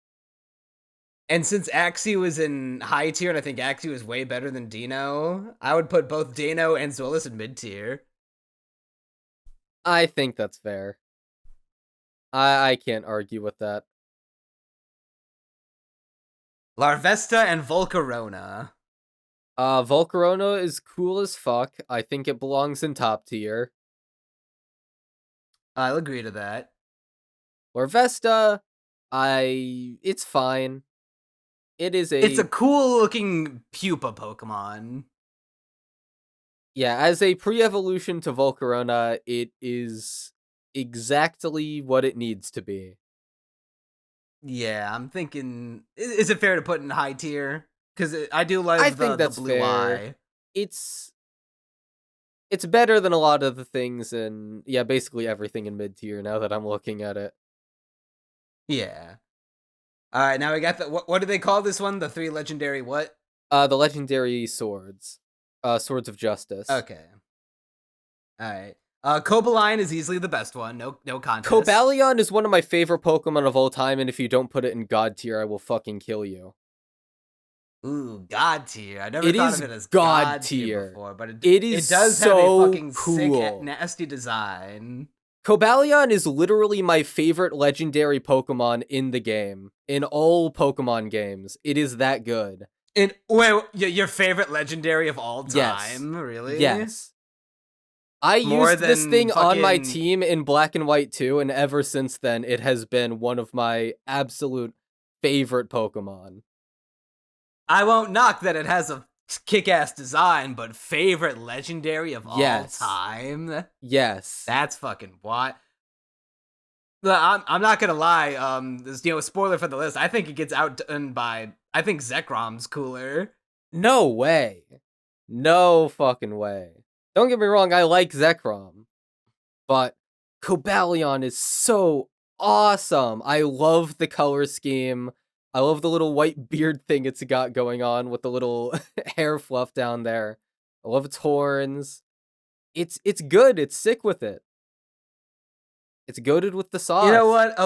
And since Axie was in high tier, and I think Axie was way better than Dino, I would put both Dano and Zweilous in mid tier. I think that's fair. I can't argue with that. Larvesta and Volcarona. Volcarona is cool as fuck. I think it belongs in top tier. I'll agree to that. Larvesta, it's fine. It's a cool looking pupa Pokemon. Yeah, as a pre-evolution to Volcarona, it is exactly what it needs to be. Yeah, I'm thinking, is it fair to put in high tier? Because I do love I think the that's blue fair. eye. It's better than a lot of the things in, yeah, basically everything in mid tier now that I'm looking at it. Yeah. All right, now we got the what do they call this one? The three legendary what? The legendary swords. Swords of Justice. Okay. All right. Cobaline is easily the best one. No contest. Cobalion is one of my favorite Pokemon of all time, and if you don't put it in God tier, I will fucking kill you. Ooh, God tier. I never thought of it as God tier tier before, but it it does so have a fucking cool. sick, nasty design. Cobalion is literally my favorite legendary Pokemon in the game. In all Pokemon games. It is that good. And wait, your favorite legendary of all time? Yes. Really? Yes. I More used this than thing on my fucking- team in Black and White too, and ever since then, it has been one of my absolute favorite Pokemon. I won't knock that it has a kick-ass design, but favorite legendary of all time? Yes. That's fucking what? I'm not gonna lie. There's a spoiler for the list. I think it gets outdone by. I think Zekrom's cooler. No way. No fucking way. Don't get me wrong, I like Zekrom. But Cobalion is so awesome. I love the color scheme. I love the little white beard thing it's got going on with the little hair fluff down there. I love its horns. It's good. It's sick with it. It's goated with the sauce. You know what?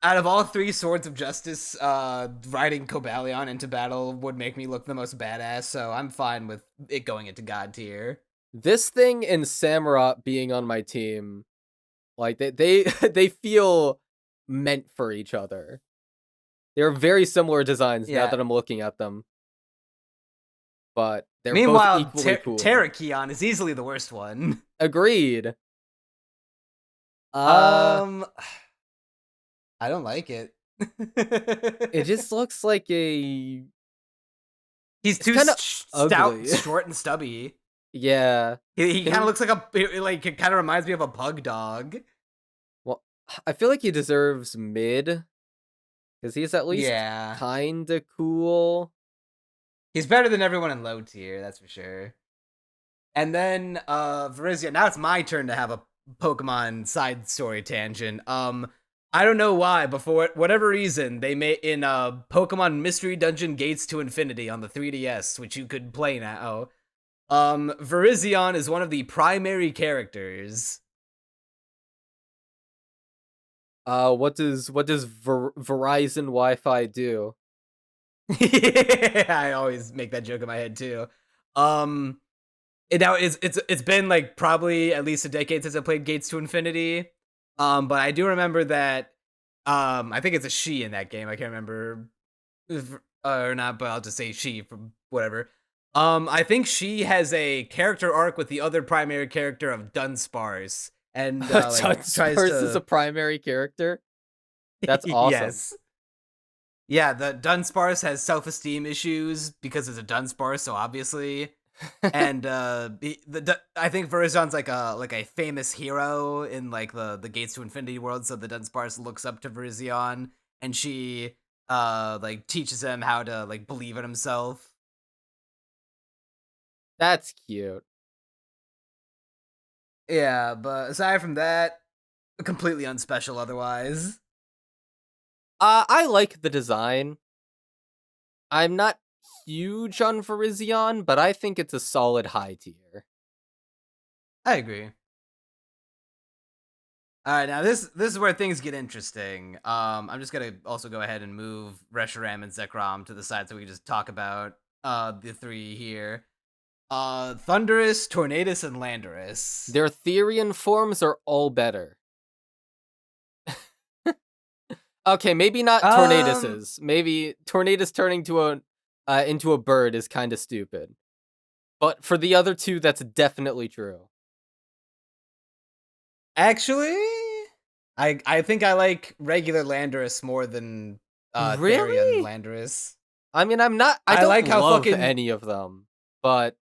Out of all three Swords of Justice, riding Cobalion into battle would make me look the most badass, so I'm fine with it going into God tier. This thing and Samurott being on my team, like they they feel meant for each other. They're very similar designs now that I'm looking at them. But they're Meanwhile, both equally cool. Terrakion is easily the worst one. Agreed. I don't like it. It just looks like a... He's too stout, ugly. short, and stubby. Yeah. He kind of looks like it kind of reminds me of a pug dog. Well, I feel like he deserves mid. Because he's at least Yeah. kinda cool. He's better than everyone in low tier, that's for sure. And then, Verizia, now it's my turn to have a Pokemon side story tangent. I don't know why, but for whatever reason, they made in Pokemon Mystery Dungeon Gates to Infinity on the 3DS, which you could play now. Virizion is one of the primary characters. Verizon Wi-Fi do? I always make that joke in my head too. Now it's been like probably at least a decade since I played Gates to Infinity. But I do remember that. I think it's a she in that game. I can't remember or not, but I'll just say she for whatever. I think she has a character arc with the other primary character of Dunsparce, and like tries Dunsparce is a to. primary character. That's awesome. Yes. Yeah, the Dunsparce has self-esteem issues because it's a Dunsparce, so obviously. And I think Verizon's like a famous hero in like the Gates to Infinity world, so the Dunsparce looks up to Virizion, and she like teaches him how to like believe in himself. That's cute. Yeah, but aside from that, completely unspecial otherwise. I like the design. I'm not huge on Virizion, but I think it's a solid high tier. I agree. All right, now this is where things get interesting. I'm just gonna also go ahead and move Reshiram and Zekrom to the side so we can just talk about the three here. Thundurus, Tornadus, and Landorus. Their Therian forms are all better. Okay, maybe not Tornadus's. Maybe Tornadus turning to into a bird is kind of stupid. But for the other two, that's definitely true. Actually, I think I like regular Landorus more than Really? Therian Landorus. I mean, I don't like how love fucking any of them, but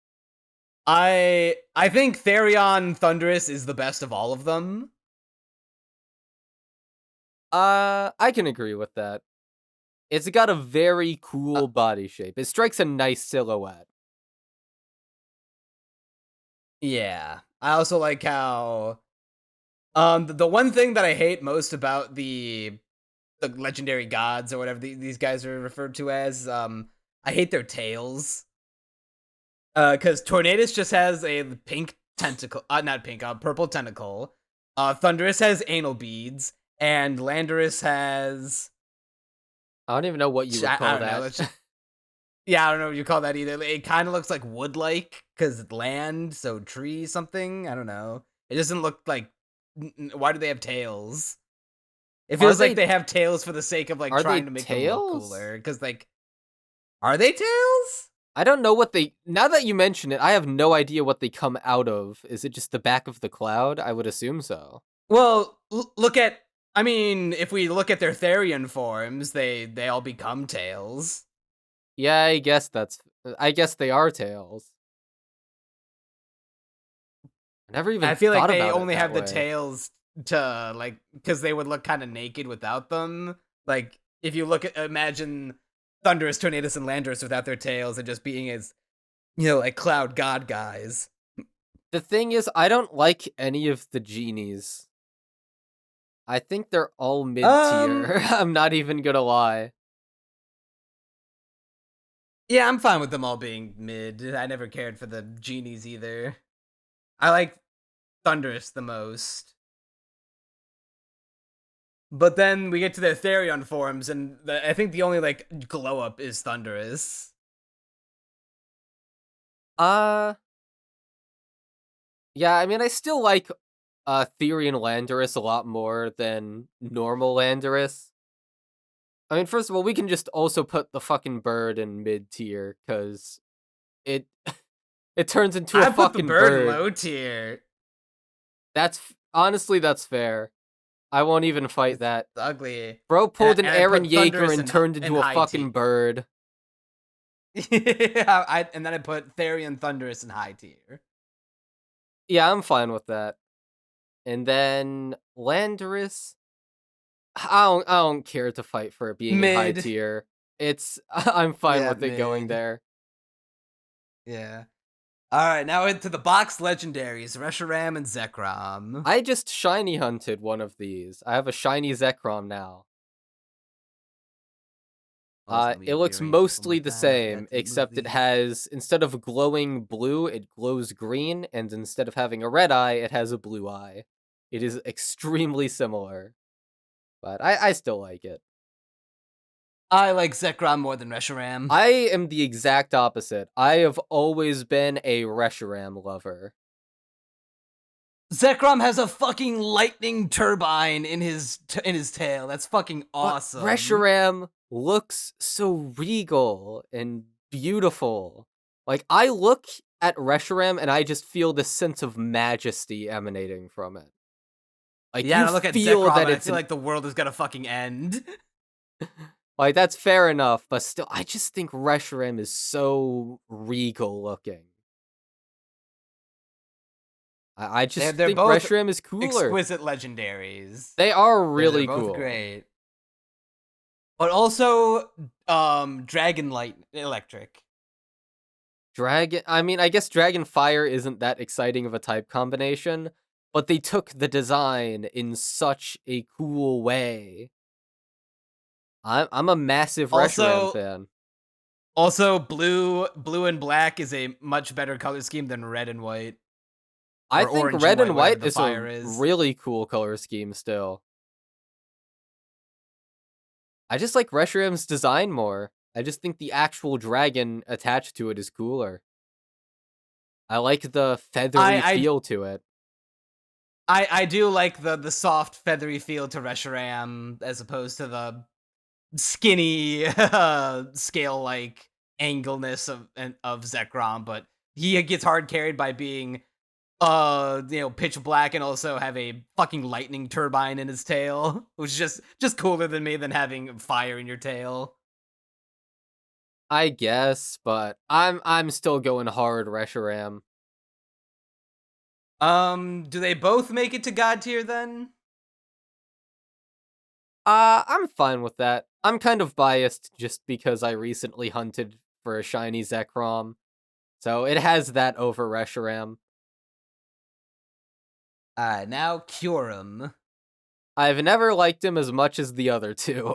I think Therion Thundurus is the best of all of them. I can agree with that. It's got a very cool body shape. It strikes a nice silhouette. Yeah. I also like how the one thing that I hate most about the legendary gods or whatever these guys are referred to as, I hate their tails. Cuz Tornadus just has a pink tentacle, not pink, purple tentacle. Thundurus has anal beads, and Landorus has I don't even know what you would call that. yeah, I don't know what you call that either. It kind of looks like wood-like because it's land, so tree something. I don't know. It doesn't look like. Why do they have tails? It feels like they have tails for the sake of like trying to make them look cooler. Because like, are they tails? I don't know what they. Now that you mention it, I have no idea what they come out of. Is it just the back of the cloud? I would assume so. Well, look at. I mean, if we look at their Therian forms, they all become tails. Yeah, I guess they are tails. I never even. I feel like they about only have the way. tails to like because they would look kind of naked without them. Like if you look at imagine Thundurus, Tornadus, and Landorus without their tails and just being as like cloud god guys. The thing is, I don't like any of the genies. I think they're all mid tier. I'm not even gonna lie. Yeah, I'm fine with them all being mid. I never cared for the genies either. I like Thundurus the most. But then we get to the Therion forms, and I think the only like glow up is Thundurus. Yeah, I mean, I still like Therian Landorus a lot more than normal Landorus. I mean, first of all, we can just also put the fucking bird in mid tier because it it turns into a fucking bird. Low tier. Honestly, that's fair. I won't even fight that. Ugly. Bro pulled an Aaron Yeager and turned into a fucking bird. Yeah, and then I put Therian Thundurus in high tier. Yeah, I'm fine with that. And then Landorus, I don't care to fight for it being in high tier. I'm fine with it going there. Yeah. All right, now into the box legendaries, Reshiram and Zekrom. I just shiny hunted one of these. I have a shiny Zekrom now. It looks mostly the same, except it has, instead of glowing blue, it glows green, and instead of having a red eye, it has a blue eye. It is extremely similar, but I still like it. I like Zekrom more than Reshiram. I am the exact opposite. I have always been a Reshiram lover. Zekrom has a fucking lightning turbine in his tail. That's fucking awesome. But Reshiram looks so regal and beautiful. Like, I look at Reshiram and I just feel this sense of majesty emanating from it. Like, yeah, you and I look at feel Zekrom that and I it's feel like the world is gonna fucking end. like, that's fair enough, but still, I just think Reshiram is so regal looking. I just They're think both Reshiram is cooler. exquisite legendaries. They are They're really both cool. great. But also, Dragonlight Electric. I mean, I guess Dragon Fire isn't that exciting of a type combination, but they took the design in such a cool way. I'm a massive Reshiram fan. Also, blue and black is a much better color scheme than red and white. I Or think orange red and and white, white whatever the is fire a is. really cool color scheme still. I just like Reshiram's design more. I just think the actual dragon attached to it is cooler. I like the feathery feel to it. I do like the soft feathery feel to Reshiram as opposed to the skinny scale like angleness of Zekrom, but he gets hard carried by being pitch black and also have a fucking lightning turbine in his tail, which is just cooler than me than having fire in your tail. I guess, but I'm still going hard Reshiram. Do they both make it to God tier then? I'm fine with that. I'm kind of biased just because I recently hunted for a shiny Zekrom. So it has that over Reshiram. Now Kyurem. I've never liked him as much as the other two.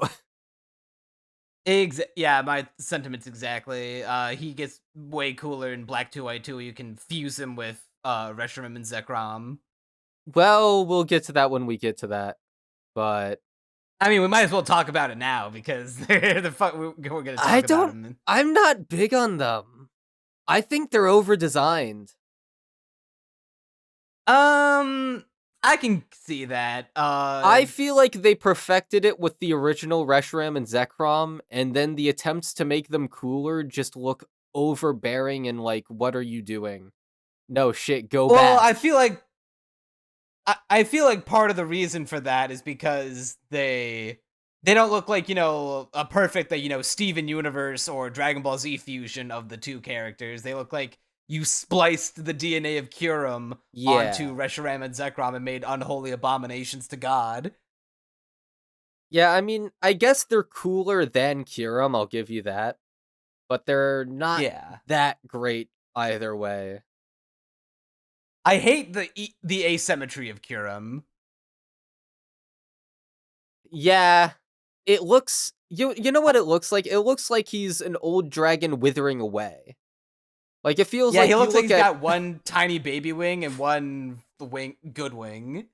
Yeah, my sentiments exactly. He gets way cooler in Black 2 White 2. You can fuse him with Reshiram and Zekrom. Well, we'll get to that when we get to that. But I mean, we might as well talk about it now because we're gonna talk about him. I'm not big on them. I think they're over designed. I can see that. I feel like they perfected it with the original Reshiram and Zekrom, and then the attempts to make them cooler just look overbearing and like, what are you doing? No shit, go back. Well, I feel like part of the reason for that is because they don't look like, a perfect, Steven Universe or Dragon Ball Z fusion of the two characters. They look like you spliced the DNA of Kyurem onto Reshiram and Zekrom and made unholy abominations to God. Yeah, I mean, I guess they're cooler than Kyurem, I'll give you that. But they're not that great either way. I hate the asymmetry of Kyurem. Yeah, it looks... You know what it looks like? It looks like he's an old dragon withering away. Like, it feels like he looks like he's got one tiny baby wing and one good wing.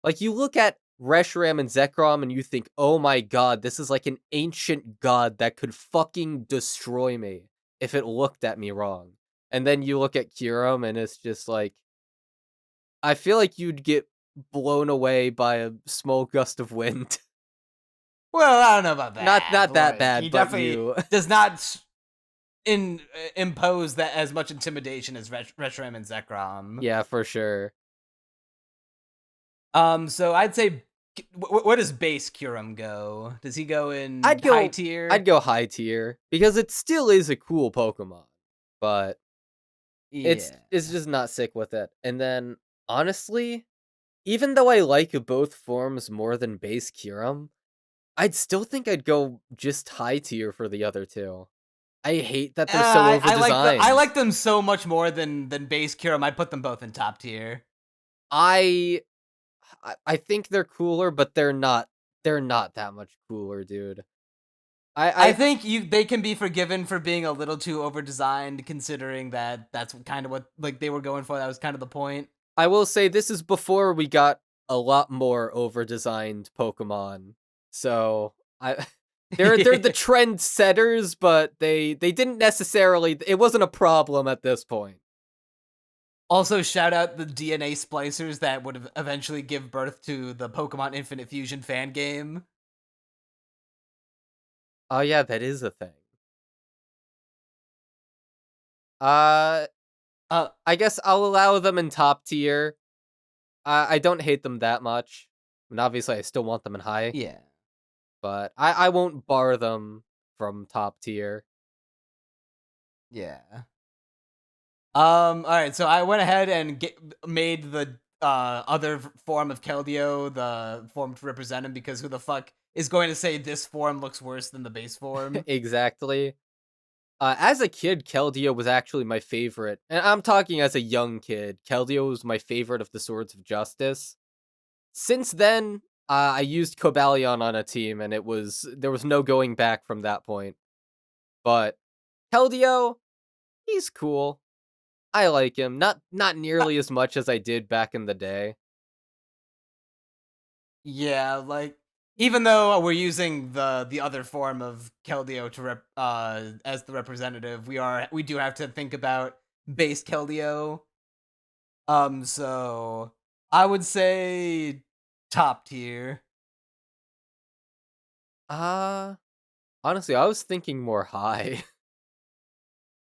Like, you look at Reshiram and Zekrom and you think, oh my god, this is like an ancient god that could fucking destroy me if it looked at me wrong. And then you look at Kyurem and it's just like, I feel like you'd get blown away by a small gust of wind. Well, I don't know about that. Not that bad, he but definitely does not impose that as much intimidation as Reshiram and Zekrom. Yeah, for sure. So I'd say, where does base Kyurem go? Does he go in high tier? I'd go high tier because it still is a cool Pokemon, but it's just not sick with it. And then honestly, even though I like both forms more than base Kyurem, I'd still think I'd go just high tier for the other two. I hate that they're so over designed. I like them so much more than base Kyurem. I'd put them both in top tier. I think they're cooler, but they're not that much cooler, dude. I think they can be forgiven for being a little too over designed, considering that that's kind of what like they were going for. That was kind of the point. I will say this is before we got a lot more over designed Pokemon. So I they're the trend setters, but they didn't necessarily, it wasn't a problem at this point. Also, shout out the DNA splicers that would eventually give birth to the Pokemon Infinite Fusion fan game. Oh yeah, that is a thing. Uh I guess I'll allow them in top tier. I don't hate them that much. And obviously I still want them in high, Yeah. but I won't bar them from top tier. Yeah. All right. So I went ahead and made the other form of Keldeo the form to represent him, because who the fuck is going to say this form looks worse than the base form? Exactly. As a kid, Keldeo was actually my favorite. And I'm talking as a young kid. Keldeo was my favorite of the Swords of Justice. Since then, I used Cobalion on a team, and there was no going back from that point. But Keldeo, he's cool. I like him. Not nearly as much as I did back in the day. Yeah, like even though we're using the other form of Keldeo to as the representative, we do have to think about base Keldeo. So I would say top tier. Uh Honestly, I was thinking more high.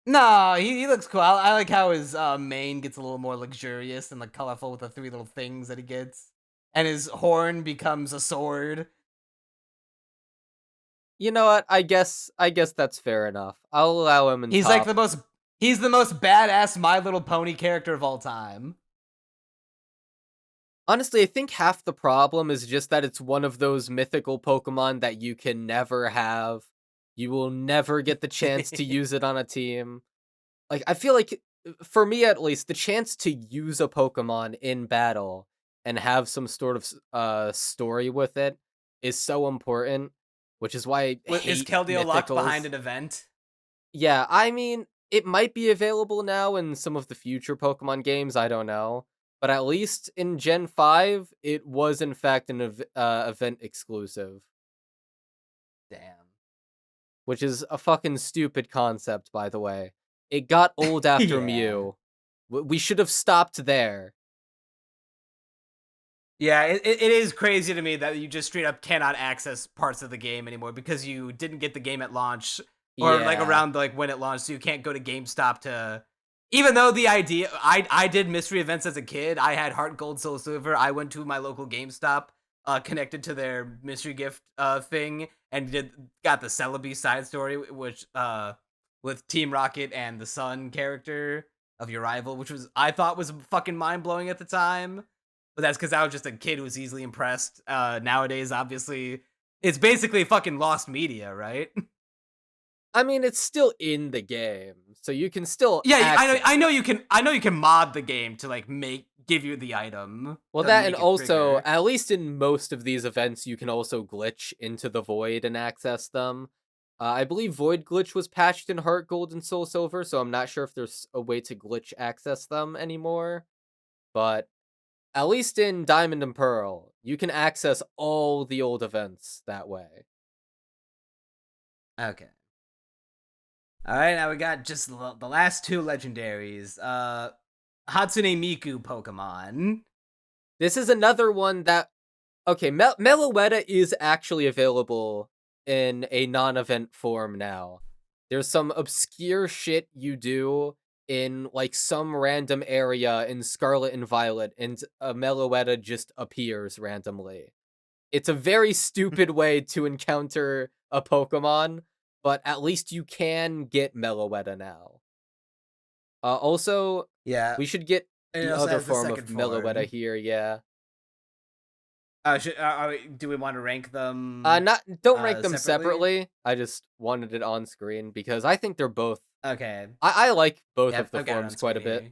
No, he looks cool. I like how his mane gets a little more luxurious and like colorful with the three little things that he gets, and his horn becomes a sword. You know what? I guess that's fair enough. I'll allow him in He's like top. he's the most badass My Little Pony character of all time. Honestly, I think half the problem is just that it's one of those mythical Pokemon that you can never have. You will never get the chance to use it on a team. Like, I feel like, for me at least, the chance to use a Pokemon in battle and have some sort of story with it is so important, which is why I Is hate Keldeo locked behind mythicals. an event? Yeah, I mean, it might be available now in some of the future Pokemon games, I don't know. But at least in Gen 5, it was in fact an event exclusive, Damn. which is a fucking stupid concept, by the way. It got old after Yeah. Mew. We should have stopped there. Yeah, it is crazy to me that you just straight up cannot access parts of the game anymore because you didn't get the game at launch, or like Yeah. around like when it launched, so you can't go to GameStop to. Even though the idea, I did mystery events as a kid. I had Heart Gold, Soul Silver. I went to my local GameStop, connected to their mystery gift thing, and got the Celebi side story, which with Team Rocket and the Sun character of your rival, which was I thought was fucking mind blowing at the time. But that's because I was just a kid who was easily impressed. Nowadays, obviously, it's basically fucking lost media, right? I mean, it's still in the game, so you can still Yeah, access I know it. you can. I know you can mod the game to like give you the item Well, to that, and make it also, trigger. at least in most of these events, you can also glitch into the void and access them. I believe Void Glitch was patched in Heart Gold and Soul Silver, so I'm not sure if there's a way to glitch access them anymore. But at least in Diamond and Pearl, you can access all the old events that way. Okay. All right, now we got just the last two legendaries. Hatsune Miku Pokemon. This is another one that, okay, Meloetta is actually available in a non-event form now. There's some obscure shit you do in like some random area in Scarlet and Violet, and a Meloetta just appears randomly. It's a very stupid way to encounter a Pokemon, but at least you can get Meloetta now. Also, Yeah, we should get and it the also other has the form of second Meloetta form. here, yeah. Do we want to rank them Not don't rank them separately? separately. I just wanted it on screen because I think they're both. Okay. I like both Yeah, of the I've got it forms on quite screen a bit. here.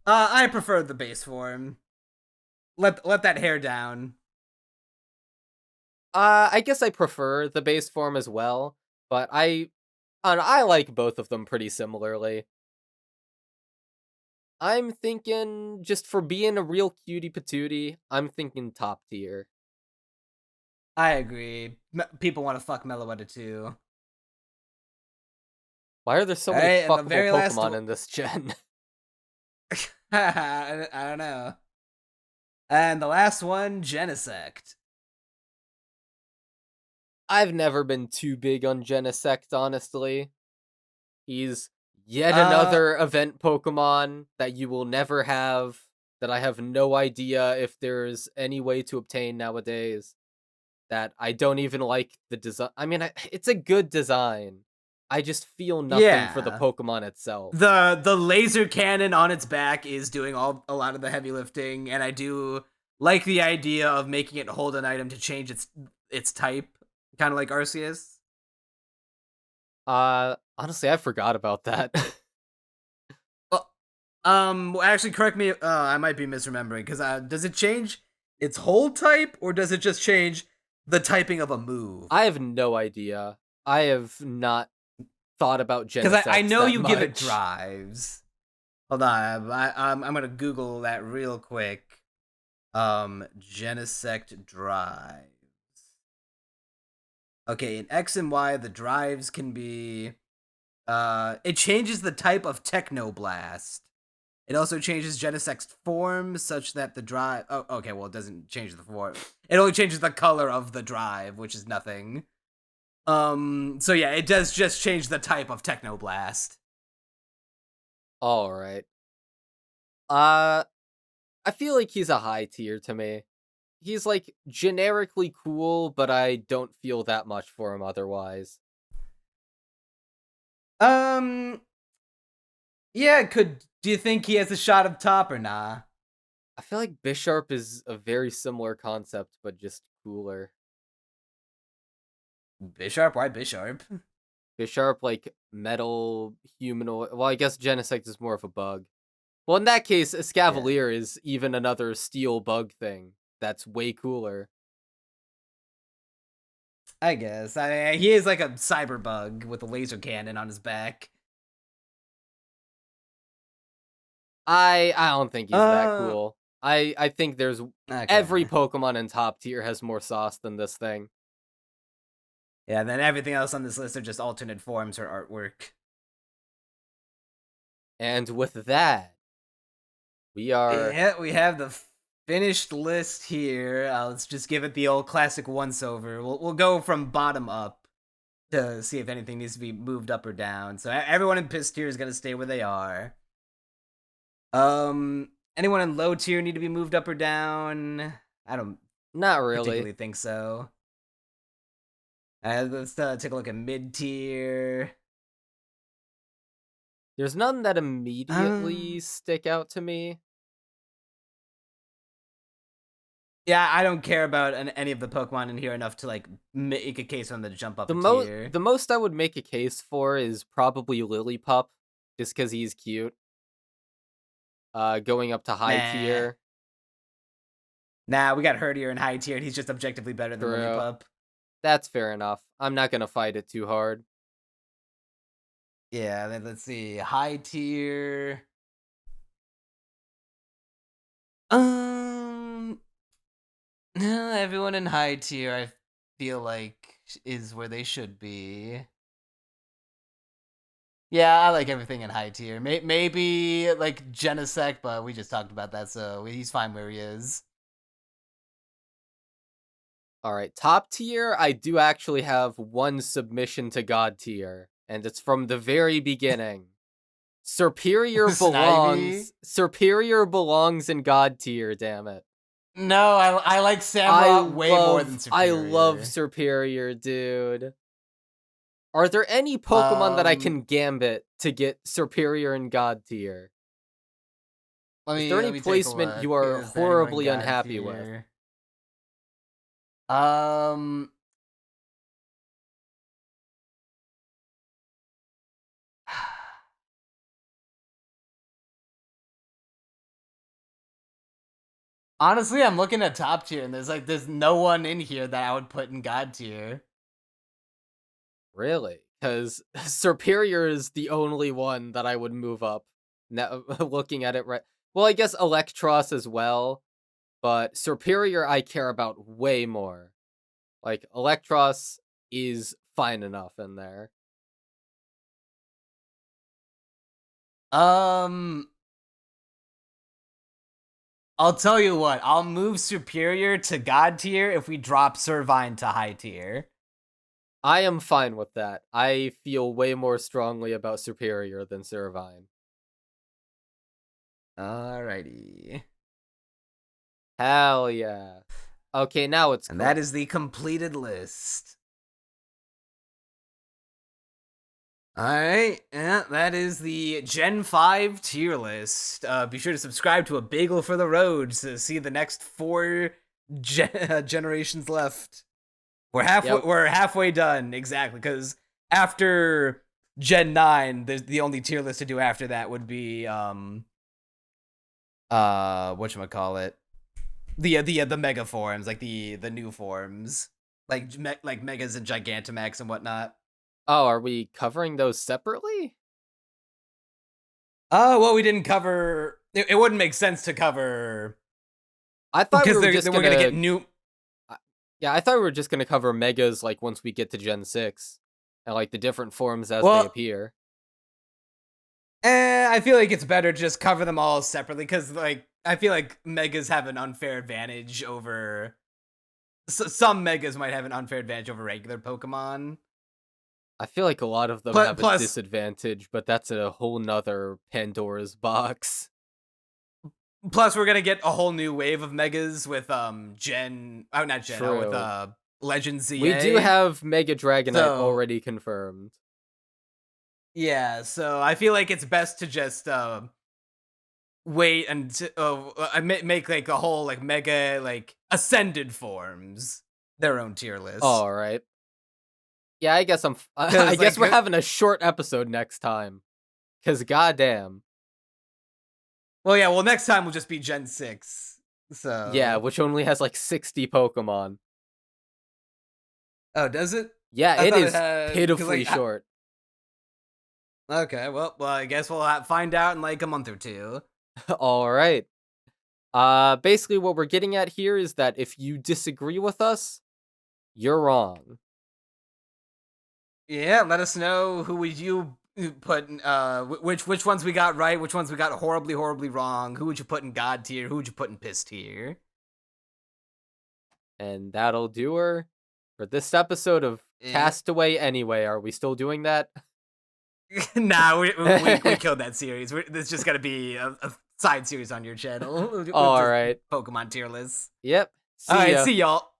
I prefer the base form. Let that hair down. I guess I prefer the base form as well, but I like both of them pretty similarly. I'm thinking just for being a real cutie patootie, I'm thinking top tier. I agree. People want to fuck Meloetta too. Why are there so All many right, and the fuckable very last Pokemon one. in this gen? I don't know. And the last one, Genesect. I've never been too big on Genesect, honestly. He's yet Uh, another event Pokemon that you will never have, that I have no idea if there's any way to obtain nowadays. That I don't even like the design. I mean, it's a good design. I just feel nothing for the yeah. Pokemon itself. The laser cannon on its back is doing a lot of the heavy lifting, and I do like the idea of making it hold an item to change its type, kind of like Arceus. Honestly, I forgot about that. Well, actually, correct me. I might be misremembering because does it change its whole type, or does it just change the typing of a move? I have no idea. I have not thought about Because I Genesects know that you give it much. drives. Hold on, I'm gonna Google that real quick. Genesect drives. Okay, in X and Y, the drives can be. It changes the type of Technoblast. It also changes Genesect's form such that the drive. Oh, okay. Well, it doesn't change the form. It only changes the color of the drive, which is nothing. So yeah, it does just change the type of Technoblast. All right. Uh, I feel like he's a high tier to me. He's like generically cool, but I don't feel that much for him otherwise. Um, yeah. Could do you think he has a shot up top or nah? I feel like Bisharp is a very similar concept, but just cooler. Bisharp? Why Bisharp? Bisharp, like metal humanoid. Well, I guess Genesect is more of a bug. Well, in that case, Yeah, Escavalier is even another steel bug thing. That's way cooler. I guess. He is like a cyber bug with a laser cannon on his back. I don't think he's that Uh, cool. I think there's every okay. Pokemon in top tier has more sauce than this thing. Yeah, then everything else on this list are just alternate forms or artwork. And with that, we are Yeah, we have the finished list here. Let's just give it the old classic once over. We'll go from bottom up to see if anything needs to be moved up or down. So everyone in piss tier is gonna stay where they are. Anyone in low tier need to be moved up or down? I don't not really. particularly think so. Let's take a look at mid tier. There's none that immediately Um, stick out to me. yeah, I don't care about any of the Pokemon in here enough to like make a case on the jump up The a most tier. the most I would make a case for is probably Lillipup, just because he's cute. Going up to high Nah, tier. nah, we got Herdier in high tier, and he's just objectively better than True. Lillipup. That's fair enough. I'm not gonna fight it too hard. Yeah, then let's see, high tier. Um, no, everyone in high tier, I feel like is where they should be. Yeah, I like everything in high tier. Maybe like Genesect, but we just talked about that, so he's fine where he is. All right, top tier. I do actually have one submission to God tier, and it's from the very beginning. Snivy. Superior belongs in God tier. Damn it. No, I like Samurott way more than I love Superior. Superior, dude. Are there any Pokemon that I Um, can gambit to get Superior and God tier? Is there let any me take a placement look. you are Is there anyone in horribly God unhappy with? tier? Um, Honestly, I'm looking at top tier, and there's no one in here that I would put in god tier. Really? Because Superior is the only one that I would move up. Now, looking at it right. Well, I guess Electros as well, but Superior I care about way more. Like, Electros is fine enough in there. I'll tell you what. I'll move Superior to god tier if we drop Servine to high tier. I am fine with that. I feel way more strongly about Superior than Servine. Alrighty. Hell yeah. Okay, now it's And cool. that is the completed list. Alright, yeah, that is the Gen 5 tier list. Be sure to subscribe to A Bagel for the Road to see the next 4 generations left. We're halfway done, exactly, because after Gen 9, the only tier list to do after that would be whatchamacallit? The mega forms, like the new forms. Like Megas and Gigantamax and whatnot. Oh, are we covering those separately? Oh, well, we didn't cover. It wouldn't make sense to cover. I thought we because were just we're gonna get new. Yeah, I thought we were just gonna cover Megas like once we get to Gen 6. And like the different forms as they appear. I feel like it's better to just cover them all separately, because like I feel like Megas have an unfair advantage over. Some Megas might have an unfair advantage over regular Pokemon. I feel like a lot of them have a disadvantage, but that's a whole nother Pandora's box. Plus, we're gonna get a whole new wave of Megas with with Legend ZA. We do have Mega Dragonite already confirmed. Yeah, so I feel like it's best to just wait until make like a whole like Mega like Ascended forms their own tier list. All right. Yeah, I guess I guess we're having a short episode next time. Cause goddamn. Well, yeah. Well, next time will just be Gen 6. So yeah, which only has like 60 Pokemon. Oh, does it? Yeah, it is pitifully short. Okay, well, I guess we'll find out in like a month or two. All right. Basically, what we're getting at here is that if you disagree with us, you're wrong. Yeah, let us know who would you put which ones we got right, which ones we got horribly wrong. Who would you put in god tier? Who would you put in piss tier? And that'll do her for this episode of Castaway Anyway. Are we still doing that? Nah, we killed that series. There's just gotta be a side series on your channel. All right, Pokemon tier list. Yep. All right, see y'all.